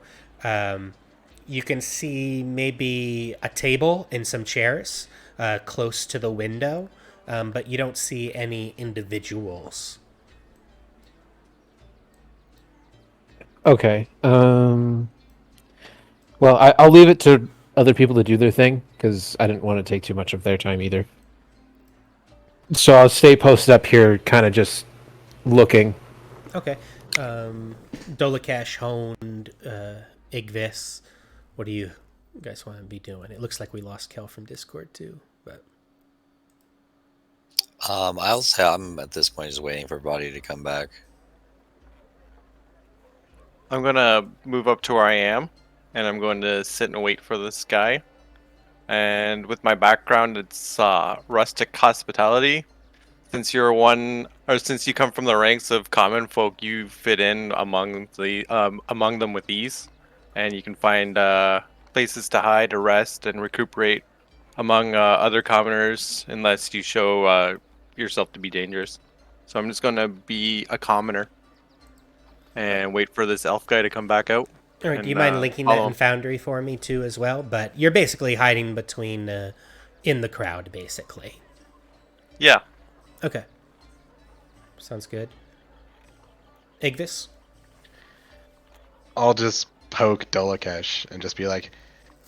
you can see maybe a table and some chairs close to the window, but you don't see any individuals. Okay. Well, I'll leave it to other people to do their thing because I didn't want to take too much of their time either. So I'll stay posted up here, kind of just looking. Okay. Dolakesh, Honed, Igvis. What do you guys want to be doing? It looks like we lost Kel from Discord too, but I'll say I'm at this point just waiting for Body to come back. I'm gonna move up to where I am, and I'm going to sit and wait for this guy. And with my background, it's rustic hospitality. Since you're one, or since you come from the ranks of common folk, you fit in among them with ease, and you can find places to hide, or rest, and recuperate among other commoners, unless you show yourself to be dangerous. So I'm just gonna be a commoner and wait for this elf guy to come back out. all right. Do you and, mind linking that follow in him. Foundry for me too as well? But you're basically hiding between in the crowd, basically. Yeah. Okay. Sounds good. Igvis? I'll just poke Dolakesh and just be like,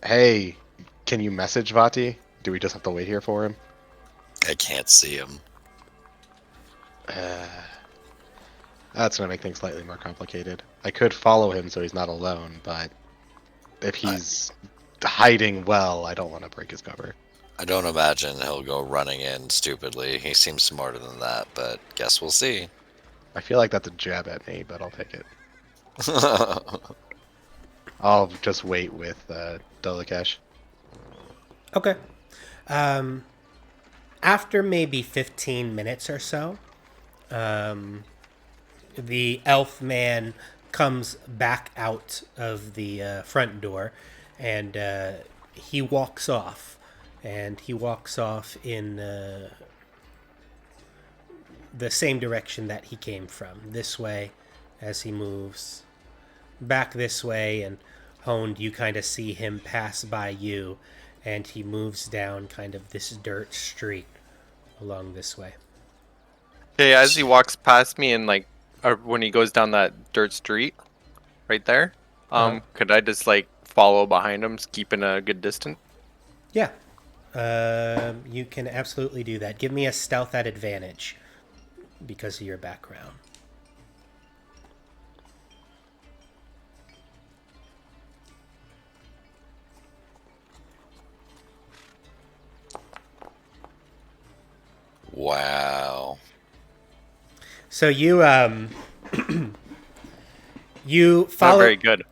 "Hey, can you message Vati? Do we just have to wait here for him?" I can't see him. That's gonna make things slightly more complicated. I could follow him so he's not alone, but if he's hiding well, I don't want to break his cover. I don't imagine he'll go running in stupidly. He seems smarter than that, but guess we'll see. I feel like that's a jab at me, but I'll take it. I'll just wait with Dolakesh. Okay. After maybe 15 minutes or so, the elf man comes back out of the front door, and he walks off. And he walks off in the same direction that he came from, this way, as he moves back this way. And Honed, you kind of see him pass by you, and he moves down kind of this dirt street along this way. Okay, as he walks past me and or when he goes down that dirt street, right there, could I just follow behind him, just keeping a good distance? Yeah. You can absolutely do that. Give me a stealth at advantage because of your background. Wow. So you you Not follow very good.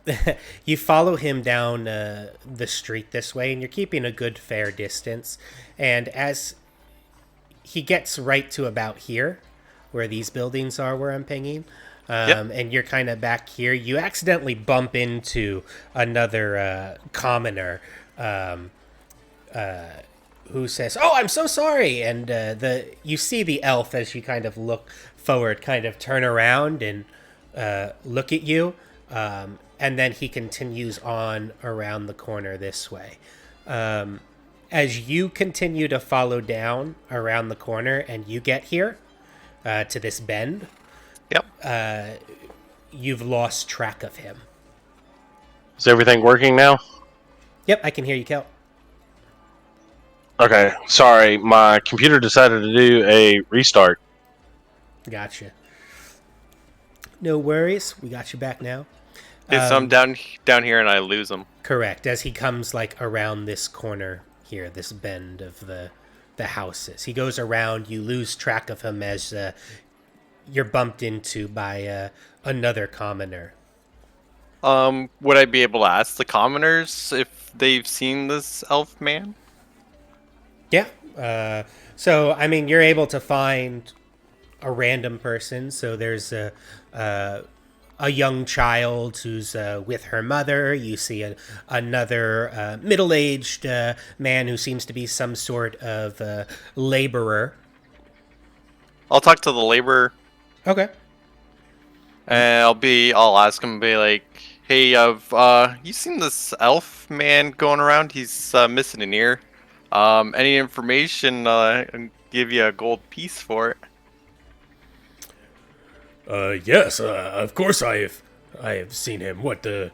you follow him down the street this way, and you're keeping a good fair distance. And as he gets right to about here, where these buildings are, where I'm pinging, Yep. and you're kind of back here, you accidentally bump into another commoner who says, "Oh, I'm so sorry." And you see the elf, as you kind of look forward, kind of turn around and look at you, and then he continues on around the corner this way. As you continue to follow down around the corner and you get here to this bend, Yep. you've lost track of him. Is everything working now? Yep, I can hear you, Kel. Okay, sorry, my computer decided to do a restart. Gotcha. No worries. We got you back now. Okay, so I'm down here and I lose him. Correct. As he comes around this corner here, this bend of the houses, he goes around. You lose track of him as you're bumped into by another commoner. Would I be able to ask the commoners if they've seen this elf man? Yeah. So I mean, you're able to find a random person. So there's a young child who's with her mother. You see another middle-aged man who seems to be some sort of laborer. I'll talk to the laborer Okay. and I'll ask him, be like, "Hey, you seen this elf man going around? He's missing an ear. Any information? I'll give you a gold piece for it." Yes, of course I have seen him. What, the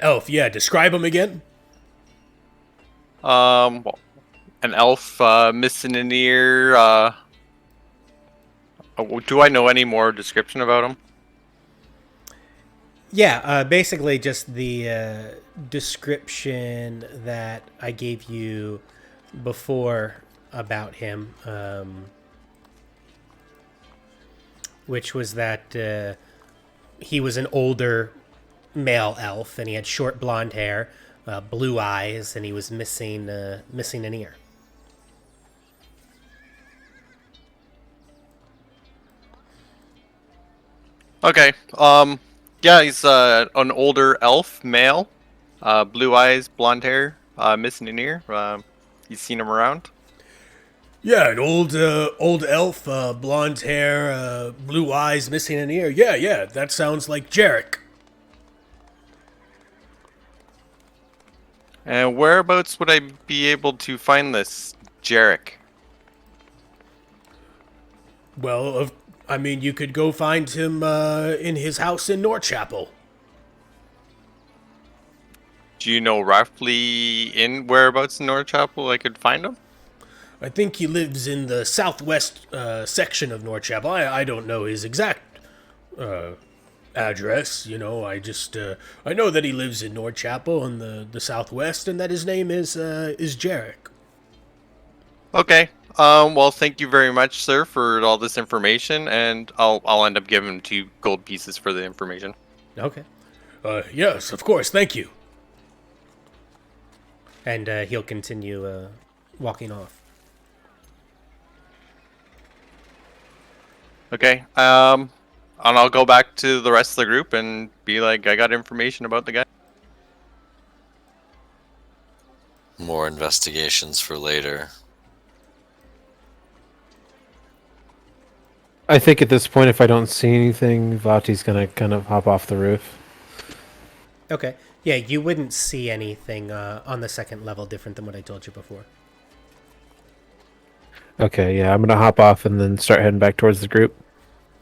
elf? Yeah, describe him again. Well, an elf missing an ear. Do I know any more description about him? Yeah, basically just the description that I gave you before about him, which was that he was an older male elf and he had short blonde hair, blue eyes, and he was missing an ear. Okay. Yeah, he's an older elf male, blue eyes, blonde hair, missing an ear. You seen him around? Yeah, an old elf, blonde hair, blue eyes, missing an ear. Yeah, that sounds like Jarek. And whereabouts would I be able to find this Jarek? Well, I mean, you could go find him in his house in Norchapel. Do you know roughly in whereabouts in Northchapel I could find him? I think he lives in the southwest section of Norchapel. I don't know his exact address. You know, I know that he lives in Norchapel in the southwest, and that his name is Jarek. Okay. Well, thank you very much, sir, for all this information, and I'll end up giving him 2 gold pieces for the information. Okay. Yes, of course. Thank you. And he'll continue walking off. Okay. And I'll go back to the rest of the group and be like, I got information about the guy. More investigations for later. I think at this point, if I don't see anything, Vati's gonna kind of hop off the roof. Okay. Yeah, you wouldn't see anything on the second level different than what I told you before. Okay, yeah, I'm gonna hop off and then start heading back towards the group.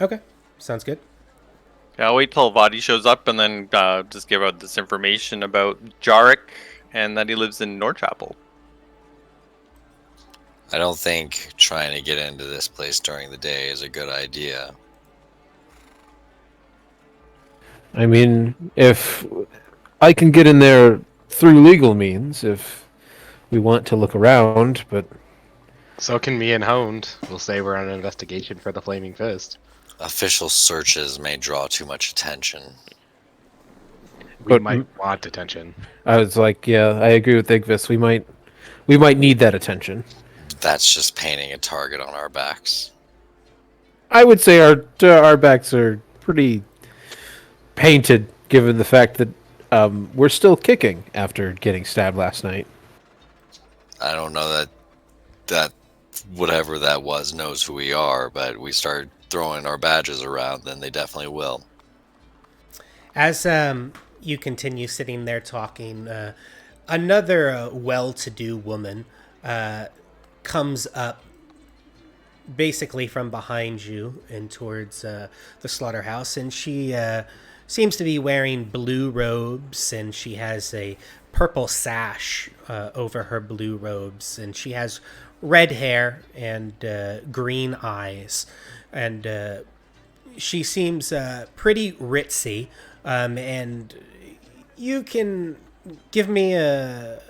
Okay. Sounds good. Yeah, I'll wait till Vadi shows up and then just give out this information about Jarek and that he lives in Northchapel. I don't think trying to get into this place during the day is a good idea. I mean, if I can get in there through legal means, if we want to look around, but So can me and Honed. We'll say we're on an investigation for the Flaming Fist. Official searches may draw too much attention. We But might want attention. I was like, yeah, I agree with Igvis. We might need that attention. That's just painting a target on our backs. I would say our backs are pretty painted, given the fact that we're still kicking after getting stabbed last night. I don't know that whatever that was knows who we are, but we start throwing our badges around, then they definitely will. As you continue sitting there talking, another well-to-do woman comes up basically from behind you and towards the slaughterhouse, and she seems to be wearing blue robes, and she has a purple sash over her blue robes, and she has red hair and green eyes, and she seems pretty ritzy, and you can give me a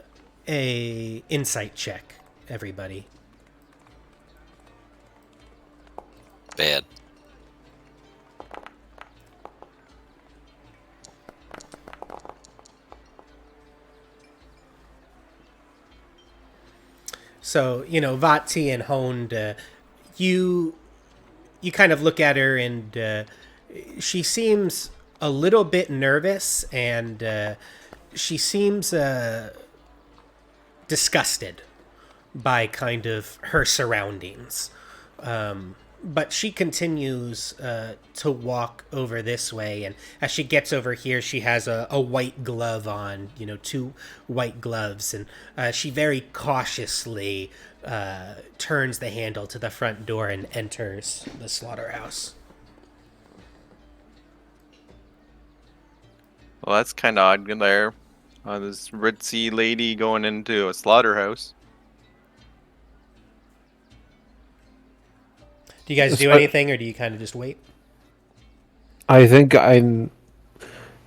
insight check, everybody. Bad. So, Vati and Honed, you kind of look at her, and she seems a little bit nervous, and she seems disgusted by kind of her surroundings. But she continues to walk over this way, and as she gets over here, she has a white glove on, 2 white gloves, and she very cautiously turns the handle to the front door and enters the slaughterhouse. Well, that's kind of odd there. This ritzy lady going into a slaughterhouse. Do you guys do anything, or do you kind of just wait? I think I'm.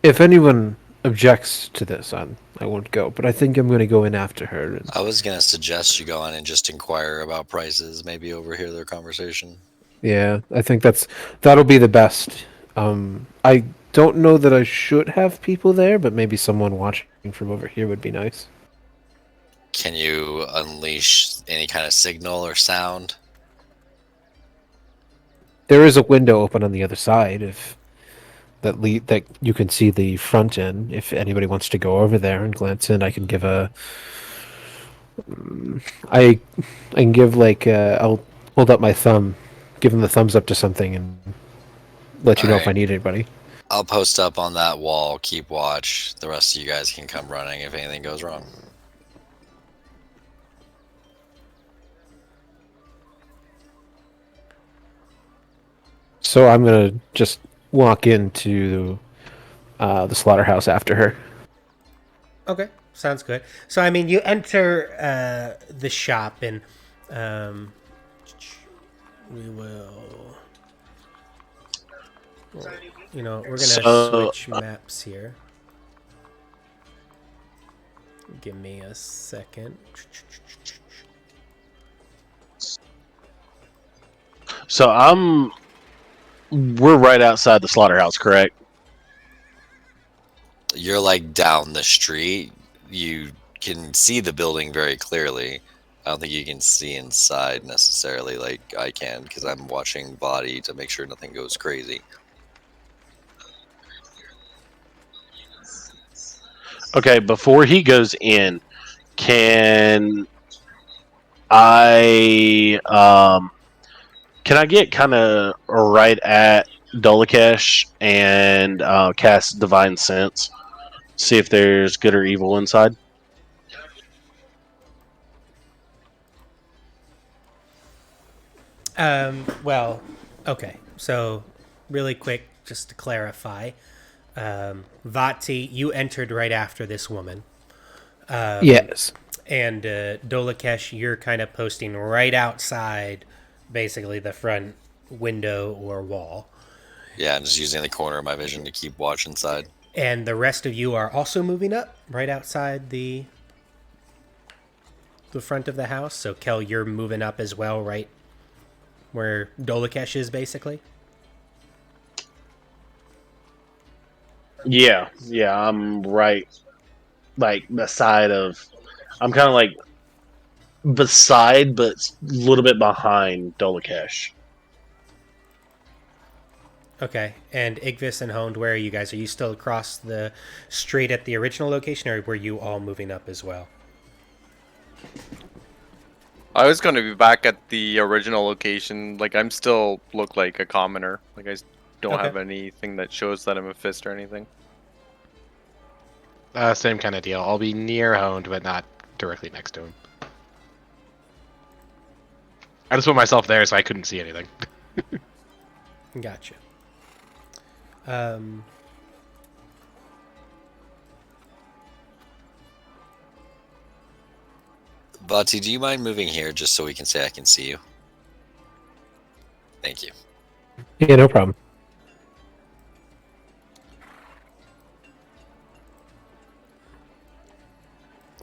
If anyone objects to this, I won't go. But I think I'm going to go in after her. And, I was gonna suggest you go on and just inquire about prices, maybe overhear their conversation. yeah, I think that'll be the best. I don't know that I should have people there, but maybe someone watching from over here would be nice. Can you unleash any kind of signal or sound? There is a window open on the other side. If that you can see the front end. If anybody wants to go over there and glance in, I can give a. I can give I'll hold up my thumb, give them the thumbs up to something, and let you know if I Alright. need anybody. I'll post up on that wall, keep watch. The rest of you guys can come running if anything goes wrong. So I'm gonna just walk into the slaughterhouse after her. Okay, sounds good. So, I mean, you enter the shop, and we will. We're gonna switch maps here. Give me a second. So we're right outside the slaughterhouse, correct? You're like down the street. You can see the building very clearly. I don't think you can see inside necessarily like I can, because I'm watching body to make sure nothing goes crazy. Okay, before he goes in, can I get kind of right at Dolakesh and cast Divine Sense? See if there's good or evil inside. Well, okay. So, really quick, just to clarify, Vati, you entered right after this woman. Yes. And Dolakesh, you're kind of posting right outside, basically the front window or wall. Yeah, I'm just using the corner of my vision to keep watch inside. And the rest of you are also moving up right outside the front of the house. So, Kel, you're moving up as well, right where Dolakesh is, basically. Yeah, I'm right, like the side of. I'm kind of like beside, but a little bit behind Dolakesh. Okay, and Igvis and Honed, where are you guys? Are you still across the street at the original location, or were you all moving up as well? I was going to be back at the original location. Like, I'm still look like a commoner. Like, I don't have anything that shows that I'm a fist or anything. Same kind of deal. I'll be near Honed, but not directly next to him. I just put myself there so I couldn't see anything. Gotcha. Vati, do you mind moving here just so we can say I can see you? Thank you. Yeah, no problem.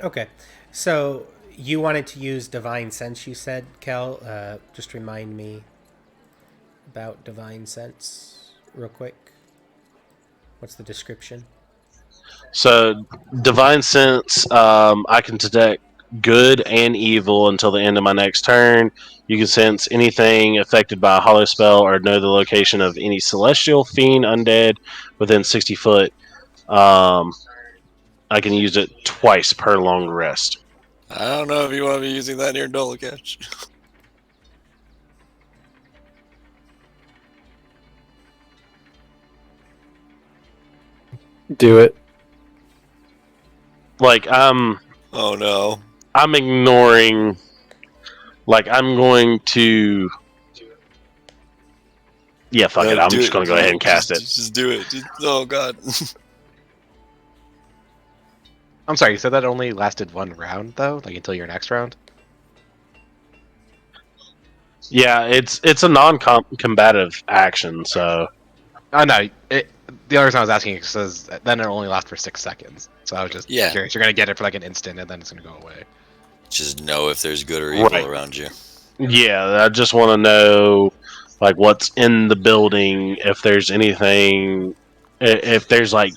Okay, so you wanted to use Divine Sense, you said, Kel. Just remind me about Divine Sense real quick. What's the description? So, Divine Sense, I can detect good and evil until the end of my next turn. You can sense anything affected by a hollow spell or know the location of any celestial, fiend, undead within 60 foot. I can use it twice per long rest. I don't know if you want to be using that near Dolakesh. Do it. Like, Oh no. I'm ignoring. Like, I'm going to. Yeah, fuck it. I'm just going to go ahead and cast it. Just do it. Oh god. I'm sorry, you said that only lasted one round though, like until your next round. Yeah, it's a non-combative action, so Oh no, the other reason I was asking is says then it only lasts for 6 seconds. So I was just Yeah. curious. You're gonna get it for like an instant, and then it's gonna go away. Just know if there's good or evil right. around you. Yeah, I just want to know like what's in the building, if there's anything, if there's like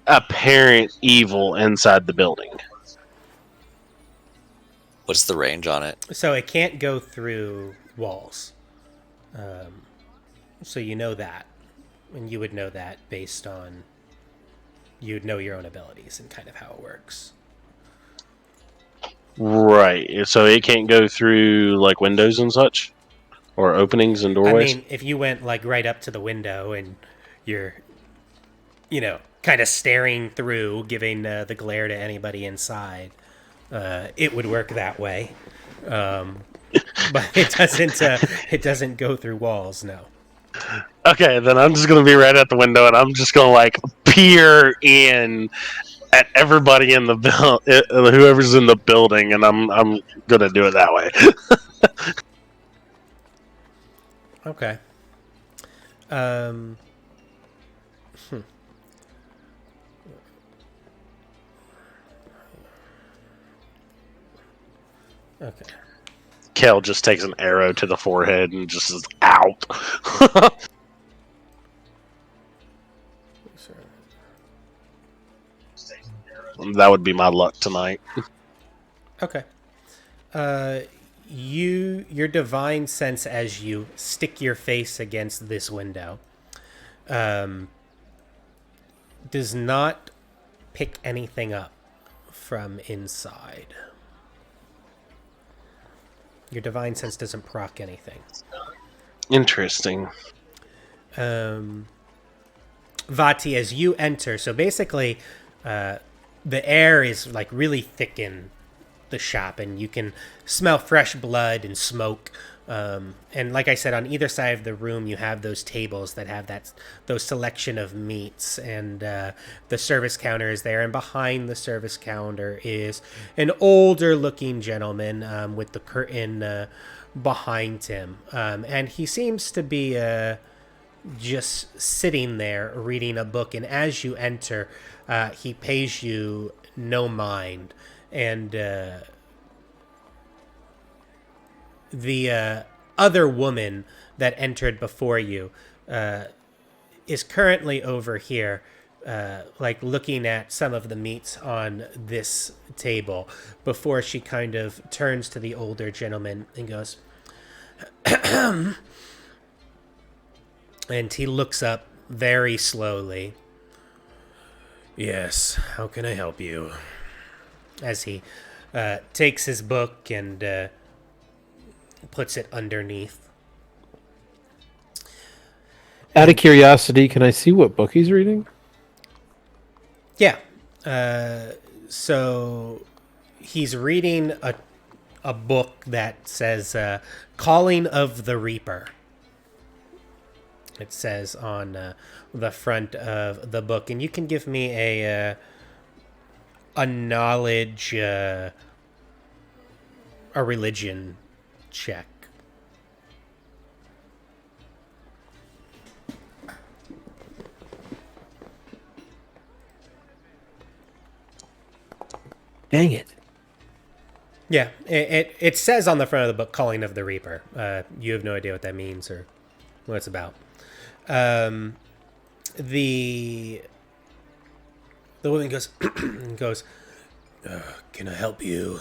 apparent evil inside the building. What's the range on it? So it can't go through walls. So you know that, and you would know that based on you'd know your own abilities and kind of how it works. Right. So it can't go through like windows and such, or openings and I doorways. mean, if you went like right up to the window and you're, kind of staring through, giving the glare to anybody inside, it would work that way. But it doesn't. It doesn't go through walls. No. Okay, then I'm just gonna be right at the window, and I'm just gonna like peer in at everybody in the whoever's in the building, and I'm gonna do it that way. Okay. Hmm. Okay. Kel just takes an arrow to the forehead and just is out. That would be my luck tonight. Okay. Your divine sense as you stick your face against this window, does not pick anything up from inside. Your divine sense doesn't proc anything. Interesting. Vati, as you enter, so basically, the air is like really thick in the shop, and you can smell fresh blood and smoke. And like I said, on either side of the room, you have those tables that have those selection of meats, and the service counter is there. And behind the service counter is an older-looking gentleman with the curtain behind him, and he seems to be just sitting there reading a book. And as you enter, he pays you no mind, and the other woman that entered before you is currently over here, like looking at some of the meats on this table, before she kind of turns to the older gentleman and goes, and he looks up very slowly. Yes, how can I help you? As he takes his book and puts it underneath. Out of curiosity, can I see what book he's reading? Yeah. So he's reading a book that says Calling of the Reaper. It says on the front of the book. And you can give me a knowledge, a religion check. Dang it. Yeah, it says on the front of the book, Calling of the Reaper. You have no idea what that means or what it's about. The woman goes, can I help you?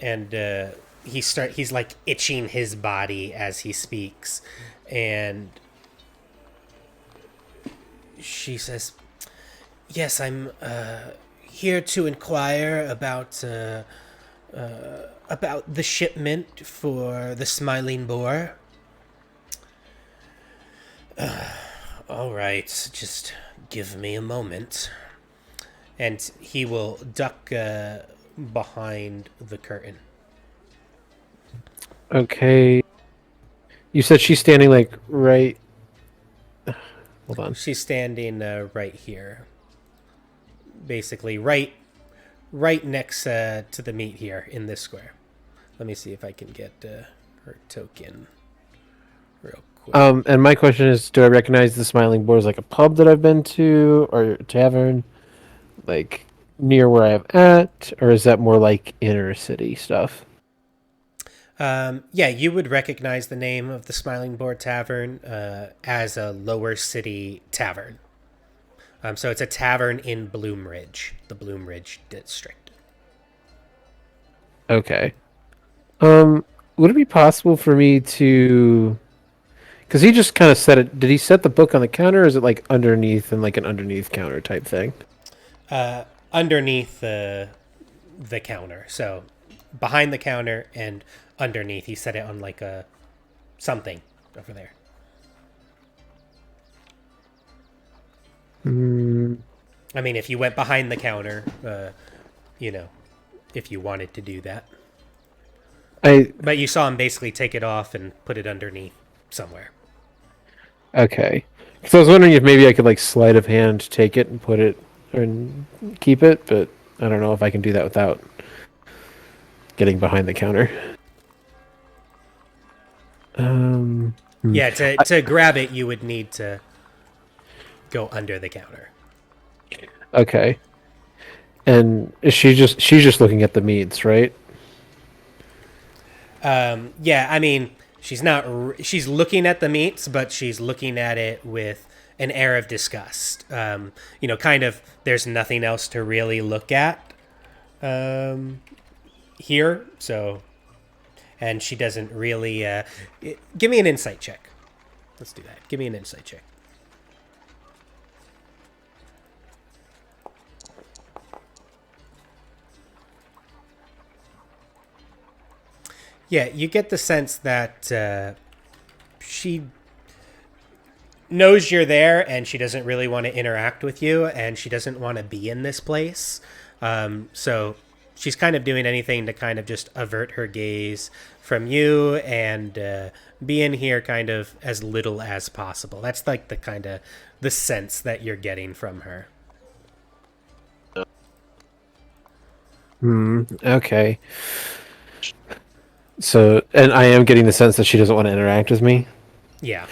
And he's like itching his body as he speaks, and she says, yes, I'm here to inquire about the shipment for the Smiling Boar. All right, just give me a moment. And he will duck behind the curtain. Okay. You said she's standing like right. Hold on. She's standing right here. basically right next to the meat here in this square. Let me see if I can get her token real quick. And my question is, do I recognize the Smiling Boar as like a pub that I've been to or a tavern, like near where I'm at, or is that more like inner city stuff? Yeah, you would recognize the name of the Smiling Boar Tavern as a lower city tavern. So it's a tavern in Bloomridge, the Bloomridge district. Okay. Would it be possible for me to? Because he just kind of set it. Did he set the book on the counter, or is it like underneath and like an underneath counter type thing? Underneath the counter, so behind the counter and underneath, he set it on like a something over there. I mean, if you went behind the counter, if you wanted to do that. But you saw him basically take it off and put it underneath somewhere. Okay. So I was wondering if maybe I could like sleight of hand take it and put it and keep it, but I don't know if I can do that without getting behind the counter. Yeah, to grab it, you would need to go under the counter. Okay. And she's just looking at the meats, right? Yeah, I mean, she's looking at the meats, but she's looking at it with an air of disgust. Kind of, there's nothing else to really look at here. So, and she doesn't really. Give me an insight check. Let's do that. Give me an insight check. Yeah, you get the sense that she knows you're there and she doesn't really want to interact with you and she doesn't want to be in this place. So she's kind of doing anything to kind of just avert her gaze from you and be in here kind of as little as possible. That's like the kind of the sense that you're getting from her. Okay. So, and I am getting the sense that she doesn't want to interact with me. Yeah.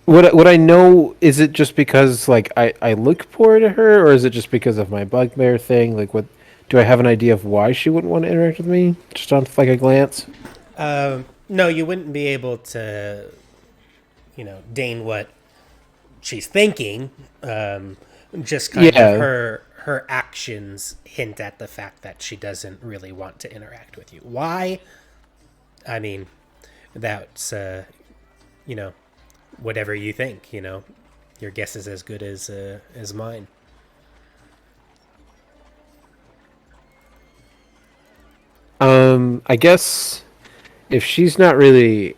Would I know? Is it just because like I look poor to her, or is it just because of my bugbear thing? Like, what do I have an idea of why she wouldn't want to interact with me? Just on like a glance. No, you wouldn't be able to, deign what she's thinking. Just kind of her actions hint at the fact that she doesn't really want to interact with you. Why? I mean, that's whatever you think. Your guess is as good as mine. I guess if she's not really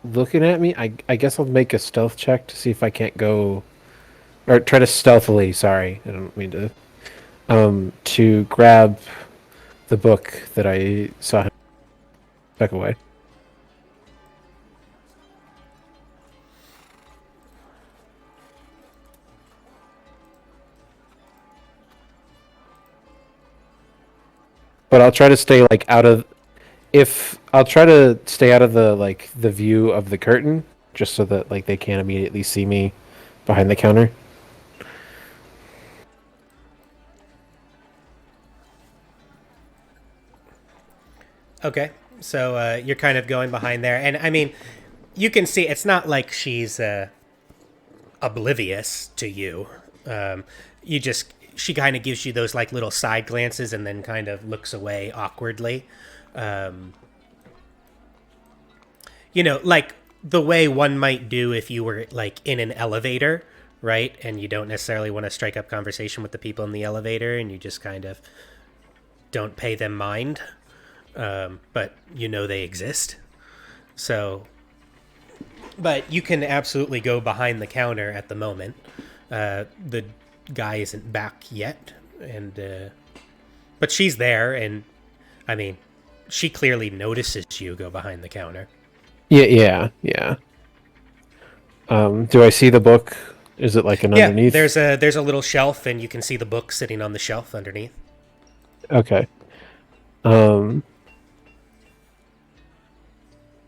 looking at me, I guess I'll make a stealth check to see if I can't go, or try to stealthily. Sorry, I don't mean to grab the book that I saw him back away. But I'll try to stay like out of I'll try to stay out of the view of the curtain just so that like they can't immediately see me behind the counter. Okay, so you're kind of going behind there, and I mean, you can see it's not like she's oblivious to you. She kind of gives you those like little side glances and then kind of looks away awkwardly. Like the way one might do if you were like in an elevator, right? And you don't necessarily want to strike up conversation with the people in the elevator and you just kind of don't pay them mind. But they exist. So, but you can absolutely go behind the counter at the moment. The guy isn't back yet, and but she's there, and I mean, she clearly notices you go behind the counter. Yeah. Do I see the book Is it like an Yeah, underneath? there's a little shelf, and you can see the book sitting on the shelf underneath. Okay.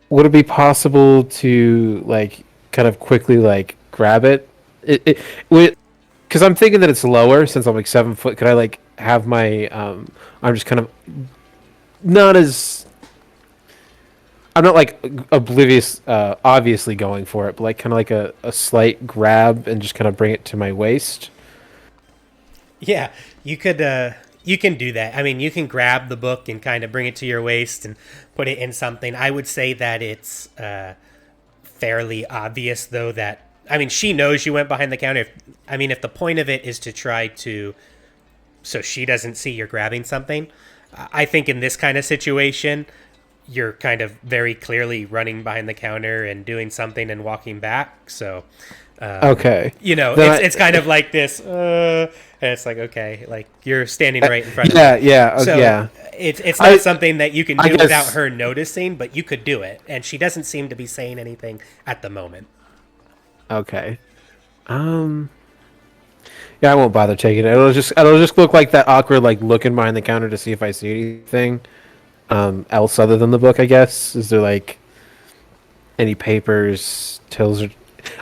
Would it be possible to like kind of quickly like grab it? It would, because I'm thinking that it's lower since I'm like 7 foot. Could I like have my I'm just kind of not as I'm not like oblivious, obviously going for it, but like kind of like a slight grab and just kind of bring it to my waist. Yeah, you can do that. I mean, you can grab the book and kind of bring it to your waist and put it in something. I would say that it's fairly obvious, though, that I mean, she knows you went behind the counter. If the point of it is to try to so she doesn't see you're grabbing something, I think in this kind of situation, you're kind of very clearly running behind the counter and doing something and walking back. So, Okay. it's kind of like this, and it's like, okay, like you're standing right in front of Yeah, her. yeah, So yeah. it's not something that you can I do without guess- her noticing, but you could do it, and she doesn't seem to be saying anything at the moment. Okay. Yeah, I won't bother taking it. It'll just look like that awkward like looking behind the counter to see if I see anything else other than the book, I guess. Is there like any papers, tills or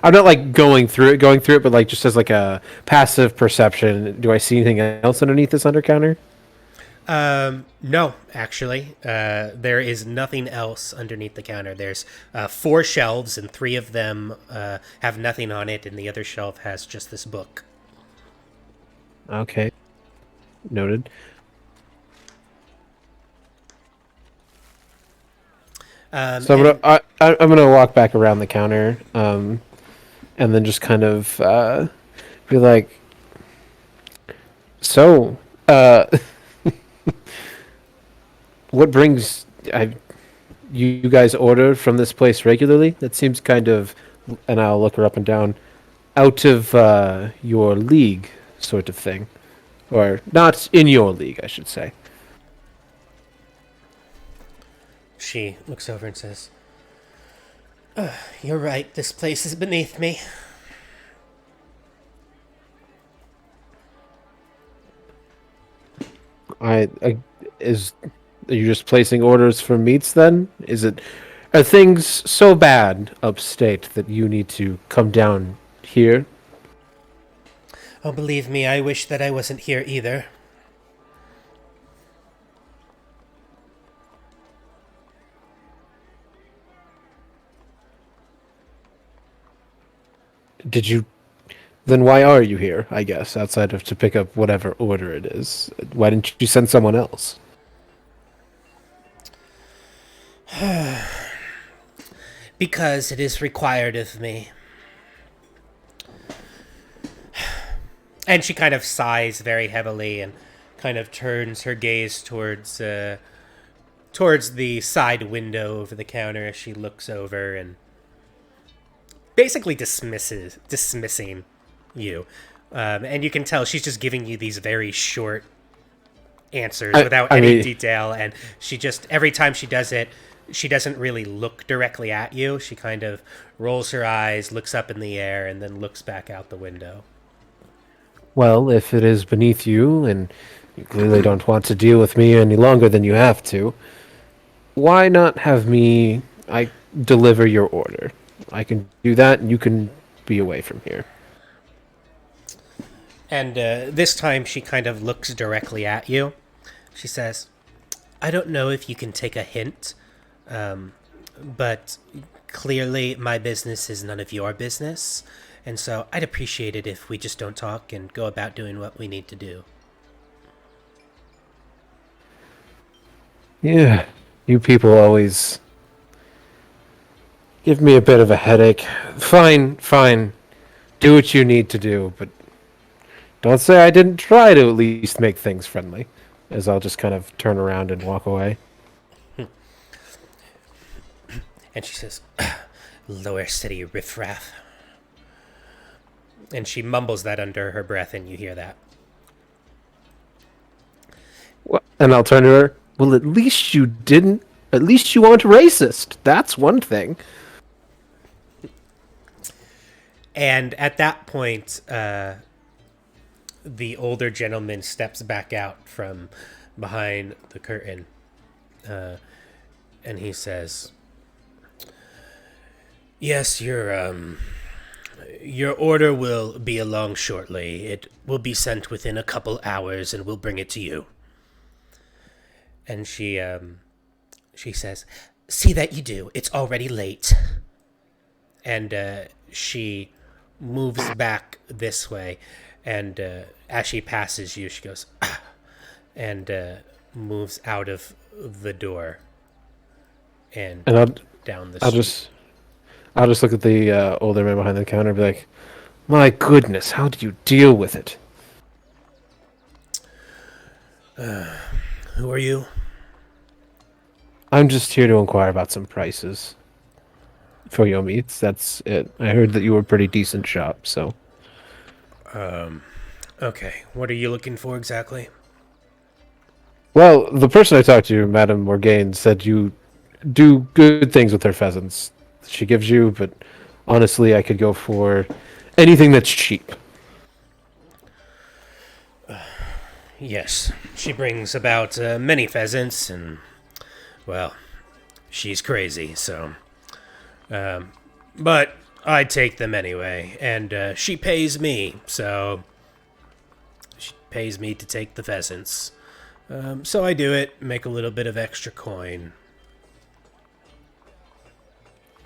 I'm not like going through it, but like just as like a passive perception, do I see anything else underneath this under counter? No, actually, there is nothing else underneath the counter. There's 4 shelves, and 3 of them have nothing on it, and the other shelf has just this book. Okay. Noted. So I'm gonna walk back around the counter, and then just kind of be like, so, what brings you guys order from this place regularly? That seems kind of, and I'll look her up and down, out of your league, sort of thing, or not in your league, I should say. She looks over and says, "You're right. This place is beneath me." I is Are you just placing orders for meats then? Are things so bad upstate that you need to come down here? Oh, believe me, I wish that I wasn't here either. Did you Then why are you here, I guess, outside of to pick up whatever order it is? Why didn't you send someone else? Because it is required of me. And she kind of sighs very heavily and kind of turns her gaze towards the side window over the counter as she looks over and basically dismissing you. And you can tell she's just giving you these very short answers without any detail. And she just, every time she does it, she doesn't really look directly at you. She kind of rolls her eyes, looks up in the air, and then looks back out the window. Well, if it is beneath you, and you clearly don't want to deal with me any longer than you have to, why not have I deliver your order? I can do that, and you can be away from here. And this time she kind of looks directly at you. She says, "I don't know if you can take a hint, but clearly my business is none of your business. And so I'd appreciate it if we just don't talk and go about doing what we need to do." Yeah, you people always give me a bit of a headache. Fine, fine. Do what you need to do, but don't say I didn't try to at least make things friendly. As I'll just kind of turn around and walk away. And she says, "Lower city riffraff." And she mumbles that under her breath, and you hear that. And I'll turn to her. Well, at least you didn't. At least you aren't racist. That's one thing. And at that point, the older gentleman steps back out from behind the curtain, and he says, "Yes, your order will be along shortly. It will be sent within a couple hours, and we'll bring it to you." And she says, "See that you do. It's already late." And she moves back this way, and as she passes you, she goes, "Ah," and moves out of the door and And down the I'll street. I'll just look at the older man behind the counter and be like, "My goodness, how do you deal with it?" Who are you? I'm just here to inquire about some prices for your meats. That's it. I heard that you were a pretty decent shop, so Okay, what are you looking for exactly? well, the person I talked to, Madame Morgaine, said you do good things with her pheasants. She gives you, but honestly, I could go for anything that's cheap. Yes, she brings about many pheasants, and, well, she's crazy, so. But I take them anyway, and she pays me, so. She pays me to take the pheasants. So I do it, make a little bit of extra coin.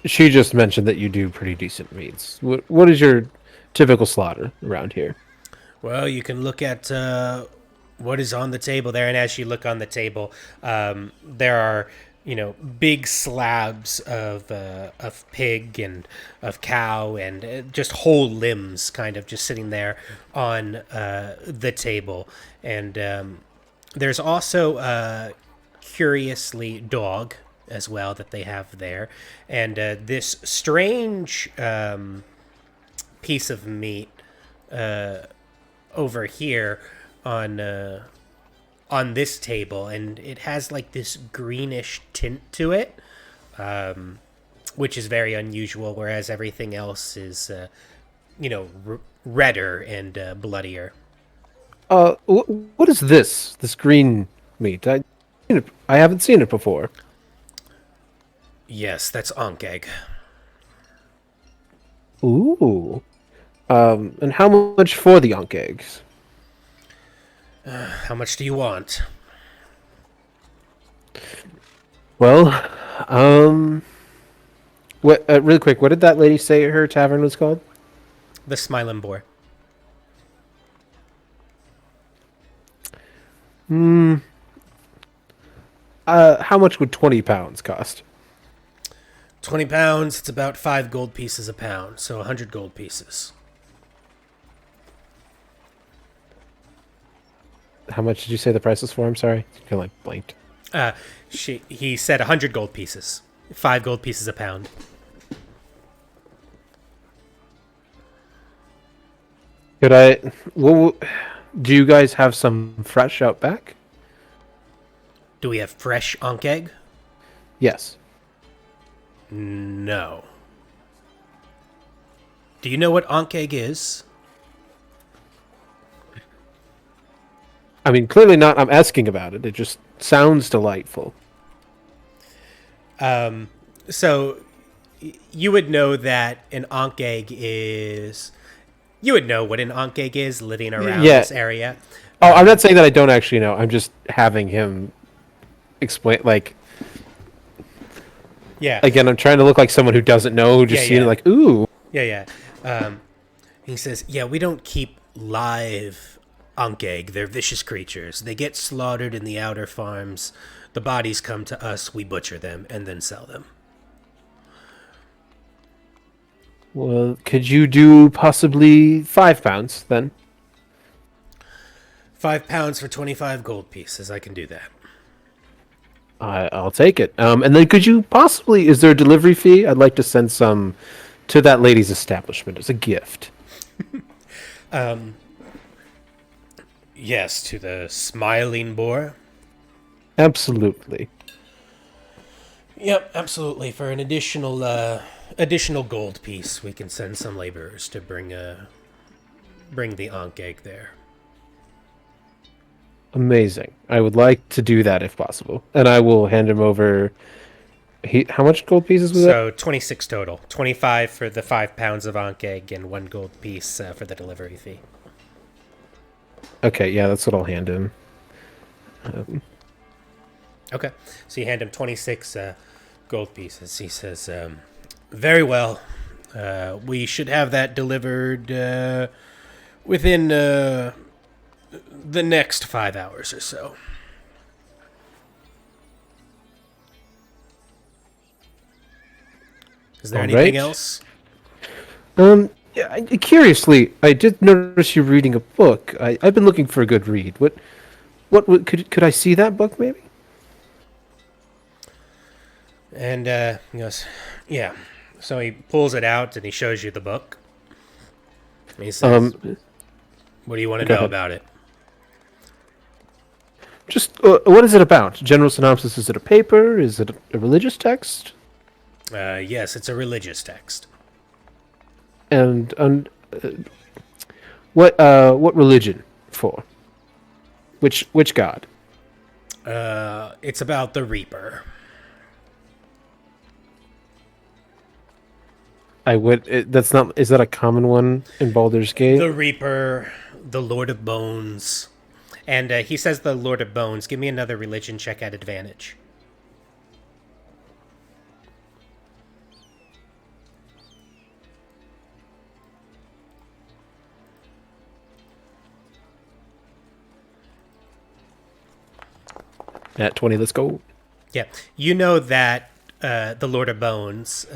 She just mentioned that you do pretty decent meats. What is your typical slaughter around here? Well, you can look at what is on the table there, and as you look on the table, there are big slabs of pig and of cow and just whole limbs, kind of just sitting there on the table, and there's also curiously dog as well that they have there, and this strange piece of meat over here on this table, and it has like this greenish tint to it, which is very unusual. Whereas everything else is, redder and bloodier. What is this? This green meat? I haven't seen it before. Yes, that's ankh egg. Ooh. And how much for the unk eggs? How much do you want? Well, what? Really quick, what did that lady say her tavern was called? The Smiling Boar. How much would 20 pounds cost? 20 pounds, it's about 5 gold pieces a pound, so 100 gold pieces. How much did you say the price was for? I'm sorry, kind of like blanked. He said 100 gold pieces. 5 gold pieces a pound. Could I? Well, do you guys have some fresh out back? Do we have fresh ankh egg? Yes. No. Do you know what ankh egg is? I mean, clearly not. I'm asking about it. It just sounds delightful. So you would know that an ankh egg is. You would know what an ankh egg is living around Yeah. this area. Oh, I'm not saying that I don't actually know. I'm just having him explain. Like, Yeah. again, I'm trying to look like someone who doesn't know, who just Yeah, seen yeah. it. Like, ooh. Yeah. He says, "Yeah, we don't keep live ankh egg. They're vicious creatures. They get slaughtered in the outer farms. The bodies come to us. We butcher them and then sell them." Well, could you do possibly 5 pounds then? 5 pounds for 25 gold pieces. I can do that. I'll take it. And then could you possibly? Is there a delivery fee? I'd like to send some to that lady's establishment as a gift. Yes, to the Smiling Boar. Absolutely. Yep, absolutely. For an additional additional gold piece, we can send some laborers to bring the Ankh egg there. Amazing. I would like to do that if possible, and I will hand him over. How much gold pieces was that? So 26 total. 25 for the 5 pounds of Ankh egg and 1 gold piece for the delivery fee. Okay, yeah, that's what I'll hand him. Okay. So you hand him 26 gold pieces. He says, very well. We should have that delivered within the next 5 hours or so. Is there All anything right. else? Yeah, curiously, I did notice you reading a book. I've been looking for a good read. Could I see that book maybe? And he goes, yeah. So he pulls it out and he shows you the book. And he says, what do you want to go know ahead. about it? Just what is it about? General synopsis. Is it a paper? Is it a religious text? Yes, it's a religious text. And what religion for? Which god? It's about the Reaper. That's not. Is that a common one in Baldur's Gate? The Reaper, the Lord of Bones. And he says the Lord of Bones. Give me another religion check at advantage. At 20, let's go. Yeah. You know that the Lord of Bones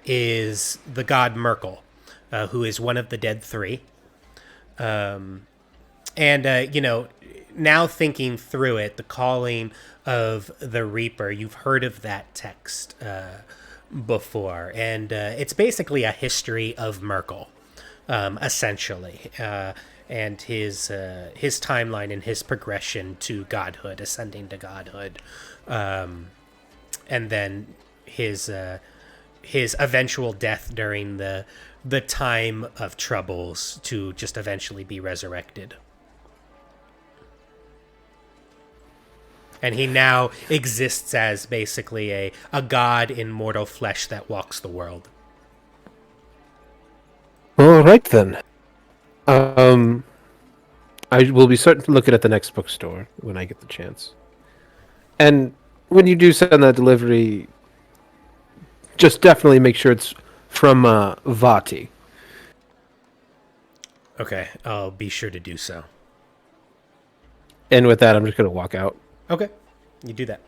is the god Merkel, who is one of the dead three. And, now thinking through it, the calling of the Reaper, you've heard of that text before. And it's basically a history of Merkel, essentially. And his timeline and his progression to godhood, ascending to godhood. And then his eventual death during the time of troubles to just eventually be resurrected. And he now exists as basically a god in mortal flesh that walks the world. All right then. I will be certain to look at the next bookstore when I get the chance. And when you do send that delivery, just definitely make sure it's from Vati. Okay, I'll be sure to do so. And with that, I'm just going to walk out. Okay, you do that.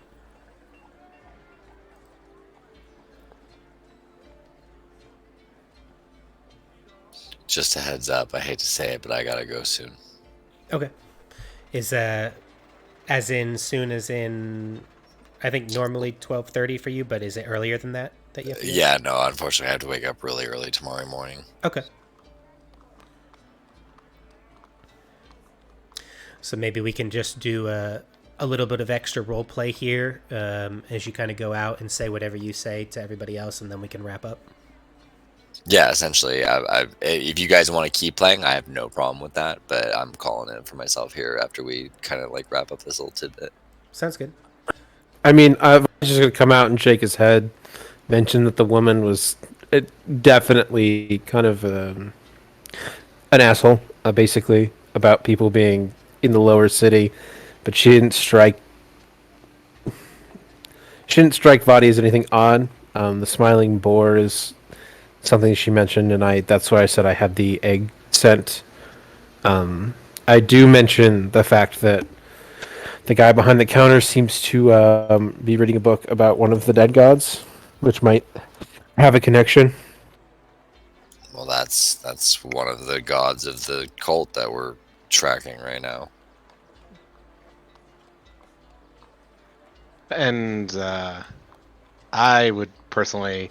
Just a heads up. I hate to say it, but I gotta go soon. Okay. Is as in soon as in, I think normally 12:30 for you, but is it earlier than that you have to do? Yeah, no, unfortunately, I have to wake up really early tomorrow morning. Okay. So maybe we can just do a little bit of extra role play here as you kind of go out and say whatever you say to everybody else, and then we can wrap up. Yeah, essentially, if you guys want to keep playing, I have no problem with that, but I'm calling it for myself here after we kind of like wrap up this little tidbit. Sounds good. I mean, I'm just going to come out and shake his head, mention that the woman was definitely kind of an asshole, basically, about people being in the lower city, but she didn't strike Vadi as anything odd. The smiling boar is something she mentioned, and that's why I said I had the egg sent. I do mention the fact that the guy behind the counter seems to be reading a book about one of the dead gods, which might have a connection. Well, that's one of the gods of the cult that we're tracking right now. And I would personally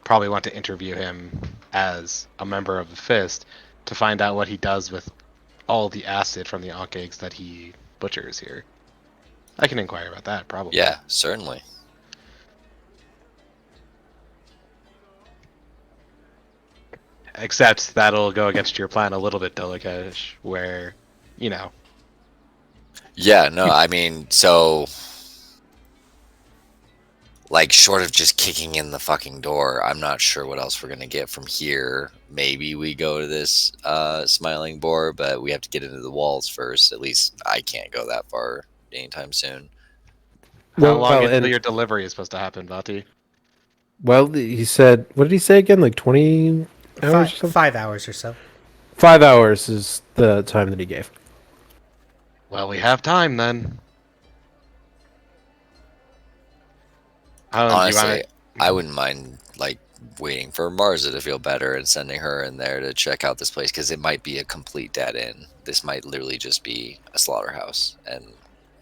probably want to interview him as a member of the Fist to find out what he does with all the acid from the Ankh eggs that he butchers here. I can inquire about that, probably. Yeah, certainly. Except that'll go against your plan a little bit, Delicash, where, you know, Yeah, no, I mean, so like short of just kicking in the fucking door, I'm not sure what else we're gonna get from here. Maybe we go to this smiling boar, but we have to get into the walls first. At least I can't go that far anytime soon. how long until and your delivery is supposed to happen, Vati? he said, what did he say again? Like 20 hours or something? 5 hours or so. 5 hours is the time that he gave. Well, we have time then. I don't know, do you Honestly, want I wouldn't mind like waiting for Marza to feel better and sending her in there to check out this place because it might be a complete dead end. This might literally just be a slaughterhouse, and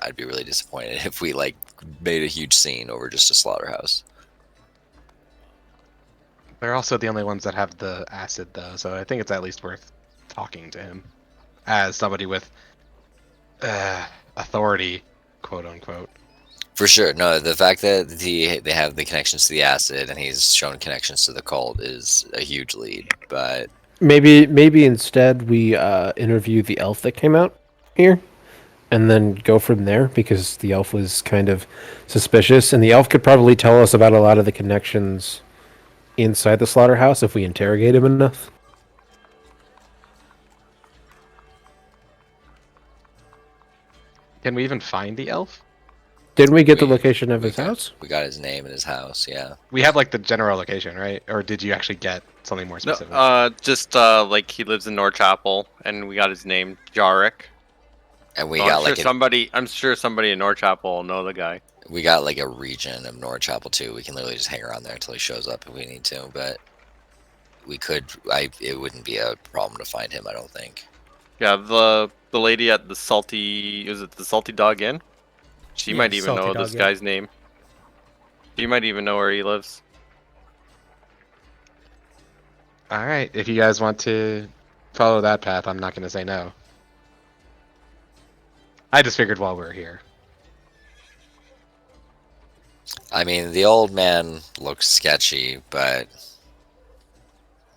I'd be really disappointed if we like made a huge scene over just a slaughterhouse. They're also the only ones that have the acid, though, so I think it's at least worth talking to him as somebody with authority, quote unquote. For sure. No, the fact that they have the connections to the acid and he's shown connections to the cult is a huge lead. But Maybe instead we interview the elf that came out here, and then go from there because the elf was kind of suspicious, and the elf could probably tell us about a lot of the connections inside the slaughterhouse if we interrogate him enough. Can we even find the elf? Didn't we get the we- location of we his got, house? we got his name and his house, yeah. We have like the general location, right? Or did you actually get something more No, specific? just like he lives in Norchapel, and we got his name, Jarek. And we So got like I'm sure somebody in Norchapel will know the guy. we got like a region of Norchapel too. We can literally just hang around there until he shows up if we need to. But we could. It wouldn't be a problem to find him. I don't think. Yeah, the lady at the salty, is it the Salty Dog Inn? She Yeah, might even Salty know Dog this Inn. guy's name. She might even know where he lives. All right, if you guys want to follow that path, I'm not going to say no. I just figured while we are here. I mean, the old man looks sketchy, but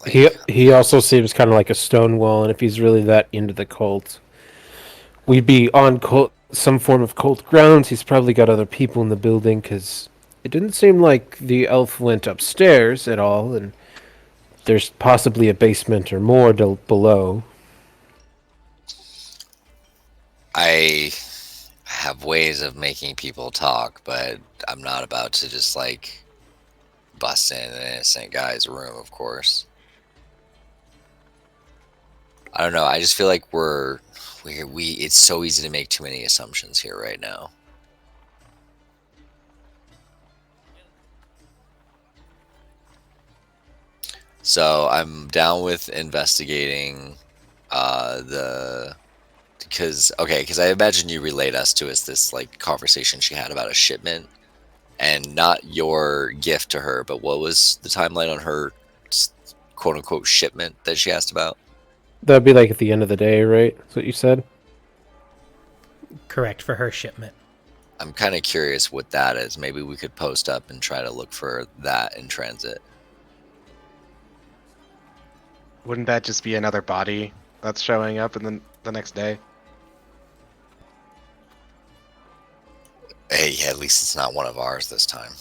like, He also seems kind of like a stone wall, and if he's really that into the cult, we'd be on some form of cult grounds. He's probably got other people in the building because it didn't seem like the elf went upstairs at all, and there's possibly a basement or more below. I have ways of making people talk, but I'm not about to just like bust in an innocent guy's room, of course. I don't know. I just feel like we it's so easy to make too many assumptions here right now. So I'm down with investigating the because I imagine you relayed us to us this like conversation she had about a shipment and not your gift to her, but what was the timeline on her quote unquote shipment that she asked about? That'd be like at the end of the day, right? That's what you said? Correct, for her shipment. I'm kind of curious what that is. Maybe we could post up and try to look for that in transit. Wouldn't that just be another body that's showing up in the next day? Hey, at least it's not one of ours this time.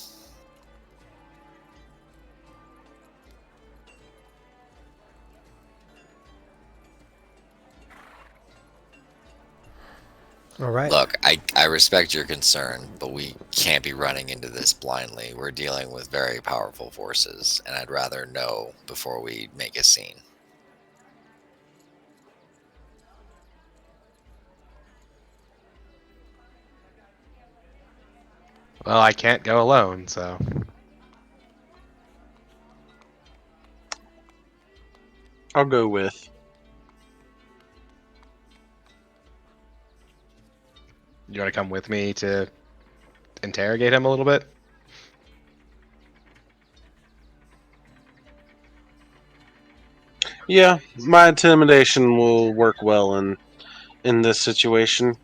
All right. Look, I respect your concern, but we can't be running into this blindly. We're dealing with very powerful forces, and I'd rather know before we make a scene. Well, I can't go alone, so. I'll go with. You want to come with me to interrogate him a little bit? Yeah, my intimidation will work well in this situation.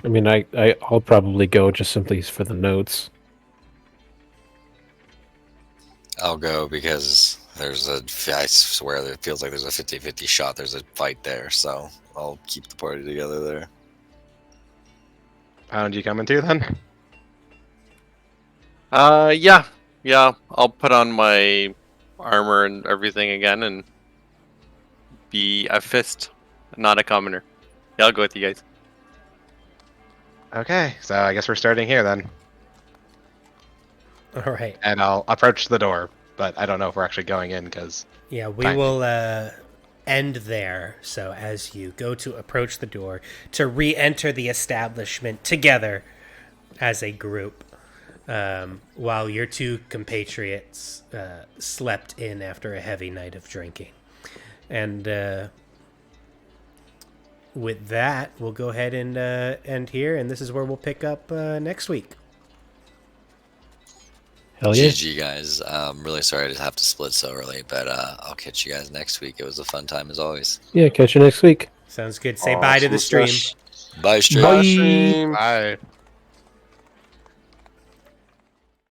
I mean, I'll probably go just simply for the notes. I'll go because I swear that it feels like there's a 50-50 shot. There's a fight there, so I'll keep the party together there. Pound, you coming too then? Yeah. I'll put on my armor and everything again and be a fist, not a commoner. Yeah, I'll go with you guys. Okay, so I guess we're starting here then. All right. And I'll approach the door, but I don't know if we're actually going in because. Yeah, we will end there. So as you go to approach the door to re-enter the establishment together as a group, while your two compatriots slept in after a heavy night of drinking. And with that, we'll go ahead and end here, and this is where we'll pick up next week. Hell yeah. GG, guys. I'm really sorry to have to split so early, but I'll catch you guys next week. It was a fun time as always. Yeah, catch you next week. Sounds good. Say bye to the Awesome stream. session. Bye, stream. Bye. Stream. Bye.